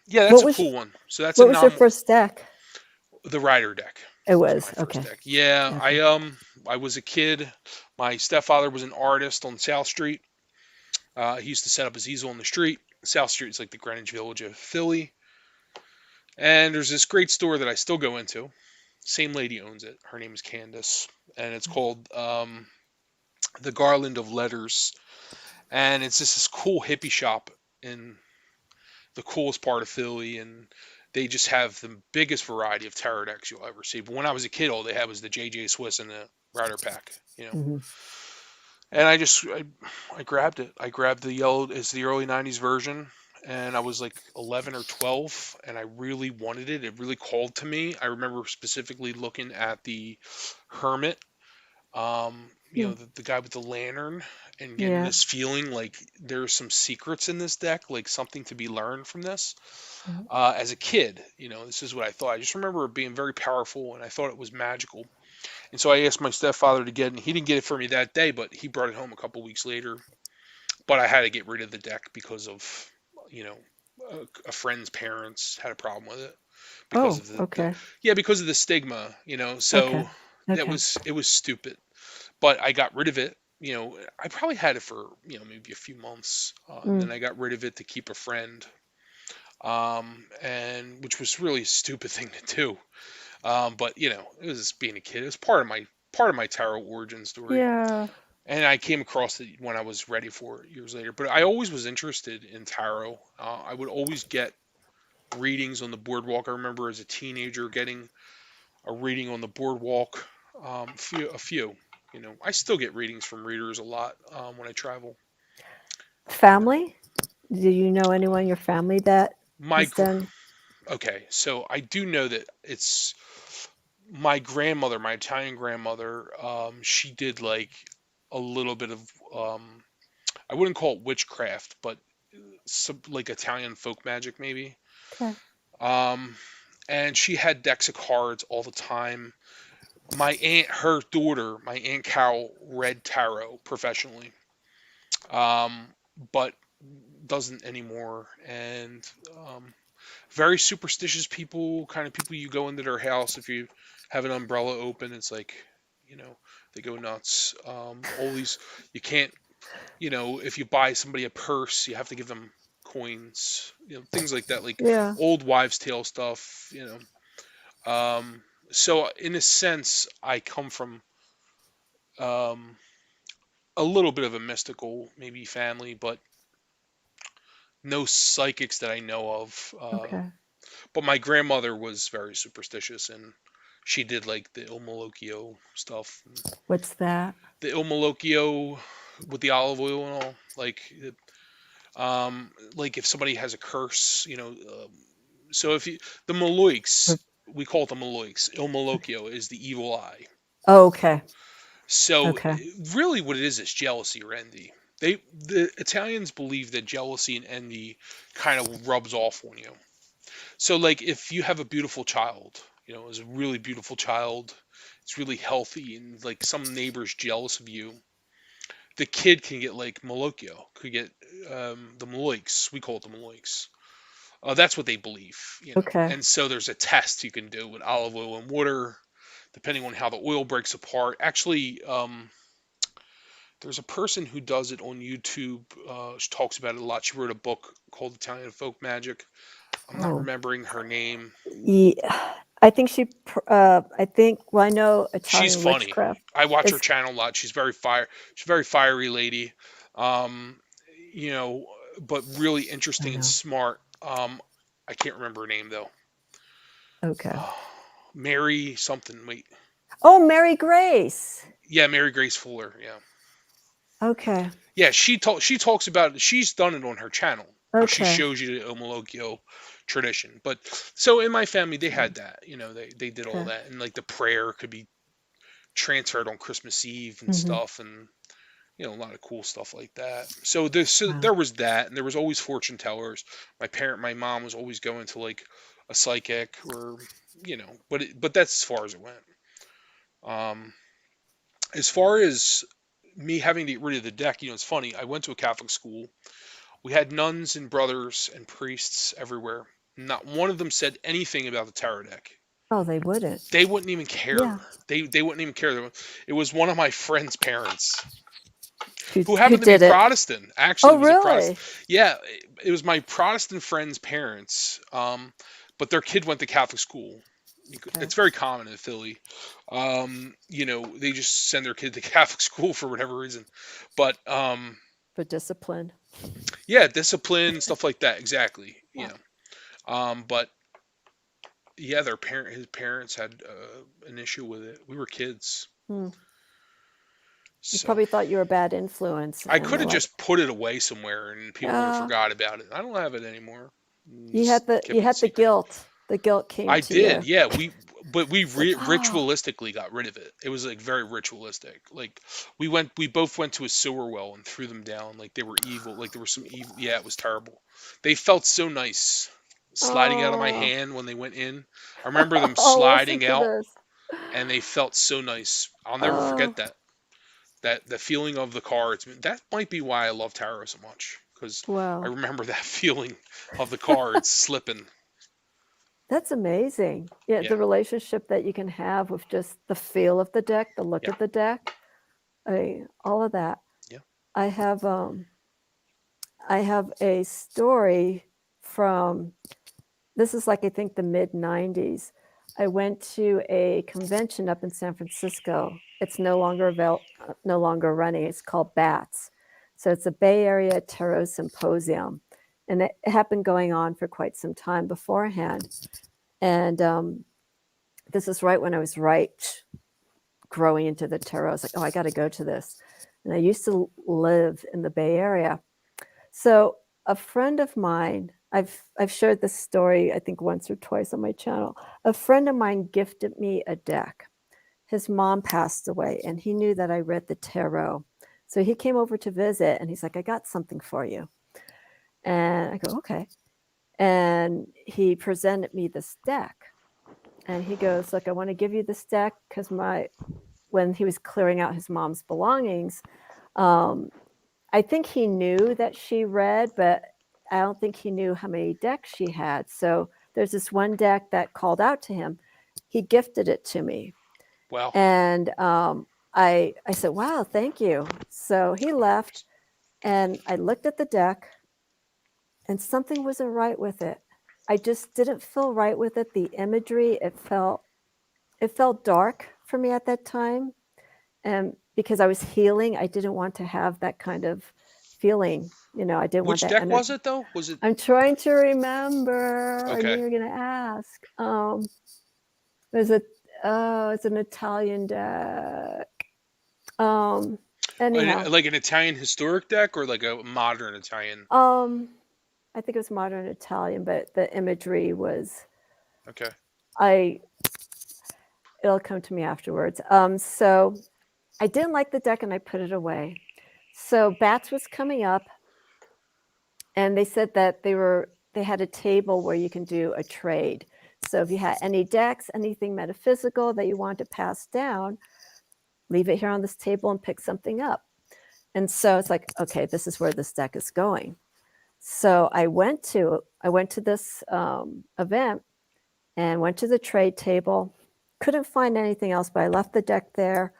B: yeah, that's
A: What
B: a
A: was
B: cool one. So that's a
A: what was your
B: non
A: first deck?
B: the Rider deck
A: It
B: was my
A: was.
B: first
A: Okay.
B: deck. Yeah,
A: Okay.
B: I was a kid. My stepfather was an artist on South Street. He used to set up his easel on the street. South Street is like the Greenwich Village of Philly. And there's this great store that I still go into. Same lady owns it. Her name is Candace, and it's called the Garland of Letters. And it's just this cool hippie shop in the coolest part of Philly, and they just have the biggest variety of tarot decks you'll ever see. But when I was a kid, all they had was the JJ Swiss and the Rider pack.
A: Hmm.
B: And I grabbed it. I grabbed the yellow. It's the early '90s version, and I was like 11 or 12, and I really wanted it. It really called to me. I remember specifically looking at the Hermit, the guy with the lantern, and getting
A: Yeah.
B: this feeling like there's some secrets in this deck, like something to be learned from this.
A: Yeah.
B: As a kid, this is what I thought. I just remember it being very powerful, and I thought it was magical. And so I asked my stepfather to get it, and he didn't get it for me that day, but he brought it home a couple weeks later. But I had to get rid of the deck because of, you know, a friend's parents had a problem with it because
A: Oh,
B: of the
A: okay.
B: yeah, because of the stigma.
A: Okay.
B: So
A: Okay.
B: it was stupid. But I got rid of it. I probably had it for maybe a few months, and
A: Mm.
B: then I got rid of it to keep a friend. and which was really a stupid thing to do. But you know, it was being a kid. It was part of my tarot origin story.
A: Yeah.
B: And I came across it when I was ready for it years later. But I always was interested in tarot. I would always get readings on the boardwalk. I remember as a teenager getting a reading on the boardwalk. A few. You know, I still get readings from readers a lot when I travel.
A: Family? Do you know anyone in your family that
B: My
A: has done?
B: okay, so I do know that it's my grandmother, my Italian grandmother. She did like a little bit of I wouldn't call it witchcraft, but some like Italian folk magic maybe.
A: Okay.
B: Um, and she had decks of cards all the time. My aunt, her daughter, my aunt Carol, read tarot professionally, um, but doesn't anymore. And very superstitious people, kind of people you go into their house if you have an umbrella open, it's like, you know, they go nuts. All these, you can't, you know, if you buy somebody a purse, you have to give them coins, you know, things like that, like
A: Yeah.
B: old wives' tale stuff, you know. So in a sense, I come from um, a little bit of a mystical, maybe family, but no psychics that I know of.
A: Okay.
B: But my grandmother was very superstitious, and she did like the Il Malocchio stuff.
A: What's that?
B: The Il Malocchio with the olive oil and all, like if somebody has a curse, you know. So if you the Maloics, we call it the Maloics. Il Malocchio is the evil eye.
A: Oh, okay.
B: So
A: Okay.
B: really, what it is jealousy or envy. The Italians believe that jealousy and envy kind of rubs off on you. So like if you have a beautiful child, you know, is a really beautiful child, it's really healthy, and like some neighbor's jealous of you, the kid can get like Malocchio, could get the Maloics. We call it the Maloics. That's what they believe, you know.
A: Okay.
B: And so there's a test you can do with olive oil and water, depending on how the oil breaks apart. Actually, there's a person who does it on YouTube. She talks about it a lot. She wrote a book called Italian Folk Magic. I'm not
A: Oh.
B: remembering her name.
A: Yeah. I think, well, I know
B: She's
A: Italian
B: funny.
A: witchcraft
B: I watch her
A: is,
B: channel a lot. She's a very fiery lady. Um, you know, but really
A: I
B: interesting and
A: know.
B: smart. I can't remember her name though.
A: Okay.
B: Mary something. Wait.
A: Oh, Mary Grace.
B: Yeah, Mary Grace Fuller. Yeah.
A: Okay.
B: Yeah, she talks about it. She's done it on her channel where she
A: Okay.
B: shows you the Omolokyo tradition. But so in my family they had that. You know, they did all
A: Okay.
B: that, and like the prayer could be transferred on Christmas Eve and
A: Hmm.
B: stuff, and you know, a lot of cool stuff like that. So
A: Wow.
B: there was that, and there was always fortune tellers. My mom was always going to like a psychic, or you know, but that's as far as it went. Um, as far as me having to get rid of the deck, you know, it's funny. I went to a Catholic school. We had nuns and brothers and priests everywhere. Not one of them said anything about the tarot deck.
A: Oh, they wouldn't.
B: They wouldn't even care.
A: Yeah.
B: They wouldn't even care. It was one of my friend's parents who
A: Who
B: happened to be
A: did it?
B: Protestant. Actually,
A: Oh,
B: was a Protestant.
A: really?
B: Yeah, it was my Protestant friend's parents. But their kid went to Catholic school.
A: Okay.
B: It's very common in Philly. You know, they just send their kid to Catholic school for whatever reason. But
A: For discipline.
B: yeah, discipline stuff like that. Exactly. You
A: Yeah.
B: know. But yeah, his parents had an issue with it. We were kids,
A: Hmm. You
B: so
A: probably thought you were a bad influence,
B: I
A: and
B: could
A: they're
B: have
A: like,
B: just put it away somewhere and people would have
A: yeah,
B: forgot about it. I don't have it anymore.
A: you
B: Just
A: had the
B: kept it secret.
A: guilt. The guilt came
B: I
A: to
B: did,
A: you.
B: yeah. But we
A: It's like, oh,
B: ritualistically got rid of it. It was like very ritualistic. Like we both went to a sewer well and threw them down. Like they were evil. Like there was some evil. Yeah, it was terrible. They felt so nice sliding out of my
A: oh,
B: hand when they went in. I remember them
A: oh, listen
B: sliding
A: to
B: out,
A: this.
B: and they felt so nice. I'll never
A: Oh,
B: forget that. That the feeling of the cards. That might be why I love tarot so much because I
A: wow.
B: remember that feeling of the cards slipping.
A: That's amazing. Yeah,
B: Yeah,
A: the relationship that you can have with just the feel of the deck, the look
B: yeah,
A: of the deck, all of that.
B: yeah.
A: I have um I have a story this is like, I think, the mid 90s. I went to a convention up in San Francisco. It's no longer running. It's called BATS. So it's a Bay Area Tarot Symposium. And it had been going on for quite some time beforehand. And this is right when I was growing into the tarot. I was like, oh, I got to go to this. And I used to live in the Bay Area. So a friend of mine, I've shared this story, I think, once or twice on my channel. A friend of mine gifted me a deck. His mom passed away, and he knew that I read the tarot. So he came over to visit, and he's like, I got something for you. And I go, okay. And he presented me this deck. And he goes, look, I want to give you this deck because when he was clearing out his mom's belongings, I think he knew that she read, but I don't think he knew how many decks she had. So there's this one deck that called out to him. He gifted it to me.
B: Wow.
A: And I said, wow, thank you. So he left, and I looked at the deck, and something wasn't right with it. I just didn't feel right with it. The imagery, it felt dark for me at that time. And because I was healing, I didn't want to have that kind of feeling. You know, I didn't want
B: Which
A: that
B: deck
A: energy.
B: was it, though? Was it?
A: I'm trying to remember. I knew
B: Okay.
A: you were going to ask. It's an Italian deck. Anyhow,
B: Like an Italian historic deck or like a modern Italian?
A: I think it was modern Italian, but the imagery was,
B: Okay.
A: it'll come to me afterwards. So I didn't like the deck and I put it away. So BATS was coming up, and they said that they had a table where you can do a trade. So if you had any decks, anything metaphysical that you wanted to pass down, leave it here on this table and pick something up. And so it's like, okay, this is where this deck is going. So I went to this event and went to the trade table. Couldn't find anything else, but I left the deck there.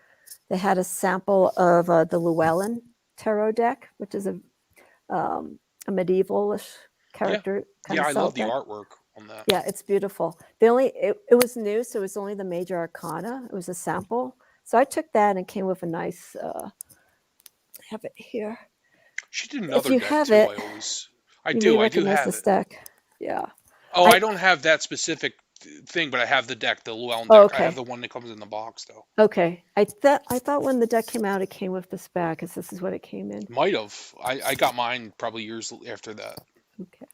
A: They had a sample of the Llewellyn tarot deck, which is a medievalish character.
B: Yeah, I love the
A: Celtic
B: artwork on that.
A: Yeah, it's beautiful. It was new, so it was only the major arcana. It was a sample. So I took that and came with a nice, I have it here.
B: She did another
A: you
B: deck
A: have
B: too.
A: it,
B: I
A: You may
B: do
A: recognize
B: have
A: this
B: it.
A: deck. Yeah.
B: Oh, I don't have that specific thing, but I have the deck, the Llewellyn deck.
A: Oh, okay.
B: I have the one that comes in the box, though.
A: Okay. I thought when the deck came out, it came with this bag, because this is what it came in.
B: Might have. I got mine probably years after that.
A: Okay.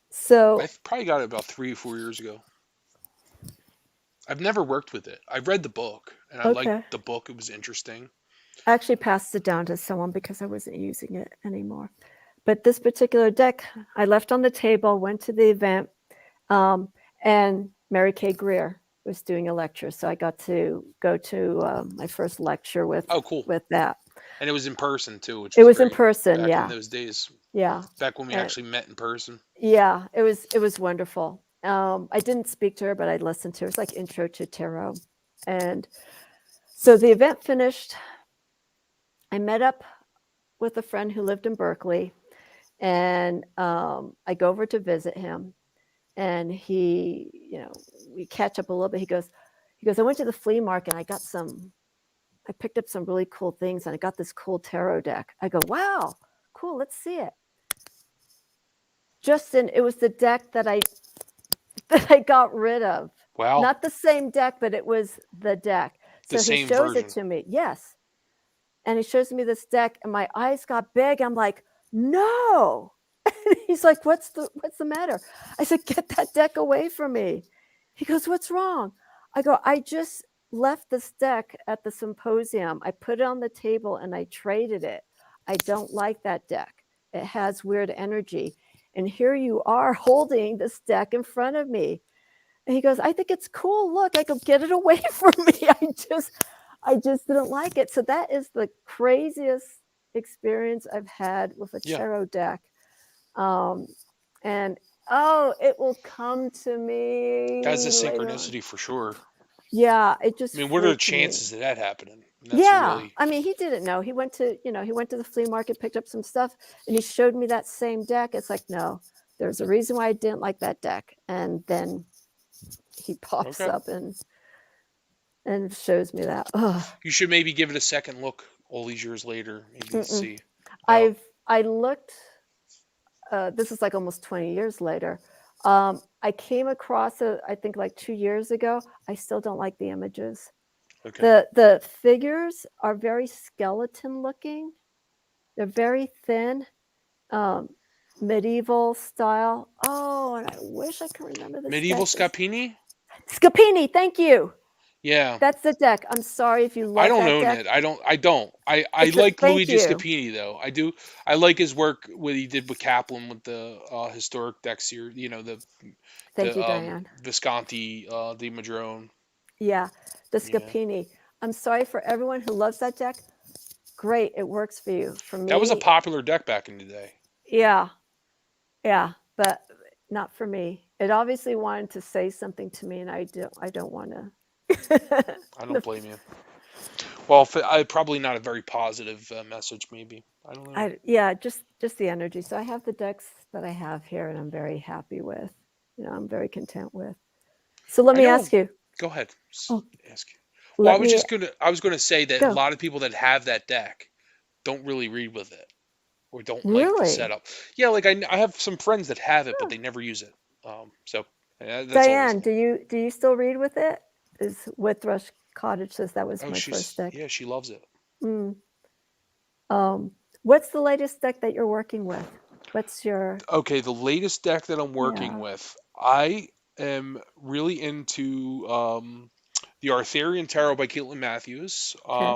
A: So
B: I probably got it about 3 or 4 years ago. I've never worked with it. I read the book, and I liked the book. It was interesting.
A: I actually passed it down to someone because I wasn't using it anymore. But this particular deck, I left on the table, went to the event, and Mary Kay Greer was doing a lecture. So I got to go to my first lecture with that.
B: And it was in person, too, which
A: it
B: was
A: was in
B: great
A: person,
B: back
A: yeah.
B: in those days.
A: Yeah.
B: Back when we actually met in person.
A: Yeah, it was wonderful. I didn't speak to her, but I listened to her. It's like Intro to Tarot. And so the event finished. I met up with a friend who lived in Berkeley, and I go over to visit him, and we catch up a little bit. He goes, I went to the flea market and I picked up some really cool things, and I got this cool tarot deck. I go, wow, cool, let's see it. It was the deck that I got rid of.
B: Wow.
A: Not the same deck, but it was the deck. So he shows it to me. Yes. And he shows me this deck, and my eyes got big. I'm like, no. And he's like, what's the matter? I said, get that deck away from me. He goes, what's wrong? I go, I just left this deck at the symposium. I put it on the table and I traded it. I don't like that deck. It has weird energy. And here you are holding this deck in front of me. And he goes, I think it's cool. Look, I go, get it away from me. I just didn't like it. So that is the craziest experience I've had with a tarot deck. And it will come to me.
B: That's a synchronicity for sure.
A: Yeah, it just.
B: I mean, what are the chances of that happening?
A: I mean, he didn't know. He went to the flea market, picked up some stuff, and he showed me that same deck. It's like, no, there's a reason why I didn't like that deck. And then he pops
B: Okay.
A: up and shows me that. Ugh.
B: You should maybe give it a second look all these years later, maybe to
A: Mm-mm.
B: see about.
A: I looked. This is like almost 20 years later. I came across it, I think like 2 years ago. I still don't like the images.
B: Okay.
A: The figures are very skeleton looking. They're very thin, medieval style. Oh, and I wish I could remember this
B: Medieval
A: deck.
B: Scapini?
A: Scapini, thank you.
B: Yeah.
A: That's the deck. I'm sorry if you
B: I
A: love
B: don't
A: that
B: own
A: deck.
B: it. I like
A: Thank
B: Luigi
A: you.
B: Scapini though. I do. I like his work, what he did with Kaplan with the historic decks here.
A: Thank
B: The
A: you, Diane.
B: Visconti di Madrone.
A: Yeah, the
B: Yeah.
A: Scapini. I'm sorry for everyone who loves that deck. Great, it works for you. For
B: That was a
A: me,
B: popular deck back in the day.
A: yeah, yeah, but not for me. It obviously wanted to say something to me, and I don't want to.
B: I don't blame you. Well, probably not a very positive message, maybe. I don't know.
A: Yeah, just the energy. So I have the decks that I have here, and I'm very happy with. I'm very content with. So let
B: I
A: me
B: know.
A: ask you.
B: Go ahead.
A: Oh,
B: Ask you. Well,
A: let me
B: I was gonna say that a
A: go.
B: lot of people that have that deck don't really read with it or don't like the
A: Really,
B: setup. Yeah, like I have some friends that have it, but they never use it. So that's all.
A: Diane, do you still read with it? Is Withrush Cottage says that was
B: Oh,
A: my first deck.
B: she loves it.
A: Mm. What's the latest deck that you're working with? What's your
B: Okay, the latest deck that I'm working
A: yeah?
B: with, I am really into the Arthurian Tarot by Caitlin Matthews,
A: Okay,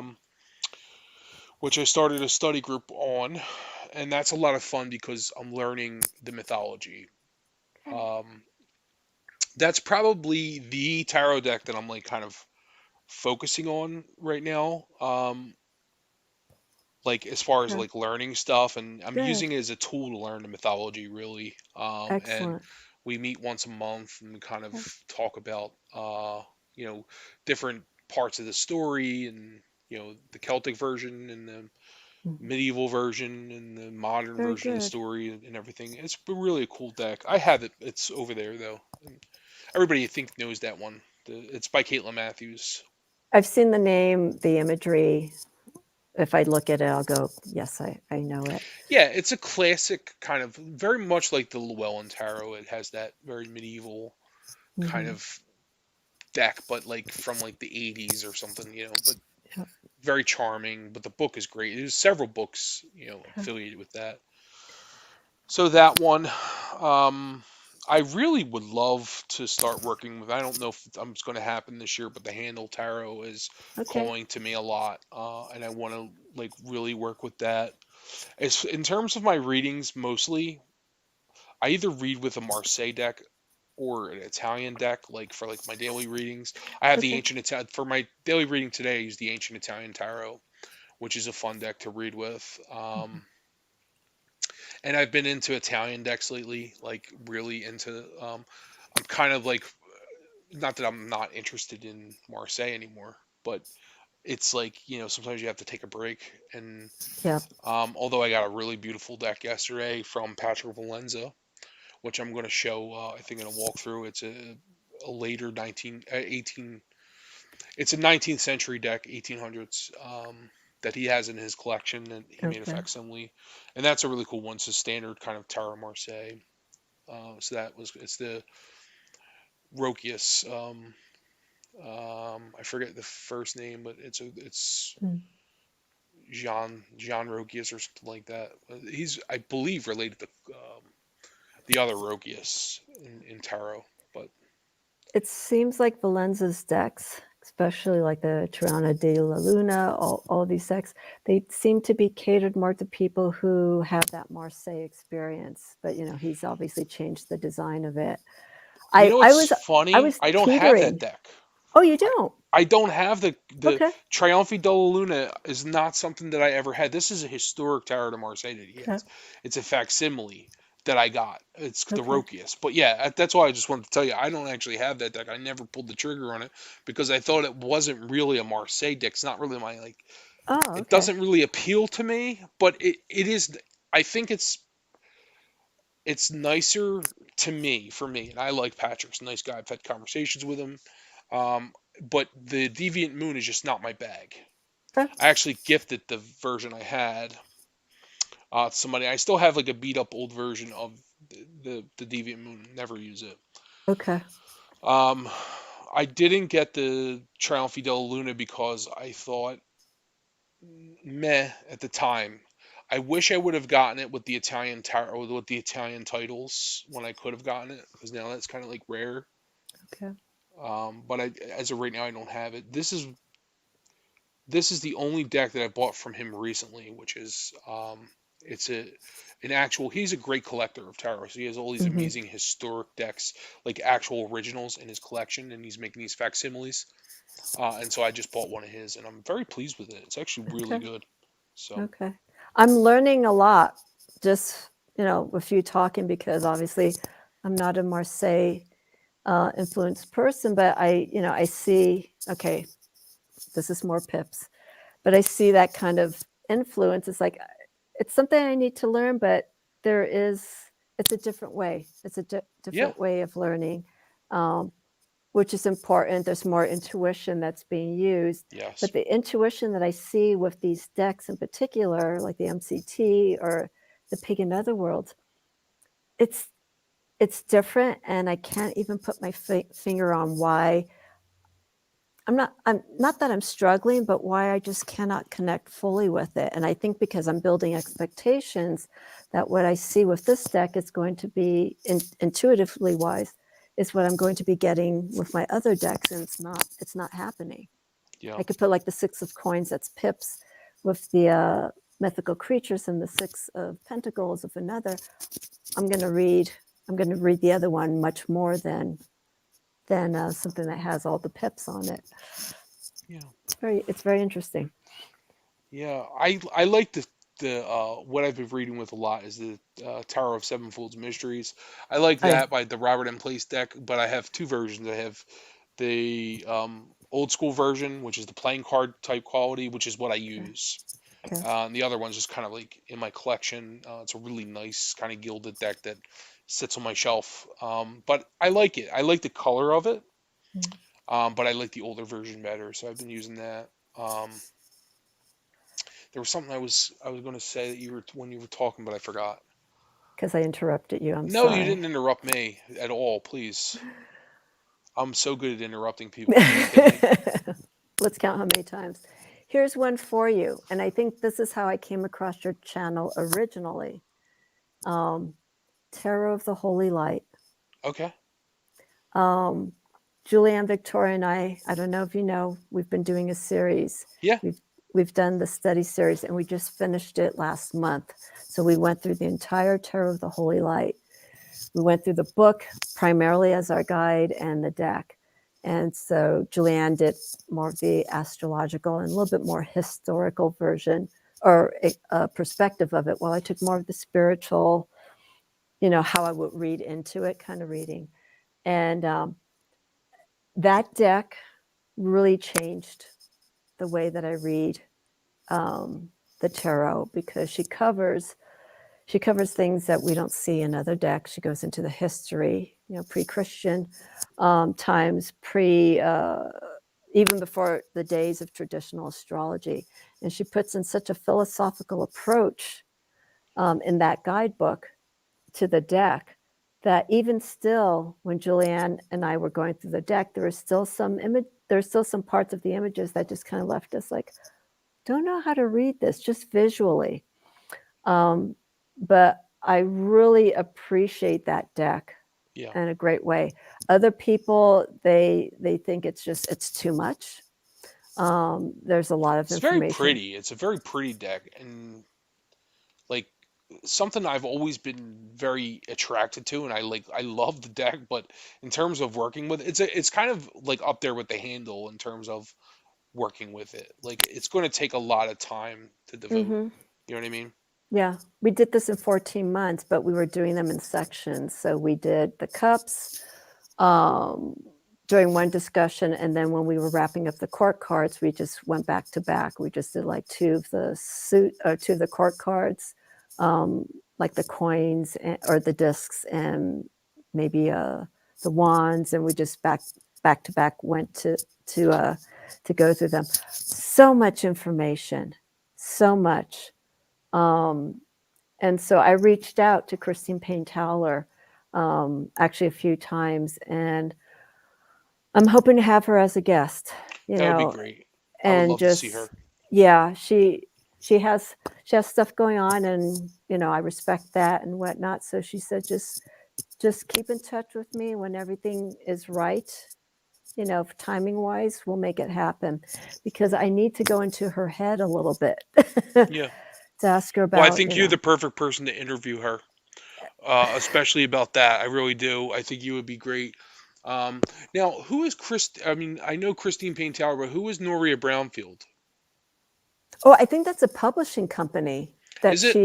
B: which I started a study group on, and that's a lot of fun because I'm learning the mythology.
A: okay,
B: Um, that's probably the tarot deck that I'm like kind of focusing on right now. Like as far as
A: okay.
B: like learning stuff, and I'm
A: Good,
B: using it as a tool to learn the mythology really. And
A: excellent.
B: we meet once a month and kind of
A: Okay.
B: talk about you know different parts of the story, and the Celtic version and the
A: Mhm.
B: medieval version and the modern
A: Very
B: version of the
A: good.
B: story and everything. It's really a cool deck. I have it. It's over there though. And everybody I think knows that one. It's by Caitlin Matthews.
A: I've seen the name, the imagery. If I look at it, I'll go, yes, I know it.
B: Yeah, it's a classic kind of very much like the Llewellyn Tarot. It has that very medieval kind
A: Hmm.
B: of deck, but like from like the 80s or something, but
A: Yep.
B: very charming. But the book is great. There's several books,
A: Okay.
B: affiliated with that. So that one, um, I really would love to start working with. I don't know if it's going to happen this year, but the Handle Tarot is
A: Okay.
B: calling to me a lot, and I want to like really work with that. As in terms of my readings, mostly I either read with a Marseille deck or an Italian deck, like for like my daily readings. I have the
A: Okay.
B: ancient Italian for my daily reading today. I use the ancient Italian tarot, which is a fun deck to read with. And I've been into Italian decks lately, like really into. I'm kind of like, not that I'm not interested in Marseille anymore, but it's like sometimes you have to take a break. And
A: Yep.
B: although I got a really beautiful deck yesterday from Patrick Valenza, which I'm going to show, I think in a walkthrough. It's a later 18. It's a 19th century deck, 1800s, that he has in his collection, and he made a
A: Okay.
B: facsimile, and that's a really cool one. It's a standard kind of Tarot Marseille. So it's the Rokius. I forget the first name, but it's
A: Mm.
B: Jean Rokius or something like that. He's, I believe, related to the other Rokius in tarot, but
A: It seems like Valenza's decks, especially like the Tirana de la Luna, all these decks, they seem to be catered more to people who have that Marseille experience. But he's obviously changed the design of it.
B: you
A: I
B: know
A: I
B: what's
A: was I
B: funny?
A: was
B: I don't have that
A: teetering.
B: deck.
A: Oh, you
B: I,
A: don't?
B: I don't have the
A: Okay.
B: Triumphi della Luna is not something that I ever had. This is a historic Tarot de Marseille that he
A: Okay.
B: has. It's a facsimile that I got. It's the
A: Okay.
B: Rokius. But yeah, that's why I just wanted to tell you I don't actually have that deck. I never pulled the trigger on it because I thought it wasn't really a Marseille deck. It's not really my like.
A: Oh,
B: It
A: okay.
B: doesn't really appeal to me, but it is. I think it's it's nicer to me, for me, and I like Patrick's a nice guy. I've had conversations with him. Um, but the Deviant Moon is just not my bag.
A: Okay.
B: I actually gifted the version I had to somebody. I still have like a beat up old version of the Deviant Moon. Never use it.
A: Okay.
B: Um, I didn't get the Triumph Della Luna because I thought meh at the time. I wish I would have gotten it with the Italian tarot, with the Italian titles when I could have gotten it, because now that's kind of like rare.
A: Okay.
B: But as of right now, I don't have it. This is the only deck that I bought from him recently, which is it's an actual. He's a great collector of tarot, so he has all these
A: Hmm.
B: amazing historic decks, like actual originals in his collection, and he's making these facsimiles. And so I just bought one of his, and I'm very pleased with it. It's actually really
A: Okay.
B: good. So
A: Okay. I'm learning a lot just, with you talking, because obviously I'm not a Marseille influenced person, but I see, okay, this is more pips, but I see that kind of influence. It's like, it's something I need to learn, but there is, it's a different way. It's a
B: yeah,
A: different way of learning. Um, which is important. There's more intuition that's being used.
B: yes,
A: But the intuition that I see with these decks in particular, like the MCT or the Pig in Otherworld, it's it's different, and I can't even put my finger on why. I'm not that I'm struggling, but why I just cannot connect fully with it. And I think because I'm building expectations that what I see with this deck is going to be intuitively wise is what I'm going to be getting with my other decks, and it's not happening.
B: yeah,
A: I could put like the six of coins, that's pips, with the mythical creatures, and the six of pentacles of another. I'm going to read. I'm going to read the other one much more than something that has all the pips on it.
B: yeah,
A: It's very interesting.
B: yeah. I like the what I've been reading with a lot is the Tower of Sevenfold Mysteries. I like
A: I
B: that by the Robert M. Place deck, but I have two versions. I have the old school version, which is the playing card type quality, which is what I
A: Okay.
B: use.
A: Okay.
B: And the other one's just kind of like in my collection. It's a really nice kind of gilded deck that sits on my shelf. But I like it. I like the color of it.
A: Mm.
B: But I like the older version better, so I've been using that. There was something I was going to say that you were when you were talking, but I forgot.
A: Because I interrupted you. I'm
B: No, you
A: sorry.
B: didn't interrupt me at all. Please, I'm so good at interrupting people. Are you kidding me?
A: Let's count how many times. Here's one for you. And I think this is how I came across your channel originally. Um, Tarot of the Holy Light.
B: Okay.
A: Um, Julianne, Victoria, and I don't know if you know, we've been doing a series.
B: Yeah.
A: We've done the study series, and we just finished it last month. So we went through the entire Tarot of the Holy Light. We went through the book primarily as our guide and the deck. And so Julianne did more of the astrological and a little bit more historical version or a perspective of it, while I took more of the spiritual, how I would read into it kind of reading. And that deck really changed the way that I read the tarot, because she covers things that we don't see in other decks. She goes into the history, pre-Christian times, even before the days of traditional astrology, and she puts in such a philosophical approach in that guidebook to the deck, that even still, when Julianne and I were going through the deck, there was still some image. There's still some parts of the images that just kind of left us like, don't know how to read this, just visually. Um, but I really appreciate that deck
B: Yeah.
A: in a great way. Other people, they think it's too much. There's a lot of
B: It's very
A: information.
B: pretty. It's a very pretty deck, and like something I've always been very attracted to, and I love the deck, but in terms of working with it, it's kind of like up there with the handle in terms of working with it. Like it's going to take a lot of time to devote.
A: Hmm.
B: You know what I mean?
A: Yeah, we did this in 14 months, but we were doing them in sections. So we did the cups um, during one discussion, and then when we were wrapping up the court cards, we just went back to back. We just did like two of the court cards, like the coins or the discs and maybe the wands, and we just back to back went to go through them. So much information, so much. Um, and so I reached out to Christine Payne Towler actually a few times, and I'm hoping to have her as a guest,
B: That would be great. I would
A: and
B: love to see
A: just
B: her.
A: yeah, she has she has stuff going on, and I respect that and whatnot. So she said, just keep in touch with me when everything is right. Timing wise, we'll make it happen because I need to go into her head a little bit
B: Yeah.
A: to ask her
B: Well, I
A: about,
B: think you're the perfect person to interview her, especially about that. I really do. I think you would be great. Um, Now, who is Chris? I mean, I know Christine Payne Tower, but who is Noria Brownfield?
A: oh, I think that's a publishing company that
B: Is it?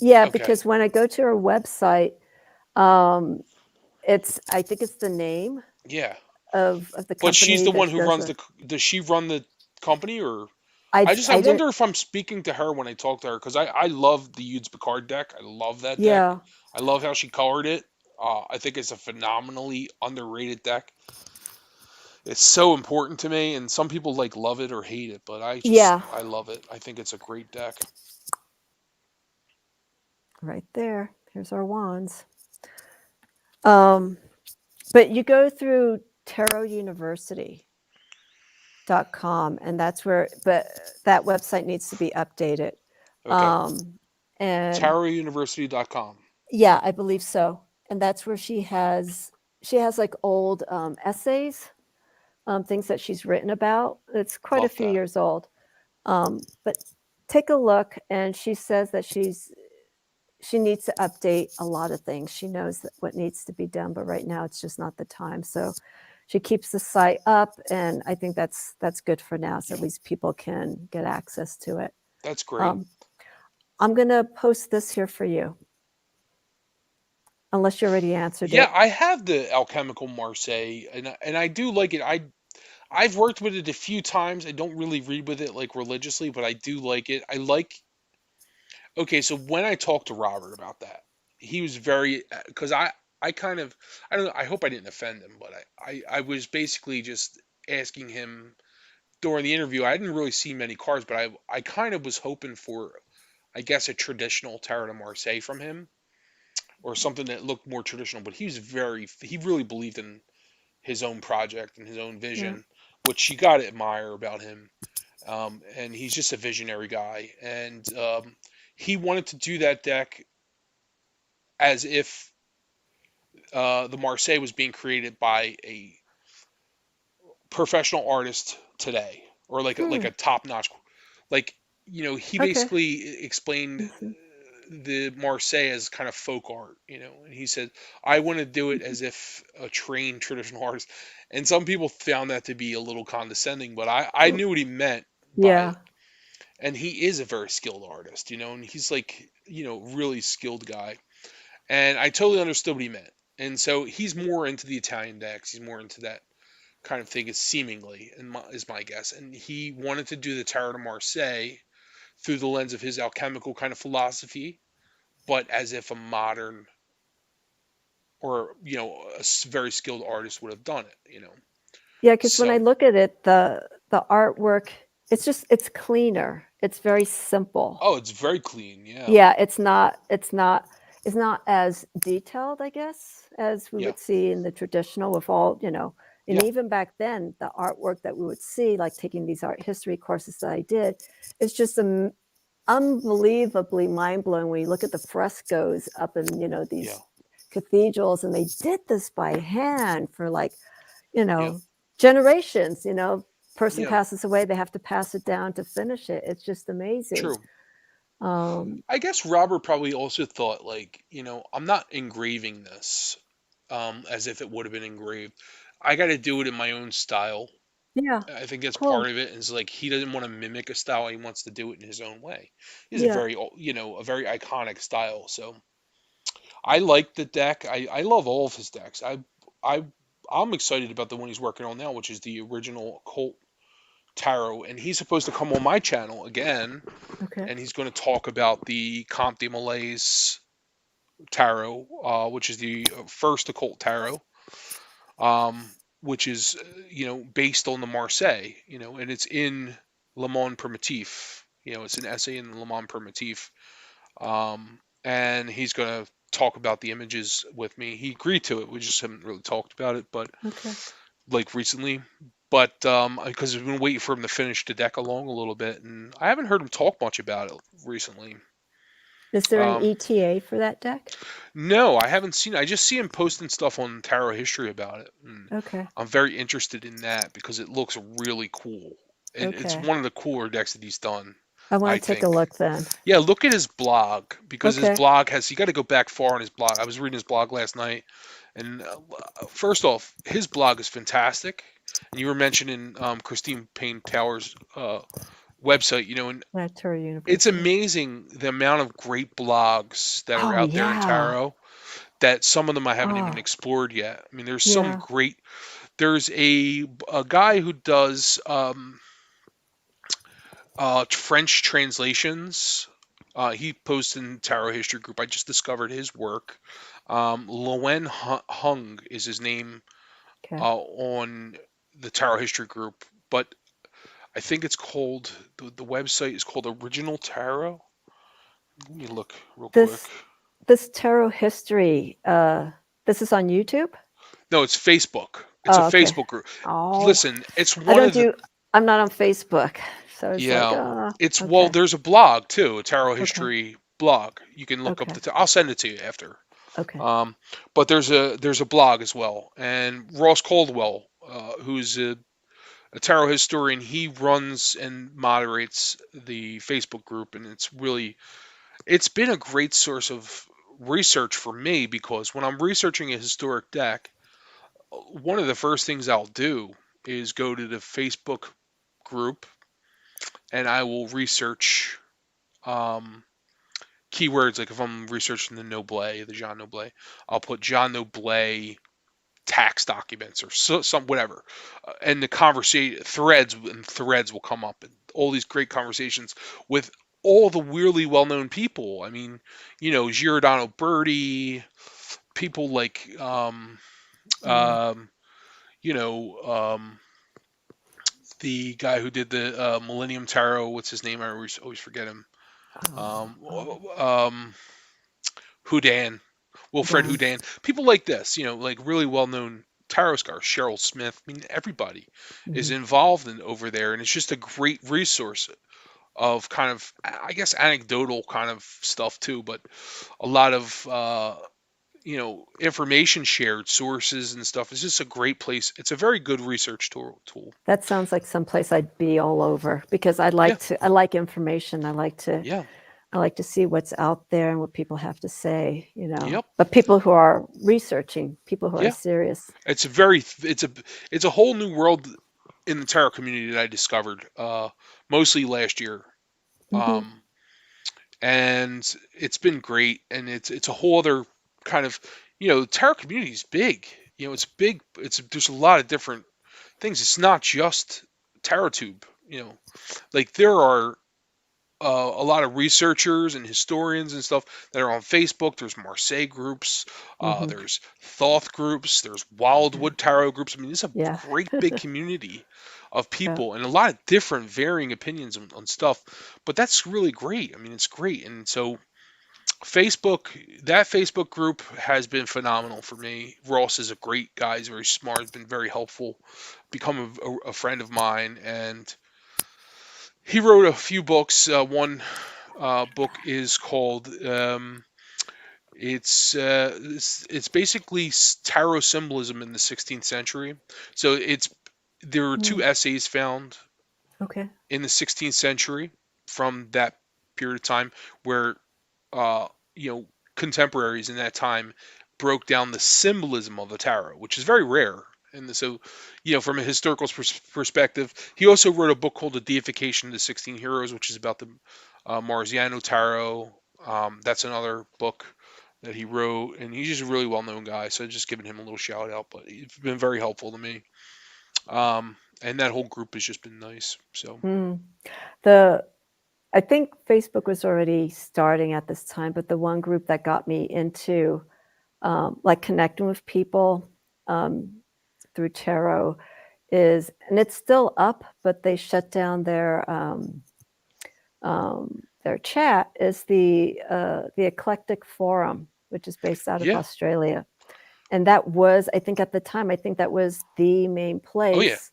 A: yeah,
B: Okay.
A: because when I go to her website, um, I think it's the name
B: Yeah.
A: of the
B: But she's
A: company
B: the
A: that
B: one
A: she
B: who
A: does
B: runs
A: the.
B: does she run the company, or I
A: I didn't.
B: wonder if I'm speaking to her when I talk to her, because I love the Yude's Picard deck. I love that deck.
A: Yeah,
B: I love how she colored it. I think it's a phenomenally underrated deck. It's so important to me, and some people like love it or hate it, but
A: yeah,
B: I love it. I think it's a great deck.
A: right there. Here's our wands. Um, but you go through tarotuniversity.com, and that's where, but that website needs to be updated.
B: Okay.
A: Um, and
B: TarotUniversity.com.
A: yeah, I believe so. And that's where she has like old essays, things that she's written about. It's quite a
B: Love
A: few
B: that.
A: years old. But take a look, and she says that she needs to update a lot of things. She knows that what needs to be done, but right now it's just not the time. So she keeps the site up, and I think that's good for now, so at least people can get access to it.
B: That's great.
A: Um, I'm gonna post this here for you, unless you already answered
B: Yeah,
A: it.
B: I have the Alchemical Marseille, and I do like it. I've worked with it a few times. I don't really read with it like religiously, but I do like it. I like. Okay, so when I talked to Robert about that, he was very, because I kind of, I don't know, I hope I didn't offend him, but I was basically just asking him during the interview. I didn't really see many cards, but I kind of was hoping for, I guess, a traditional Tarot de Marseille from him, or something that looked more traditional. But he really believed in his own project and his own
A: Yeah.
B: vision, which you got to admire about him. And he's just a visionary guy, and he wanted to do that deck as if the Marseille was being created by a professional artist today, or like
A: Hmm.
B: a top notch, like, he
A: Okay.
B: basically explained
A: Mhm.
B: the Marseille as kind of folk art, and he said, I want to do it
A: Mhm.
B: as if a trained traditional artist. And some people found that to be a little condescending, but I
A: Mm,
B: knew what he meant by
A: yeah.
B: it. And he is a very skilled artist, and he's like, really skilled guy. And I totally understood what he meant. And so he's more into the Italian decks. He's more into that kind of thing, is seemingly, is my guess. And he wanted to do the Tarot de Marseille through the lens of his alchemical kind of philosophy, but as if a modern, or very skilled artist would have done it.
A: Yeah, because when I
B: So,
A: look at it, the artwork, it's cleaner. It's very simple.
B: oh, it's very clean. Yeah,
A: Yeah, it's not as detailed, I guess, as we
B: yeah,
A: would see in the traditional with all, and
B: yeah,
A: even back then, the artwork that we would see, like taking these art history courses that I did, it's just unbelievably mind-blowing when you look at the frescoes up in,
B: yeah,
A: these cathedrals, and they did this by hand for like, you
B: yeah,
A: know, generations, person
B: yeah.
A: passes away, they have to pass it down to finish it. It's just amazing.
B: True.
A: Um,
B: I guess Robert probably also thought, like, I'm not engraving this as if it would have been engraved. I got to do it in my own style.
A: yeah,
B: I think that's
A: cool.
B: part of it. Is like he doesn't want to mimic a style; he wants to do it in his own way. He's a
A: Yeah.
B: very, a very iconic style. So I like the deck. I love all of his decks. I, I'm excited about the one he's working on now, which is the original Occult Tarot, and he's supposed to come on my channel again,
A: Okay.
B: and he's going to talk about the Comte de Malaise. Tarot, which is the first occult tarot, which is based on the Marseille, and it's in Le Monde Primitif. It's an essay in Le Monde Primitif, and he's going to talk about the images with me. He agreed to it. We just haven't really talked about it, but
A: Okay.
B: like recently. But because I've been waiting for him to finish the deck along a little bit, and I haven't heard him talk much about it recently.
A: Is there an
B: Um,
A: ETA for that deck?
B: no, I haven't seen it. I just see him posting stuff on Tarot History about it. And
A: Okay.
B: I'm very interested in that because it looks really cool. It's
A: Okay.
B: one of the cooler decks that he's done,
A: I
B: I
A: want to take a
B: think.
A: look then.
B: Yeah, look at his blog because his
A: Okay.
B: blog has, you got to go back far on his blog. I was reading his blog last night, and first off, his blog is fantastic. And you were mentioning Christine Payne Tower's website, and
A: Tarot
B: it's
A: University.
B: amazing the amount of great blogs that are
A: Oh,
B: out there in
A: yeah.
B: tarot that some of them I haven't even
A: Oh,
B: explored yet. I mean, there's some
A: yeah.
B: great. There's a guy who does French translations. He posts in Tarot History Group. I just discovered his work. Loen Hung is his name
A: Okay.
B: on the Tarot History Group, but I think it's called the website is called Original Tarot. Let me look real quick.
A: This tarot history, this is on YouTube?
B: No, it's Facebook. It's a
A: Oh, okay.
B: Facebook group.
A: Oh,
B: Listen, it's
A: I
B: one
A: don't
B: of the
A: do, I'm not on Facebook. So it's like,
B: yeah.
A: oh,
B: It's well,
A: okay.
B: there's a blog too, a tarot
A: Okay.
B: history blog. You can look up
A: Okay.
B: I'll send it to you after.
A: Okay.
B: But there's a blog as well, and Ross Caldwell, who's a tarot historian, he runs and moderates the Facebook group, and it's been a great source of research for me because when I'm researching a historic deck, one of the first things I'll do is go to the Facebook group and I will research um, keywords. Like if I'm researching the Jean Noble, I'll put Jean Noble tax documents or some whatever, and the conversation threads will come up, and all these great conversations with all the weirdly well-known people. I mean, Giordano Berti, people like
A: Mm.
B: um, you know um, the guy who did the Millennium Tarot. What's his name? I always forget him. Um,
A: Oh,
B: um, Houdan, Wilfred
A: Dan.
B: Houdan, people like this, like really well-known tarot scholars, Cheryl Smith. I mean, everybody is
A: Mhm.
B: involved in over there, and it's just a great resource of kind of, I guess, anecdotal kind of stuff too, but a lot of information shared, sources and stuff. It's just a great place. It's a very good research tool.
A: That sounds like someplace I'd be all over because I
B: Yeah,
A: like information.
B: yeah,
A: I like to see what's out there and what people have to say,
B: yep,
A: But people who are researching, people who are
B: yeah.
A: serious.
B: It's a whole new world in the tarot community that I discovered mostly last year.
A: Hmm.
B: Um, and it's been great, and it's a whole other kind of, the tarot community is big. It's big. There's a lot of different things. It's not just tarot tube. Like there are a lot of researchers and historians and stuff that are on Facebook. There's Marseille groups,
A: Hmm.
B: there's Thoth groups, there's
A: Yeah.
B: Wildwood Tarot groups. I mean, it's a
A: Yeah.
B: great big community of
A: Yeah.
B: people and a lot of different varying opinions on stuff. But that's really great. I mean, it's great. And so Facebook, that Facebook group has been phenomenal for me. Ross is a great guy. He's very smart. He's been very helpful. Become a friend of mine, and he wrote a few books. One book is called it's basically tarot symbolism in the 16th century. So there were
A: Mm.
B: two essays found
A: Okay.
B: in the 16th century from that period of time where uh, you know contemporaries in that time broke down the symbolism of the tarot, which is very rare. And so, from a historical perspective, he also wrote a book called The Deification of the 16 Heroes, which is about the Marziano Tarot. That's another book that he wrote, and he's just a really well-known guy. So just giving him a little shout out, but he's been very helpful to me. And that whole group has just been nice. So
A: Mm. The I think Facebook was already starting at this time, but the one group that got me into like connecting with people through tarot is, and it's still up, but they shut down their chat, is the Eclectic Forum, which is based out of
B: Yeah.
A: Australia. And that was, I think at the time, I think that was the main
B: Oh yeah.
A: place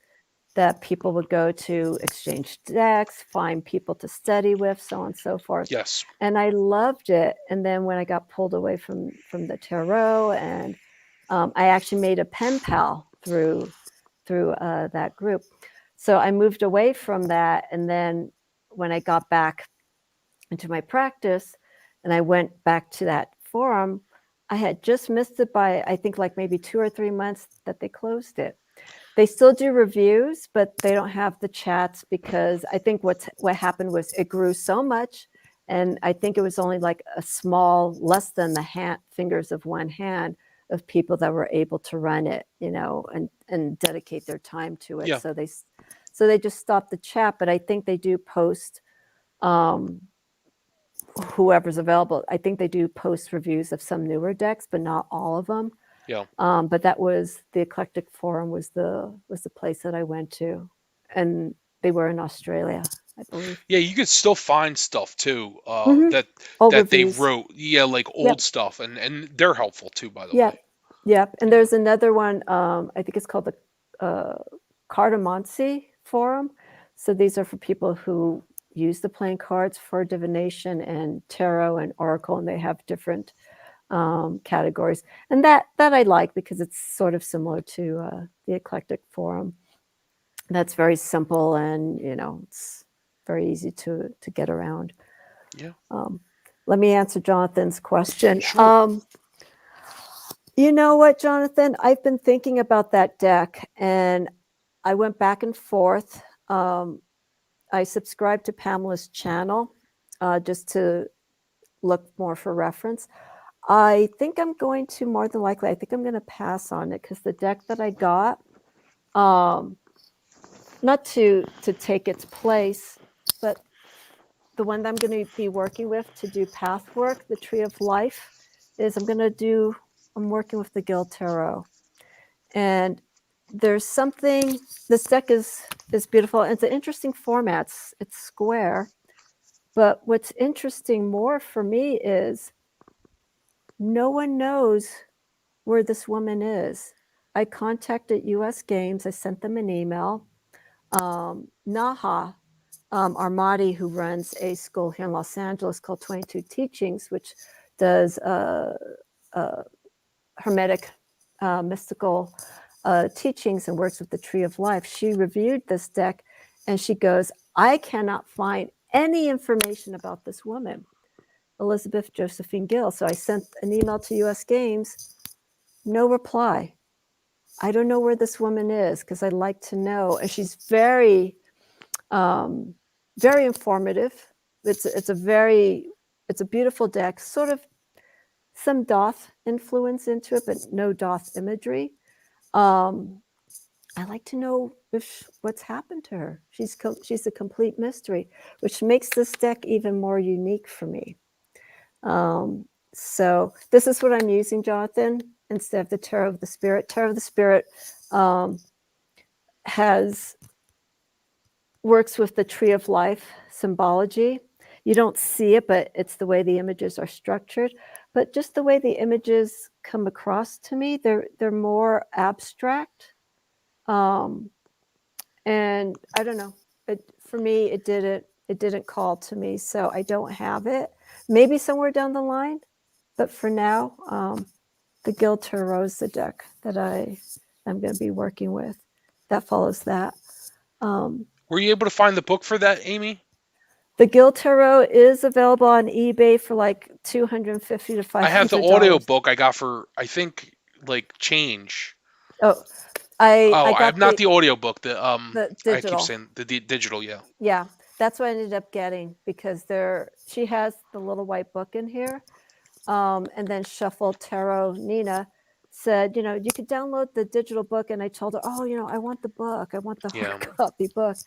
A: that people would go to exchange decks, find people to study with, so on and so forth.
B: Yes.
A: And I loved it. And then when I got pulled away from the tarot, and I actually made a pen pal through that group. So I moved away from that. And then when I got back into my practice and I went back to that forum, I had just missed it by, I think, like maybe 2 or 3 months that they closed it. They still do reviews, but they don't have the chats, because I think what happened was it grew so much, and I think it was only like a small, less than the fingers of one hand of people that were able to run it, and dedicate their time to it.
B: Yeah.
A: So they just stopped the chat, but I think they do post whoever's available. I think they do post reviews of some newer decks, but not all of them.
B: Yeah.
A: But that was the Eclectic Forum was the place that I went to, and they were in Australia, I believe.
B: Yeah, you could still find stuff too,
A: Mhm. Old
B: that they
A: reviews.
B: wrote. Yeah, like old
A: Yep.
B: stuff, and they're helpful too, by the way.
A: Yep. Yep. And there's another one. I think it's called the Cartomancy Forum. So these are for people who use the playing cards for divination and tarot and oracle, and they have different categories. And that I like, because it's sort of similar to the Eclectic Forum. That's very simple, and it's very easy to get around.
B: Yeah.
A: Let me answer Jonathan's question.
B: Sure.
A: You know what, Jonathan? I've been thinking about that deck, and I went back and forth. I subscribed to Pamela's channel just to look more for reference. I think I'm going to, more than likely, I think I'm going to pass on it, because the deck that I got, not to take its place, but the one that I'm going to be working with to do path work, the Tree of Life, is I'm working with the Gilda Tarot. And there's something, this deck is beautiful. It's an interesting format. It's square. But what's interesting more for me is no one knows where this woman is. I contacted US Games. I sent them an email. Naha Armadi, who runs a school here in Los Angeles called 22 Teachings, which does hermetic mystical teachings and works with the Tree of Life. She reviewed this deck, and she goes, I cannot find any information about this woman, Elizabeth Josephine Gill. So I sent an email to US Games, no reply. I don't know where this woman is, because I'd like to know. And she's very very informative. It's a beautiful deck, sort of some Doth influence into it, but no Doth imagery. I like to know what's happened to her. She's a complete mystery, which makes this deck even more unique for me. So this is what I'm using, Jonathan, instead of the Tarot of the Spirit. Tarot of the Spirit works with the Tree of Life symbology. You don't see it, but it's the way the images are structured. But just the way the images come across to me, they're more abstract. And I don't know. For me, it didn't call to me, so I don't have it. Maybe somewhere down the line, but for now, the Gilda Tarot is the deck that I'm going to be working with. That follows that.
B: Were you able to find the book for that, Amy?
A: The Gilda Tarot is available on eBay for like $250 to $500.
B: I have the audio book I got for, I think, like change.
A: Oh, I
B: I
A: got
B: have not the audio book. The I keep
A: digital.
B: saying the digital. Yeah.
A: Yeah, that's what I ended up getting, because she has the little white book in here, and then Shuffle Tarot Nina said, you could download the digital book. And I told her, oh, I want the book. I want the
B: Yeah.
A: hard copy book.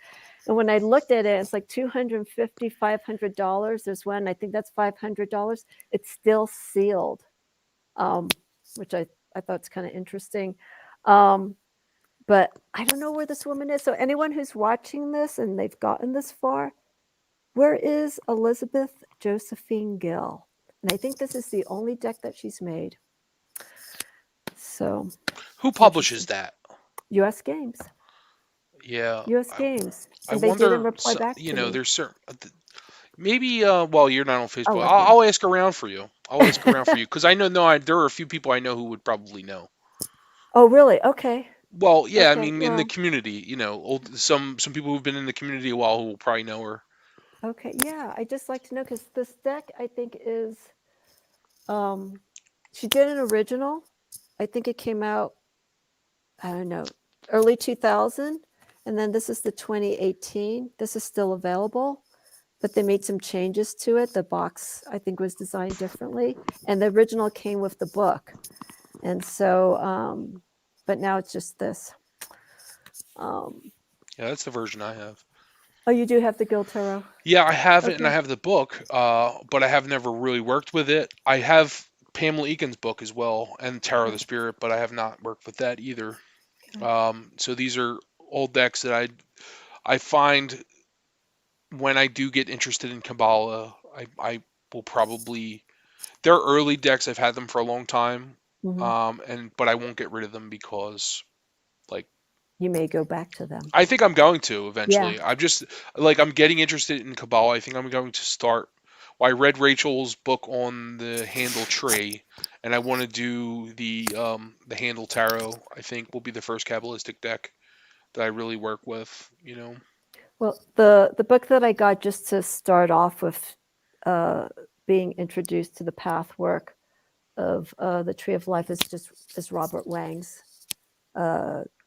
A: And when I looked at it, it's like $250, $500. There's one, I think that's $500. It's still sealed, which I thought it's kind of interesting. But I don't know where this woman is. So anyone who's watching this and they've gotten this far, where is Elizabeth Josephine Gill? And I think this is the only deck that she's made. So
B: who publishes that?
A: U.S. Games.
B: Yeah.
A: U.S. Games.
B: I
A: And they
B: wonder,
A: didn't reply back to me.
B: there's certain, maybe, well, you're not on Facebook.
A: Okay.
B: I'll ask around for you. I'll ask around for you because I know, there are a few people I know who would probably know.
A: Oh, really? Okay.
B: Well, yeah, I
A: Okay,
B: mean, in the community, some people who've been in the community a while who will probably know her.
A: Okay, yeah. I just like to know because this deck, I think, is, she did an original. I think it came out, I don't know, early 2000. And then this is the 2018. This is still available, but they made some changes to it. The box, I think, was designed differently. And the original came with the book. And so, but now it's just this.
B: Yeah, that's the version I have.
A: Oh, you do have the Gilda Tarot?
B: Yeah, I have it, and I
A: Okay.
B: have the book, but I have never really worked with it. I have Pamela Eakin's book as well, and Tarot of the Spirit, but I have not worked with that either. So these are old decks that I find when I do get interested in Kabbalah, I will probably. They're early decks. I've had them for a long time, but I won't get rid of them because, like,
A: You may go back to them.
B: I think I'm going to
A: Yeah.
B: eventually. I'm just I'm getting interested in Kabbalah. I think I'm going to start. Well, I read Rachel's book on the Handle tree, and I want to do the Handle Tarot. I think will be the first Kabbalistic deck that I really work with.
A: Well, the book that I got just to start off with being introduced to the path work of the Tree of Life is Robert Wang's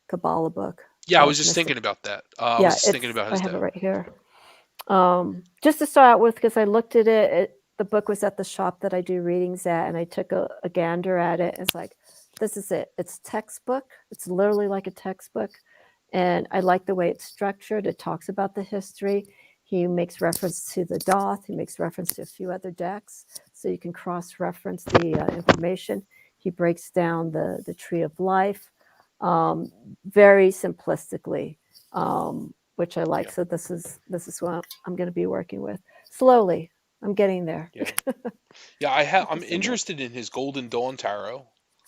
A: Kabbalah book.
B: Yeah, I was just thinking about that. I was just thinking about his
A: I have
B: deck.
A: it right here. Just to start out with, because I looked at it, the book was at the shop that I do readings at, and I took a gander at it. It's like, this is it. It's textbook. It's literally like a textbook. And I like the way it's structured. It talks about the history. He makes reference to the Doth. He makes reference to a few other decks, so you can cross-reference the information. He breaks down the Tree of Life very simplistically, which I like.
B: Yeah.
A: So this is what I'm going to be working with slowly. I'm getting there.
B: Yeah, yeah. I'm interested in his Golden Dawn Tarot.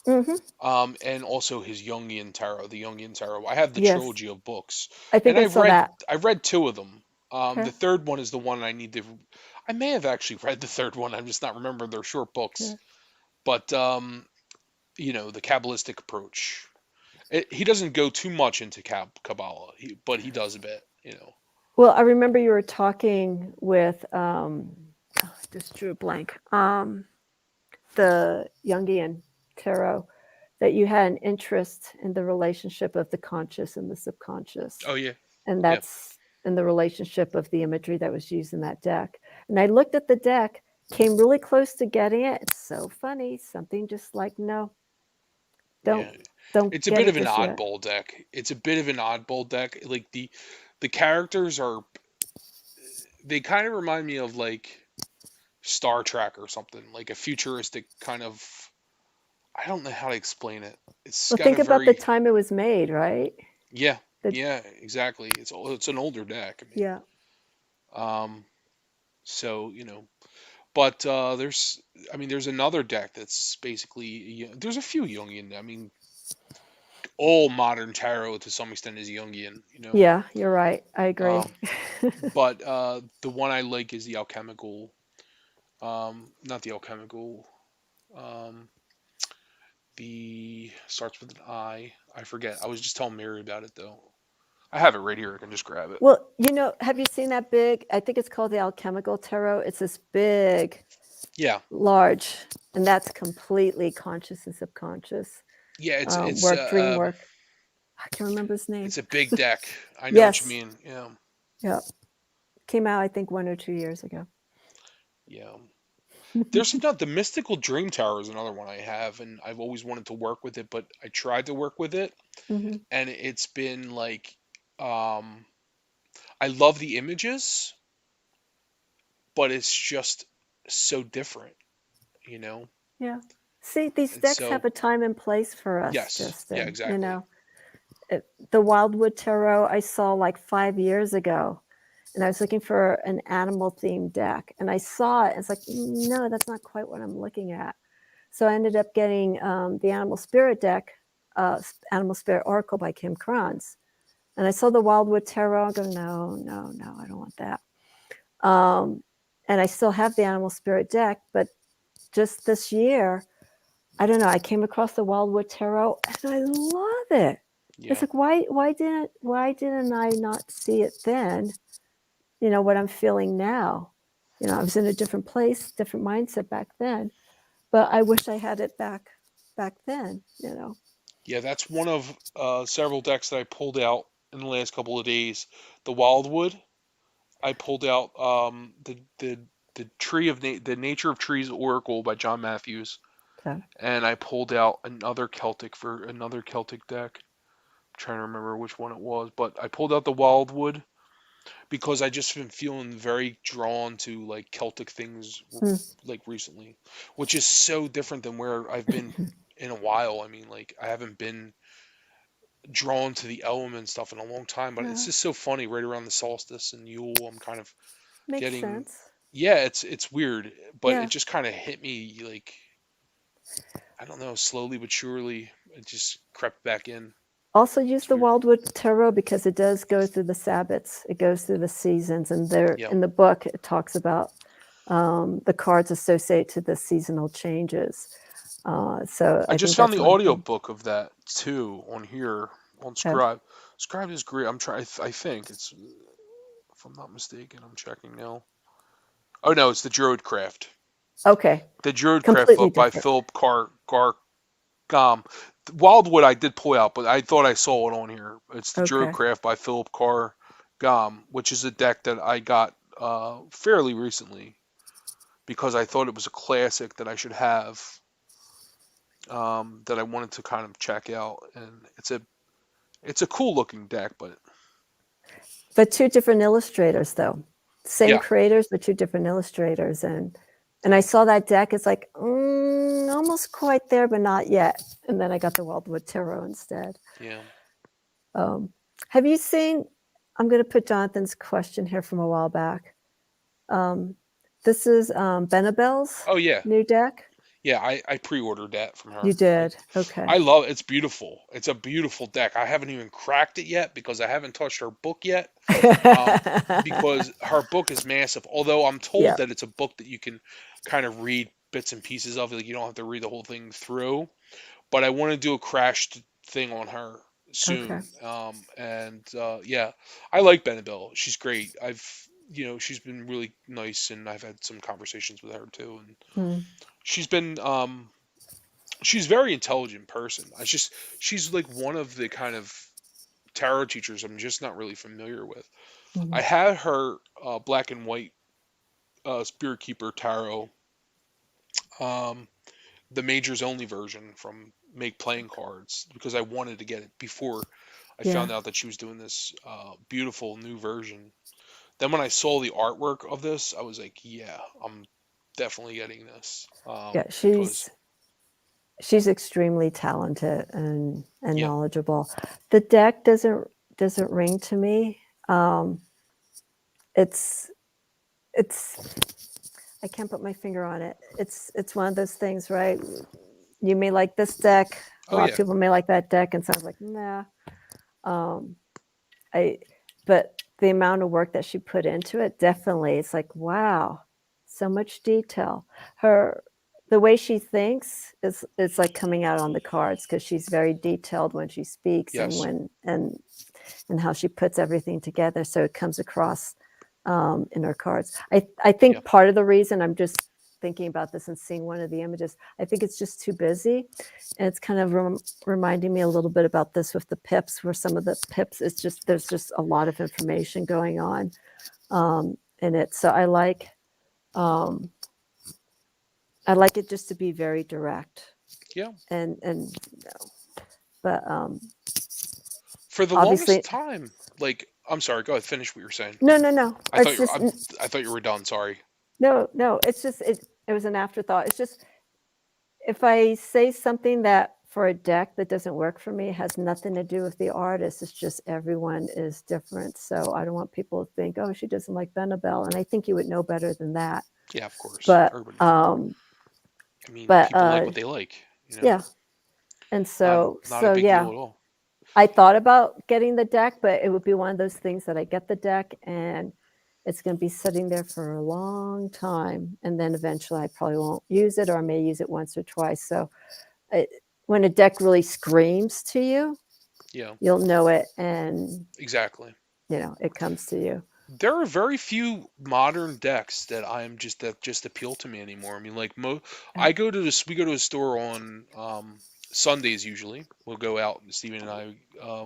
B: And also his Jungian Tarot, the Jungian Tarot. I have the
A: Yes.
B: trilogy of books,
A: I think
B: and
A: I saw that.
B: I've read two of them.
A: Okay.
B: The third one is the one I need to. I may have actually read the third one. I'm just not remembering. They're short books,
A: Yeah.
B: but the Kabbalistic approach. He doesn't go too much into Kabbalah, but he does a bit.
A: Well, I remember you were talking with just drew a blank. The Jungian tarot, that you had an interest in the relationship of the conscious and the subconscious.
B: Oh yeah.
A: And that's in the relationship of the imagery that was used in that deck. And I looked at the deck, came really close to getting it. It's so funny. Something just like, no, don't.
B: It's a bit of an oddball deck. It's a bit of an oddball deck. Like the characters are, they kind of remind me of like Star Trek or something, like a futuristic kind of. I don't know how to explain it. It's
A: well, think about the time it was made, right?
B: Yeah, yeah, exactly. It's an older deck. I mean,
A: yeah.
B: So but there's another deck that's basically there's a few Jungian. I mean, all modern tarot to some extent is Jungian.
A: Yeah, you're right. I agree.
B: But the one I like is the alchemical. Not the alchemical. The starts with an I. I forget. I was just telling Mary about it though. I have it right here. I can just grab it.
A: Well, have you seen that big? I think it's called the alchemical tarot. It's this big, large, and that's completely conscious and subconscious.
B: Yeah, it's
A: dream work. I can't remember his name.
B: It's a big deck. I know what you mean. Yeah.
A: Came out, I think, 1 or 2 years ago.
B: Yeah. There's not the Mystical Dream Tower is another one I have, and I've always wanted to work with it, but I tried to work with it,
A: Hmm.
B: and it's been like, um, I love the images, but it's just so different, you know?
A: Yeah. See, these
B: It's
A: decks
B: so,
A: have a time and place for us,
B: yes, yeah,
A: Justin.
B: exactly.
A: The Wildwood Tarot I saw like 5 years ago, and I was looking for an animal themed deck, and I saw it. And it's like, no, that's not quite what I'm looking at. So I ended up getting the Animal Spirit deck, Animal Spirit Oracle by Kim Kranz. And I saw the Wildwood Tarot. I go, no, no, no, I don't want that. And I still have the Animal Spirit deck, but just this year, I don't know, I came across the Wildwood Tarot and I love it. It's
B: Yeah.
A: like, why didn't I not see it then? You know, what I'm feeling now. You know, I was in a different place, different mindset back then, but I wish I had it back then, you know.
B: Yeah, that's one of several decks that I pulled out in the last couple of days. The Wildwood, I pulled out the the Nature of Trees Oracle by John Matthews,
A: Okay.
B: and I pulled out another Celtic deck. I'm trying to remember which one it was, but I pulled out the Wildwood because I just been feeling very drawn to like Celtic things
A: Hmm.
B: like recently, which is so different than where I've been in a while. I mean, like I haven't been drawn to the element stuff in a long time, but it's
A: Yeah,
B: just so funny right around the solstice and Yule. I'm kind of
A: makes
B: getting,
A: sense.
B: yeah, it's weird, but it
A: Yeah.
B: just kind of hit me like, I don't know, slowly but surely it just crept back in.
A: Also use
B: It's
A: the
B: weird.
A: Wildwood Tarot because it does go through the Sabbats. It goes through the seasons, and there
B: Yep.
A: in the book it talks about the cards associated to the seasonal changes. So
B: I
A: I
B: just
A: think
B: found
A: that's
B: the
A: one
B: audio
A: thing.
B: book of that too on here on
A: Okay.
B: Scribe. Scribe is great. I'm trying. I think it's, if I'm not mistaken, I'm checking now. Oh no, it's the Druidcraft.
A: Okay.
B: The Druidcraft
A: Completely
B: book by
A: different.
B: Philip Gargam. Wildwood I did pull out, but I thought I saw it on here. It's the
A: Okay.
B: Druidcraft by Philip Gargam, which is a deck that I got fairly recently because I thought it was a classic that I should have, that I wanted to kind of check out, and it's a cool looking deck, but
A: But two different illustrators, though. Same
B: yeah,
A: creators, but two different illustrators. And I
B: yeah,
A: saw that deck. It's like almost quite there, but not yet. And then I got the Wildwood Tarot instead.
B: yeah.
A: Um, have you seen? I'm going to put Jonathan's question here from a while back. Um, this is Benabel's
B: Oh yeah,
A: new deck.
B: yeah. I pre-ordered that from her.
A: You did. Okay.
B: I love it's beautiful. It's a beautiful deck. I haven't even cracked it yet because I haven't touched her book yet. Um, because her book is massive. Although I'm told
A: Yeah.
B: that it's a book that you can kind of read bits and pieces of. Like you don't have to read the whole thing through. But I want to do a crashed thing on her
A: Okay.
B: soon. And yeah, I like Benabel. She's great. She's been really nice, and I've had some conversations with her too. And
A: Mm,
B: she's been, she's a very intelligent person. She's like one of the kind of tarot teachers I'm just not really familiar with. I
A: mm,
B: had her black and white Spirit Keeper tarot, um, the majors only version from Make Playing Cards because I wanted to get it before I
A: yeah.
B: found out that she was doing this beautiful new version. Then when I saw the artwork of this, I was like, yeah, I'm definitely getting this,
A: Yeah.
B: because
A: She's extremely talented and
B: yeah,
A: knowledgeable. The deck doesn't ring to me. Um, it's it's I can't put my finger on it. It's one of those things, right? You may like this deck. A
B: oh
A: lot of
B: yeah,
A: people may like that deck, and sounds like nah. Um, I but the amount of work that she put into it, definitely, it's like wow, so much detail. Her The way she thinks is like coming out on the cards because she's very detailed when she speaks and
B: yes,
A: when and how she puts everything together so it comes across in her cards. I
B: yeah,
A: think part of the reason I'm just thinking about this and seeing one of the images, I think it's just too busy. And it's kind of reminding me a little bit about this with the pips, where some of the pips, it's just, there's just a lot of information going on in it. So I like, um, I like it just to be very direct.
B: Yeah.
A: And but
B: For the longest
A: obviously,
B: time, like, I'm sorry, go ahead, finish what you're saying.
A: no.
B: I thought
A: It's
B: you were,
A: just
B: I thought you were done. Sorry.
A: no. It's just it was an afterthought. It's just if I say something that for a deck that doesn't work for me, it has nothing to do with the artist. It's just everyone is different. So I don't want people to think, oh, she doesn't like Benabel. And I think you would know better than that.
B: Yeah, of course.
A: But
B: Everybody's different. I mean,
A: but
B: people like what they like, you know.
A: yeah. And
B: Not not a
A: so
B: big deal
A: yeah,
B: at all.
A: I thought about getting the deck, but it would be one of those things that I get the deck and it's going to be sitting there for a long time. And then eventually I probably won't use it, or I may use it once or twice. So it, when a deck really screams to you,
B: Yeah,
A: you'll know it, and
B: exactly.
A: it comes to you.
B: There are very few modern decks that just appeal to me anymore. I mean, like
A: Yeah.
B: I go to this. We go to a store on Sundays usually. We'll go out. Steven and I.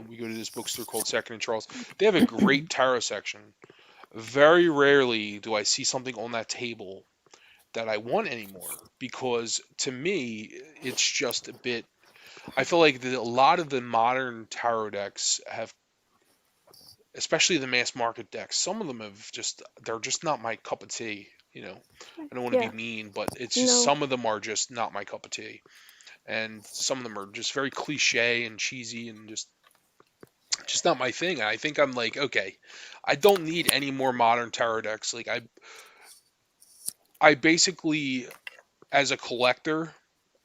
B: We go to this bookstore called Second and Charles. They have a great tarot section. Very rarely do I see something on that table that I want anymore, because to me it's just a bit. I feel like a lot of the modern tarot decks have, especially the mass market decks, some of them they're just not my cup of tea. I don't want to be
A: Yeah.
B: mean, but it's just
A: No.
B: some of them are just not my cup of tea, and some of them are just very cliche and cheesy and just not my thing. And I think I'm like, okay, I don't need any more modern tarot decks. Like I basically, as a collector,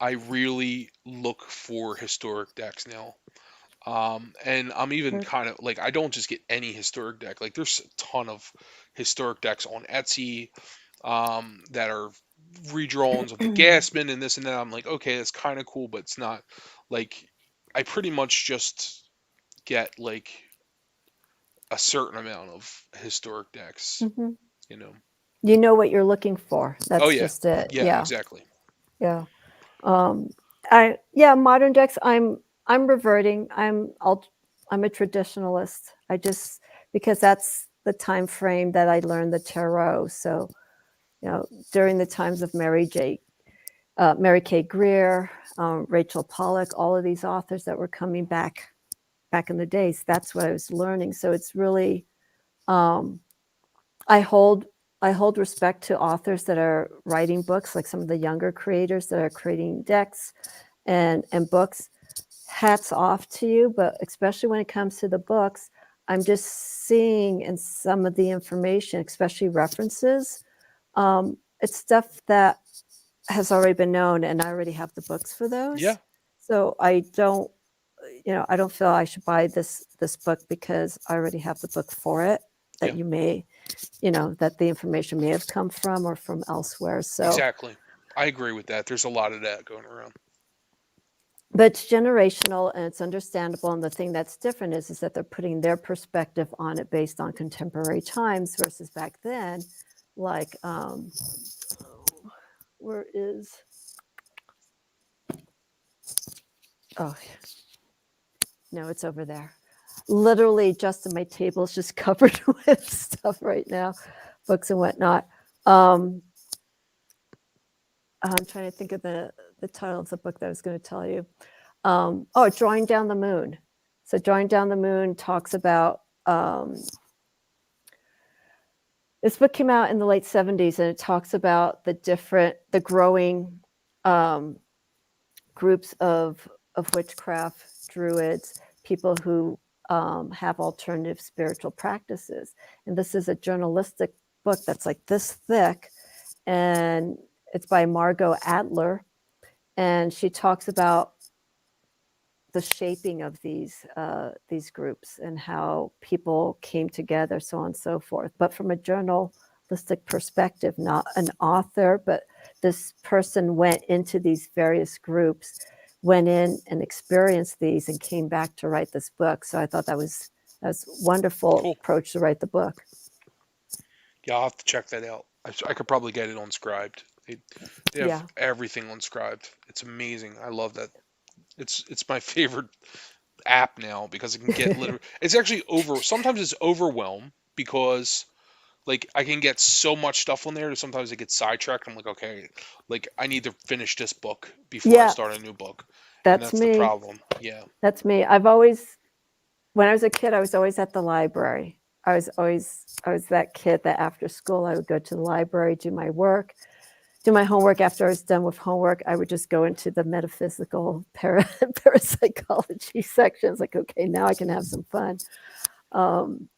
B: I really look for historic decks now. And I'm even
A: Mm.
B: kind of like, I don't just get any historic deck. Like there's a ton of historic decks on Etsy that are redrawings of the Gasman and this and that. I'm like, okay, that's kind of cool, but it's not like, I pretty much just get like a certain amount of historic decks,
A: Hmm.
B: you know.
A: You know what you're looking for.
B: Oh
A: That's
B: yeah,
A: just it.
B: yeah,
A: Yeah.
B: exactly.
A: Yeah. Um, yeah, modern decks. I'm reverting. I'm a traditionalist. I just because that's the time frame that I learned the tarot. So during the times of Mary K. Greer, Rachel Pollack, all of these authors that were coming back in the days. That's what I was learning. So it's really um, I hold I hold respect to authors that are writing books, like some of the younger creators that are creating decks and books. Hats off to you, but especially when it comes to the books, I'm just seeing in some of the information, especially references, it's stuff that has already been known, and I already have the books for
B: Yeah,
A: those. So I don't feel I should buy this book because I already have the book for it. That
B: yeah,
A: you may, that the information may have come from or from elsewhere. So,
B: exactly. I agree with that. There's a lot of that going around.
A: but it's generational and it's understandable. And the thing that's different is that they're putting their perspective on it based on contemporary times versus back then. Like, where is? Oh, no, it's over there. Literally, just my table is just covered with stuff right now, books and whatnot. I'm trying to think of the title of the book that I was going to tell you. Drawing Down the Moon. So, Drawing Down the Moon talks about this book came out in the late 70s, and it talks about the growing groups of witchcraft, druids, people who have alternative spiritual practices. And this is a journalistic book that's like this thick, and it's by Margot Adler, and she talks about the shaping of these groups and how people came together, so on and so forth. But from a journalistic perspective, not an author, but this person went into these various groups, went in and experienced these, and came back to write this book. So I thought that's a wonderful
B: Cool.
A: approach to write the book.
B: Yeah, I'll have to check that out. I could probably get it on Scribed. They have
A: Yeah.
B: everything on Scribed. It's amazing. I love that. It's my favorite app now because it can get literally. It's actually over. Sometimes it's overwhelmed because like I can get so much stuff on there that sometimes I get sidetracked. I'm like, okay, like I need to finish this book before I
A: Yeah,
B: start a new book, and
A: that's
B: that's the
A: me.
B: problem. Yeah,
A: That's me. When I was a kid, I was always at the library. I was that kid that after school I would go to the library, do my homework. After I was done with homework, I would just go into the metaphysical parapsychology section. It's like, okay, now I can have some fun. Um,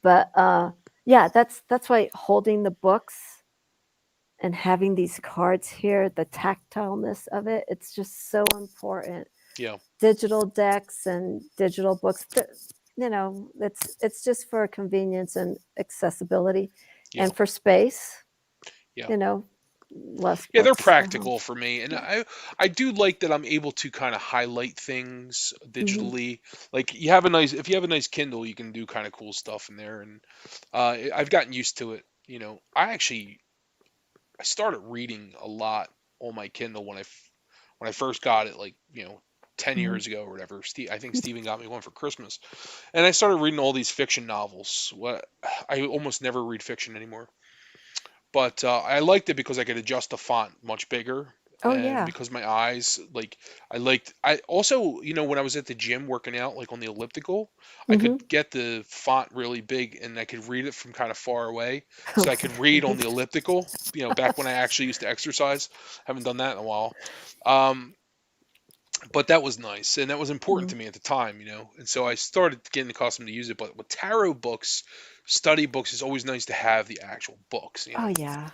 A: but yeah, that's why holding the books and having these cards here, the tactileness of it, it's just so important.
B: yeah,
A: Digital decks and digital books, you know, it's just for convenience and accessibility
B: yeah,
A: and for space,
B: yeah.
A: you know, less
B: Yeah, they're
A: books at home.
B: practical for me, and
A: Yeah.
B: I do like that I'm able to kind of highlight things
A: Hmm.
B: digitally. Like you have a nice if you have a nice Kindle, you can do kind of cool stuff in there, and I've gotten used to it. I started reading a lot on my Kindle when I first got it, like 10
A: Hmm.
B: years ago or whatever. I think Steven got me one for Christmas, and I started reading all these fiction novels. What I almost never read fiction anymore. But I liked it because I could adjust the font much bigger,
A: Oh
B: and
A: yeah.
B: because my eyes, like, I also, when I was at the gym working out, like on the elliptical, I
A: Hmm.
B: could get the font really big and I could read it from kind of far away. So I could read on
A: Okay.
B: the elliptical, back when I actually used to exercise. Haven't done that in a while. Um, but that was nice and that was important
A: Mm.
B: to me at the time. And so I started getting accustomed to use it. But with tarot books, study books, it's always nice to have the actual books.
A: Oh yeah.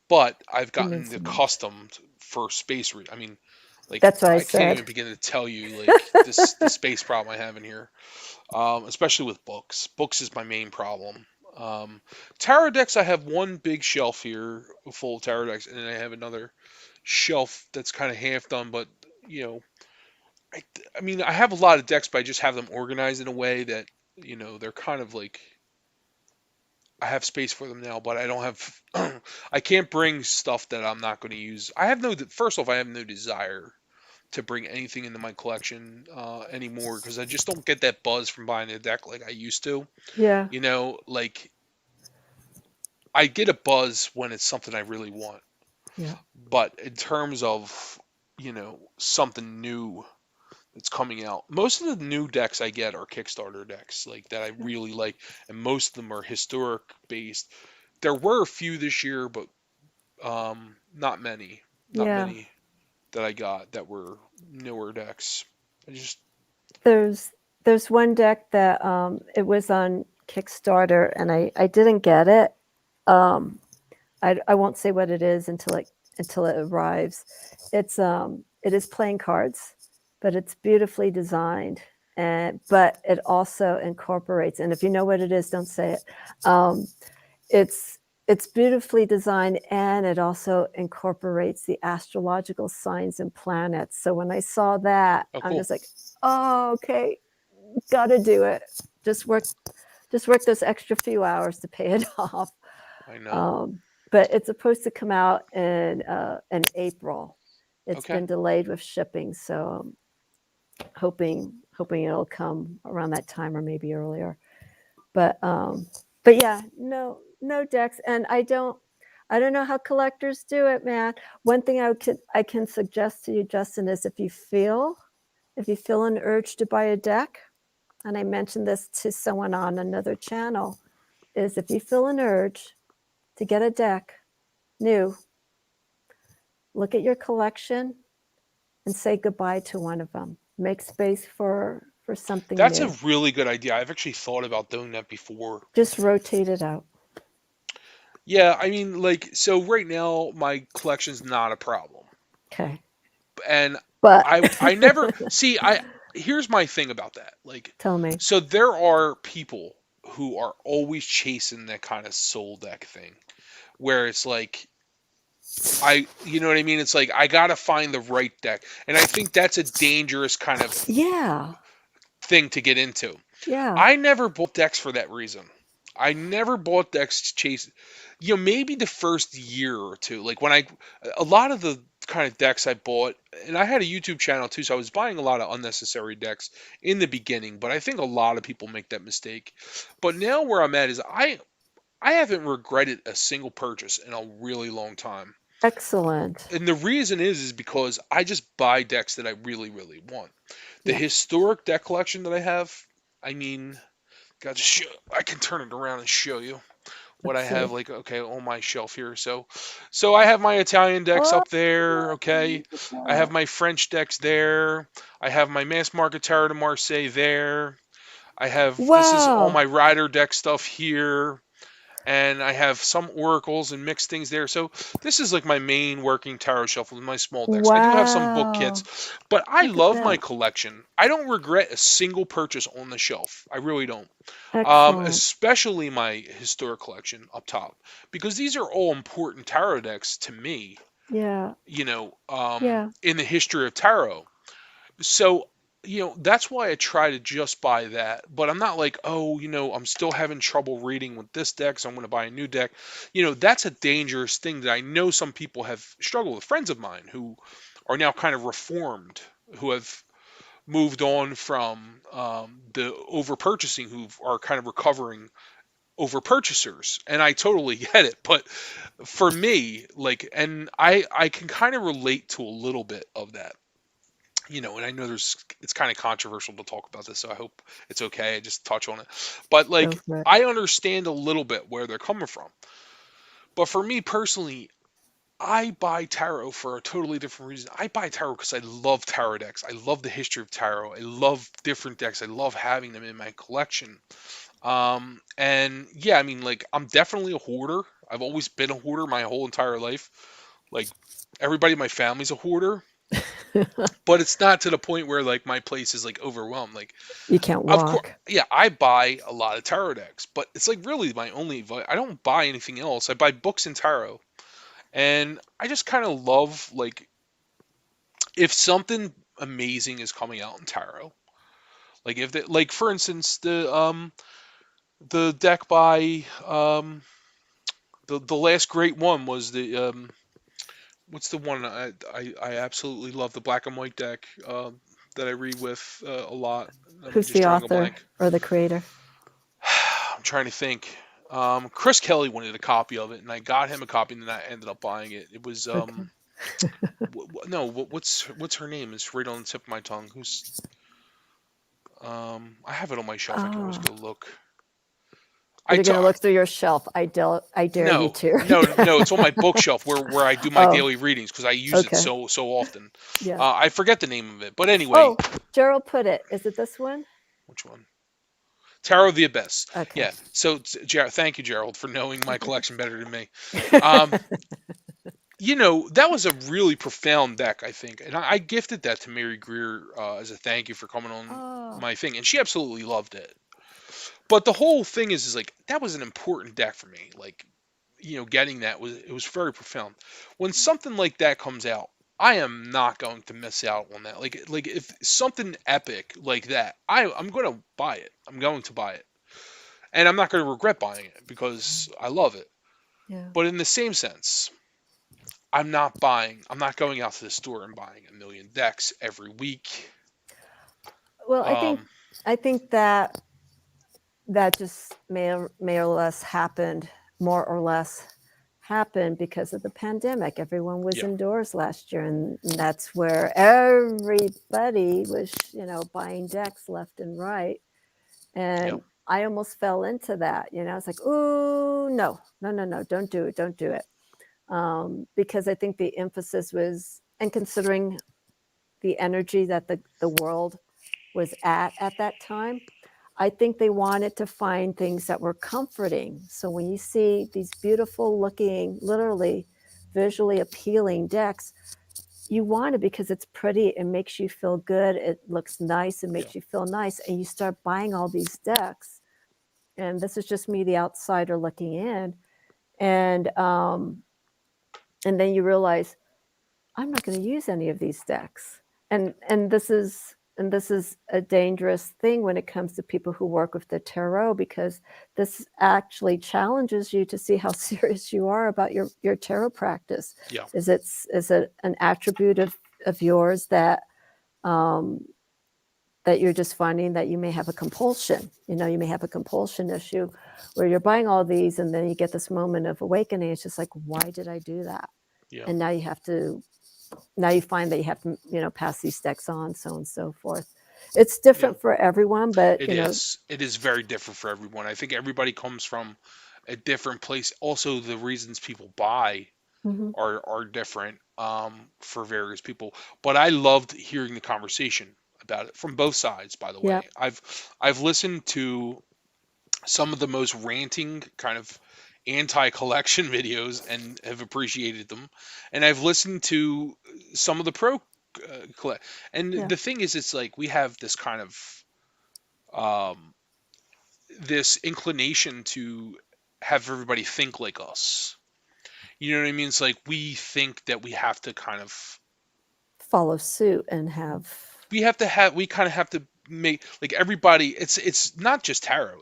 B: But I've
A: It means
B: gotten
A: so much.
B: accustomed for I mean, like
A: That's what I
B: I can't
A: said.
B: even begin to tell you like this the space problem I have in here. Especially with books. Books is my main problem. Um, Tarot decks, I have one big shelf here full of tarot decks, and then I have another shelf that's kind of half done. But you know, I, I mean, I have a lot of decks, but I just have them organized in a way that they're kind of like I have space for them now, but I don't have. I can't bring stuff that I'm not going to use. First off, I have no desire to bring anything into my collection anymore because I just don't get that buzz from buying a deck like I used to.
A: Yeah.
B: Like I get a buzz when it's something I really want,
A: Yeah.
B: but in terms of something new that's coming out, most of the new decks I get are Kickstarter decks like that I really like, and most of them are historic based. There were a few this year, but not many. Not
A: Yeah.
B: many that I got that were newer decks. I just
A: There's there's one deck that it was on Kickstarter and I didn't get it. Um, I won't say what it is until it arrives. It is playing cards, but it's beautifully designed, and but it also incorporates. And if you know what it is, don't say it. Um, it's it's beautifully designed, and it also incorporates the astrological signs and planets. So when I saw that,
B: oh
A: I'm
B: cool.
A: just like, oh, okay, gotta do it. Just work, just work those extra few hours to pay it off.
B: I know.
A: Um, but it's supposed to come out in April. It's
B: Okay.
A: been delayed with shipping, so hoping it'll come around that time or maybe earlier. But yeah, no decks, and I don't know how collectors do it, man. One thing I can suggest to you, Justin, is if you feel an urge to buy a deck, and I mentioned this to someone on another channel, is if you feel an urge to get a deck new, look at your collection and say goodbye to one of them. Make space for something
B: That's a
A: new.
B: really good idea. I've actually thought about doing that before.
A: Just rotate it out.
B: Yeah, I mean, like, so right now my collection's not a problem,
A: Okay.
B: and
A: But
B: I never see. Here's my thing about that. Like,
A: tell me.
B: so there are people who are always chasing that kind of soul deck thing, where it's like you know what I mean? It's like I gotta find the right deck, and I think that's a dangerous kind of
A: Yeah.
B: thing to get into.
A: Yeah.
B: I never bought decks for that reason. I never bought decks to chase. Maybe the first year or two, like a lot of the kind of decks I bought, and I had a YouTube channel too, so I was buying a lot of unnecessary decks in the beginning, but I think a lot of people make that mistake. But now where I'm at is I haven't regretted a single purchase in a really long time.
A: Excellent.
B: And the reason is because I just buy decks that I really, really want. The
A: Yeah.
B: historic deck collection that I have, I mean, got to show, I can turn it around and show you what I
A: Let's
B: have,
A: see.
B: like, okay, on my shelf here. So I have my Italian decks
A: Oh,
B: up there, okay.
A: look at
B: I have
A: that.
B: my French decks there. I have my Mass Market Tarot de Marseille there. This is all
A: Wow.
B: my Rider deck stuff here. And I have some oracles and mixed things there. So this is like my main working tarot shelf with my small decks. I do have some book
A: Wow.
B: kits, but I
A: Look at
B: love my
A: that.
B: collection. I don't regret a single purchase on the shelf. I really don't.
A: Excellent.
B: Especially my historic collection up top, because these are all important tarot decks to me.
A: Yeah. Yeah.
B: In the history of tarot. So, that's why I try to just buy that. But I'm not like, oh, I'm still having trouble reading with this deck, so I'm going to buy a new deck. That's a dangerous thing that I know some people have struggled with. Friends of mine who are now kind of reformed, who have moved on from the over purchasing, who are kind of recovering over purchasers. And I totally get it. But for me, like, and I can kind of relate to a little bit of that. And I know it's kind of controversial to talk about this, so I hope it's okay. I just touch on it. But
A: Go
B: like,
A: for it.
B: I understand a little bit where they're coming from. But for me personally, I buy tarot for a totally different reason. I buy tarot because I love tarot decks. I love the history of tarot. I love different decks. I love having them in my collection. And yeah, I mean, like, I'm definitely a hoarder. I've always been a hoarder my whole entire life. Like, everybody in my family's a hoarder, but it's not to the point where like my place is like overwhelmed. Like,
A: You can't
B: of course,
A: walk.
B: yeah, I buy a lot of tarot decks, but it's like really my only. I don't buy anything else. I buy books in tarot, and I just kind of love, like, if something amazing is coming out in tarot. Like, if they, like, for instance, the deck by the last great one was the what's the one I absolutely love, the black and white deck that I read with a lot. I'm
A: Who's
B: just
A: the
B: drawing a
A: author
B: blank.
A: or the creator?
B: I'm trying to think. Chris Kelly wanted a copy of it, and I got him a copy, and then I ended up buying it. It was
A: Okay.
B: no, what's her name? It's right on the tip of my tongue. Who's I have it on my shelf. I can always
A: Oh,
B: go look. I
A: you're going to
B: talk.
A: look through your shelf. I dare you
B: No,
A: to.
B: no. It's on my bookshelf where I do my
A: Oh,
B: daily readings because I use it
A: okay.
B: so often.
A: Yeah.
B: I forget the name of it, but anyway,
A: Oh, Gerald put it. Is it this one?
B: which one? Tarot of the Abyss.
A: Okay.
B: Yeah. So, thank you, Gerald, for knowing my collection better than me. Um, that was a really profound deck, I think, and I gifted that to Mary Greer as a thank you for coming on
A: Oh,
B: my thing, and she absolutely loved it. But the whole thing is like that was an important deck for me. Like, getting that was very profound. When something like that comes out, I am not going to miss out on that. Like if something epic like that, I'm going to buy it. I'm going to buy it, and I'm not going to regret buying it because I love it.
A: yeah.
B: But in the same sense, I'm not going out to the store and buying a million decks every week.
A: Well,
B: Um,
A: I think that just may or less happened, more or less happened because of the pandemic. Everyone was
B: yeah,
A: indoors last year, and that's where everybody was, buying decks left and right.
B: yeah,
A: And I almost fell into that. It's like, ooh, no, no, no, no, don't do it, don't do it. Because I think the emphasis was, and considering the energy that the world was at that time, I think they wanted to find things that were comforting. So when you see these beautiful looking, literally visually appealing decks, you want it because it's pretty, it makes you feel good, it looks nice, it
B: yeah,
A: makes you feel nice, and you start buying all these decks. And this is just me, the outsider looking in, and then you realize I'm not going to use any of these decks, and this is and this is a dangerous thing when it comes to people who work with the tarot, because this actually challenges you to see how serious you are about your tarot practice.
B: Yeah.
A: Is it an attribute of yours that that you're just finding that you may have a compulsion? You may have a compulsion issue where you're buying all these and then you get this moment of awakening. It's just like, why did I do that?
B: Yeah.
A: And now you find that you have to, pass these decks on, so on and so forth. It's different for everyone, but
B: It is. It is very different for everyone. I think everybody comes from a different place. Also, the reasons people buy
A: mhm,
B: are different for various people. But I loved hearing the conversation about it from both sides. By the
A: yeah,
B: way, I've listened to some of the most ranting kind of anti-collection videos and have appreciated them, and I've listened to some of the pro and
A: yeah,
B: the thing is, it's like we have this kind of um, this inclination to have everybody think like us. You know what I mean? It's like we think that we have to kind of
A: follow suit and have,
B: we kind of have to make like everybody. It's not just tarot.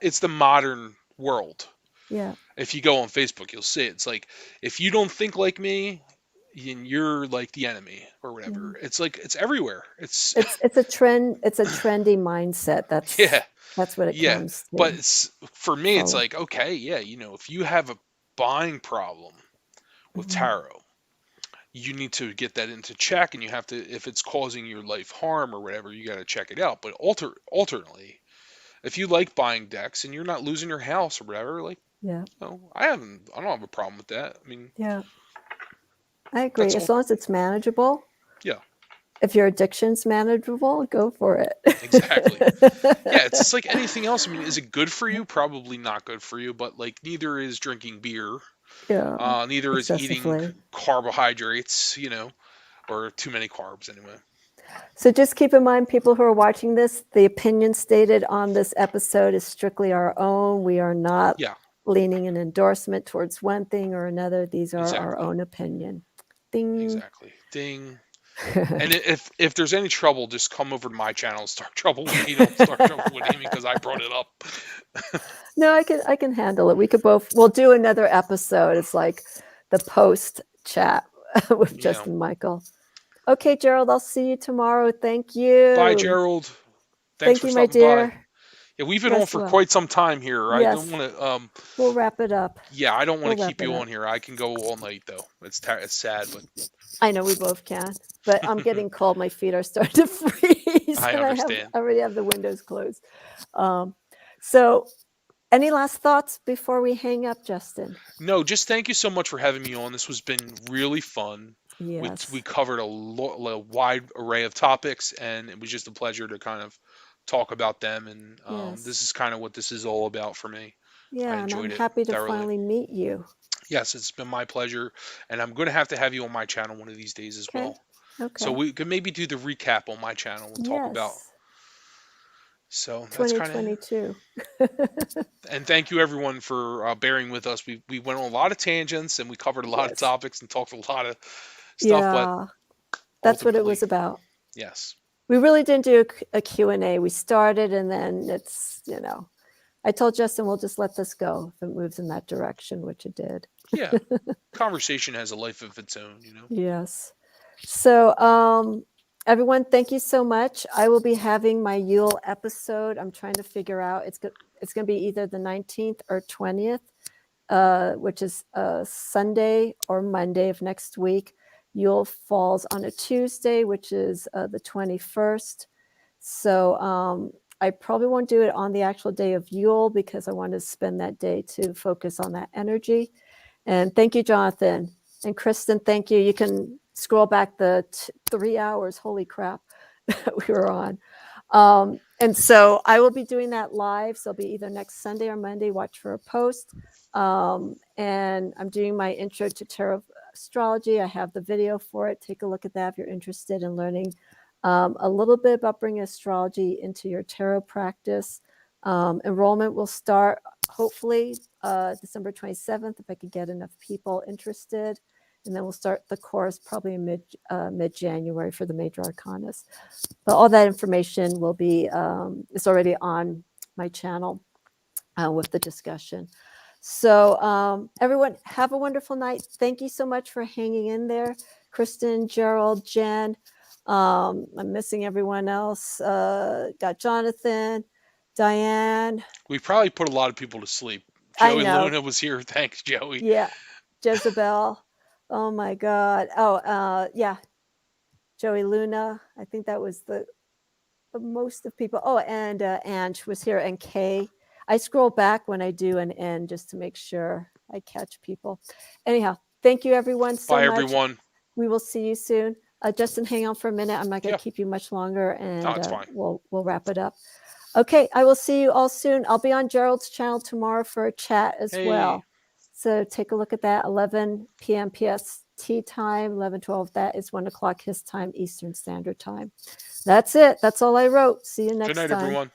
B: It's the modern world.
A: yeah,
B: If you go on Facebook, you'll see it. It's like if you don't think like me, you're like the enemy or whatever.
A: mhm.
B: It's like it's everywhere. It's
A: It's a trend. It's a trendy mindset.
B: yeah,
A: That's what it
B: yeah.
A: comes
B: But
A: to.
B: it's for me, it's
A: Follow.
B: like okay, yeah, if you have a buying problem with
A: Mhm.
B: tarot, you need to get that into check, and you have to, if it's causing your life harm or whatever, you got to check it out. But alternately, if you like buying decks and you're not losing your house or whatever, like,
A: Yeah,
B: I don't have a problem with that. I mean,
A: yeah, I agree.
B: that's
A: As
B: all.
A: long as it's manageable.
B: Yeah,
A: If your addiction's manageable, go for
B: exactly.
A: it.
B: Yeah, it's just like anything else. I mean, is it good for you? Probably not good for you, but like neither is drinking beer.
A: Yeah,
B: Neither is eating
A: excessively.
B: carbohydrates, or too many carbs anyway.
A: So just keep in mind, people who are watching this, the opinion stated on this episode is strictly our own. We are not
B: Yeah,
A: leaning an endorsement towards one thing or another. These are our
B: exactly.
A: own opinion. Ding.
B: Exactly. Ding. And if there's any trouble, just come over to my channel and start trouble with me. Don't start trouble with Amy because I brought it up.
A: No, I can handle it. We'll do another episode. It's like the post chat with
B: Yeah.
A: Justin Michael. Okay, Gerald, I'll see you tomorrow. Thank
B: Bye,
A: you.
B: Gerald. Thanks
A: Thank
B: for
A: you, my
B: stopping by.
A: dear.
B: Yeah, we've been on
A: Rest
B: for
A: well.
B: quite some time here. I don't
A: Yes,
B: want to.
A: we'll wrap it up.
B: Yeah, I don't want
A: We'll
B: to
A: wrap
B: keep
A: it
B: you
A: up.
B: on here. I can go all night though. It's sad, but
A: I know we both can, but I'm getting cold. My feet are starting to freeze,
B: I
A: and I
B: understand.
A: already have the windows closed. Um, so, any last thoughts before we hang up, Justin?
B: No, just thank you so much for having me on. This has been really fun. We
A: Yes,
B: covered a wide array of topics, and it was just a pleasure to kind of talk about them. And this
A: yes,
B: is kind of what this is all about for me. I
A: yeah, and I'm
B: enjoyed it
A: happy to
B: thoroughly.
A: finally meet you.
B: Yes, it's been my pleasure, and I'm going to have you on my channel one of these days as
A: Okay,
B: well. So
A: okay,
B: we could maybe do the recap on my channel and talk about.
A: yes,
B: So that's kind of.
A: 2022.
B: And thank you everyone for bearing with us. We went on a lot of tangents and we covered a lot of
A: Yes,
B: topics and talked a lot of stuff, but
A: yeah, that's what it was
B: ultimately,
A: about.
B: yes,
A: We really didn't do a Q&A. We started, and then I told Justin we'll just let this go if it moves in that direction, which it did.
B: yeah. Conversation has a life of its own.
A: Yes. So, everyone, thank you so much. I will be having my Yule episode. I'm trying to figure out. It's going to be either the 19th or 20th, which is Sunday or Monday of next week. Yule falls on a Tuesday, which is the 21st. So I probably won't do it on the actual day of Yule because I want to spend that day to focus on that energy. And thank you, Jonathan. And Kristen, thank you. You can scroll back the 3 hours, holy crap, we were on. And so I will be doing that live. So it'll be either next Sunday or Monday. Watch for a post. And I'm doing my intro to tarot astrology. I have the video for it. Take a look at that if you're interested in learning a little bit about bringing astrology into your tarot practice. Enrollment will start hopefully December 27th if I could get enough people interested. and then we'll start the course probably in mid-January for the major arcanas. But all that information will be it's already on my channel with the discussion. So everyone, have a wonderful night. Thank you so much for hanging in there. Kristen, Gerald, Jen. I'm missing everyone else. Got Jonathan, Diane.
B: We probably put a lot of people to sleep.
A: I
B: Joey
A: know.
B: Luna was here. Thanks, Joey.
A: Yeah. Jezebel. Oh my God. Oh, yeah. Joey Luna. I think that was the most of people. Oh, and Ange was here, and Kay. I scroll back when I do an end just to make sure I catch people. Anyhow, thank you everyone so
B: Bye,
A: much.
B: everyone.
A: We will see you soon. Justin, hang on for a minute. I'm not going to keep you much longer, and
B: No, it's fine.
A: we'll wrap it up. Okay, I will see you all soon. I'll be on Gerald's channel tomorrow for a chat as well. So take a look at that. 11 p.m. PST time, 11:12. That is 1 o'clock his time, Eastern Standard Time. That's it. That's all I wrote. See you next time.
B: Good night, everyone.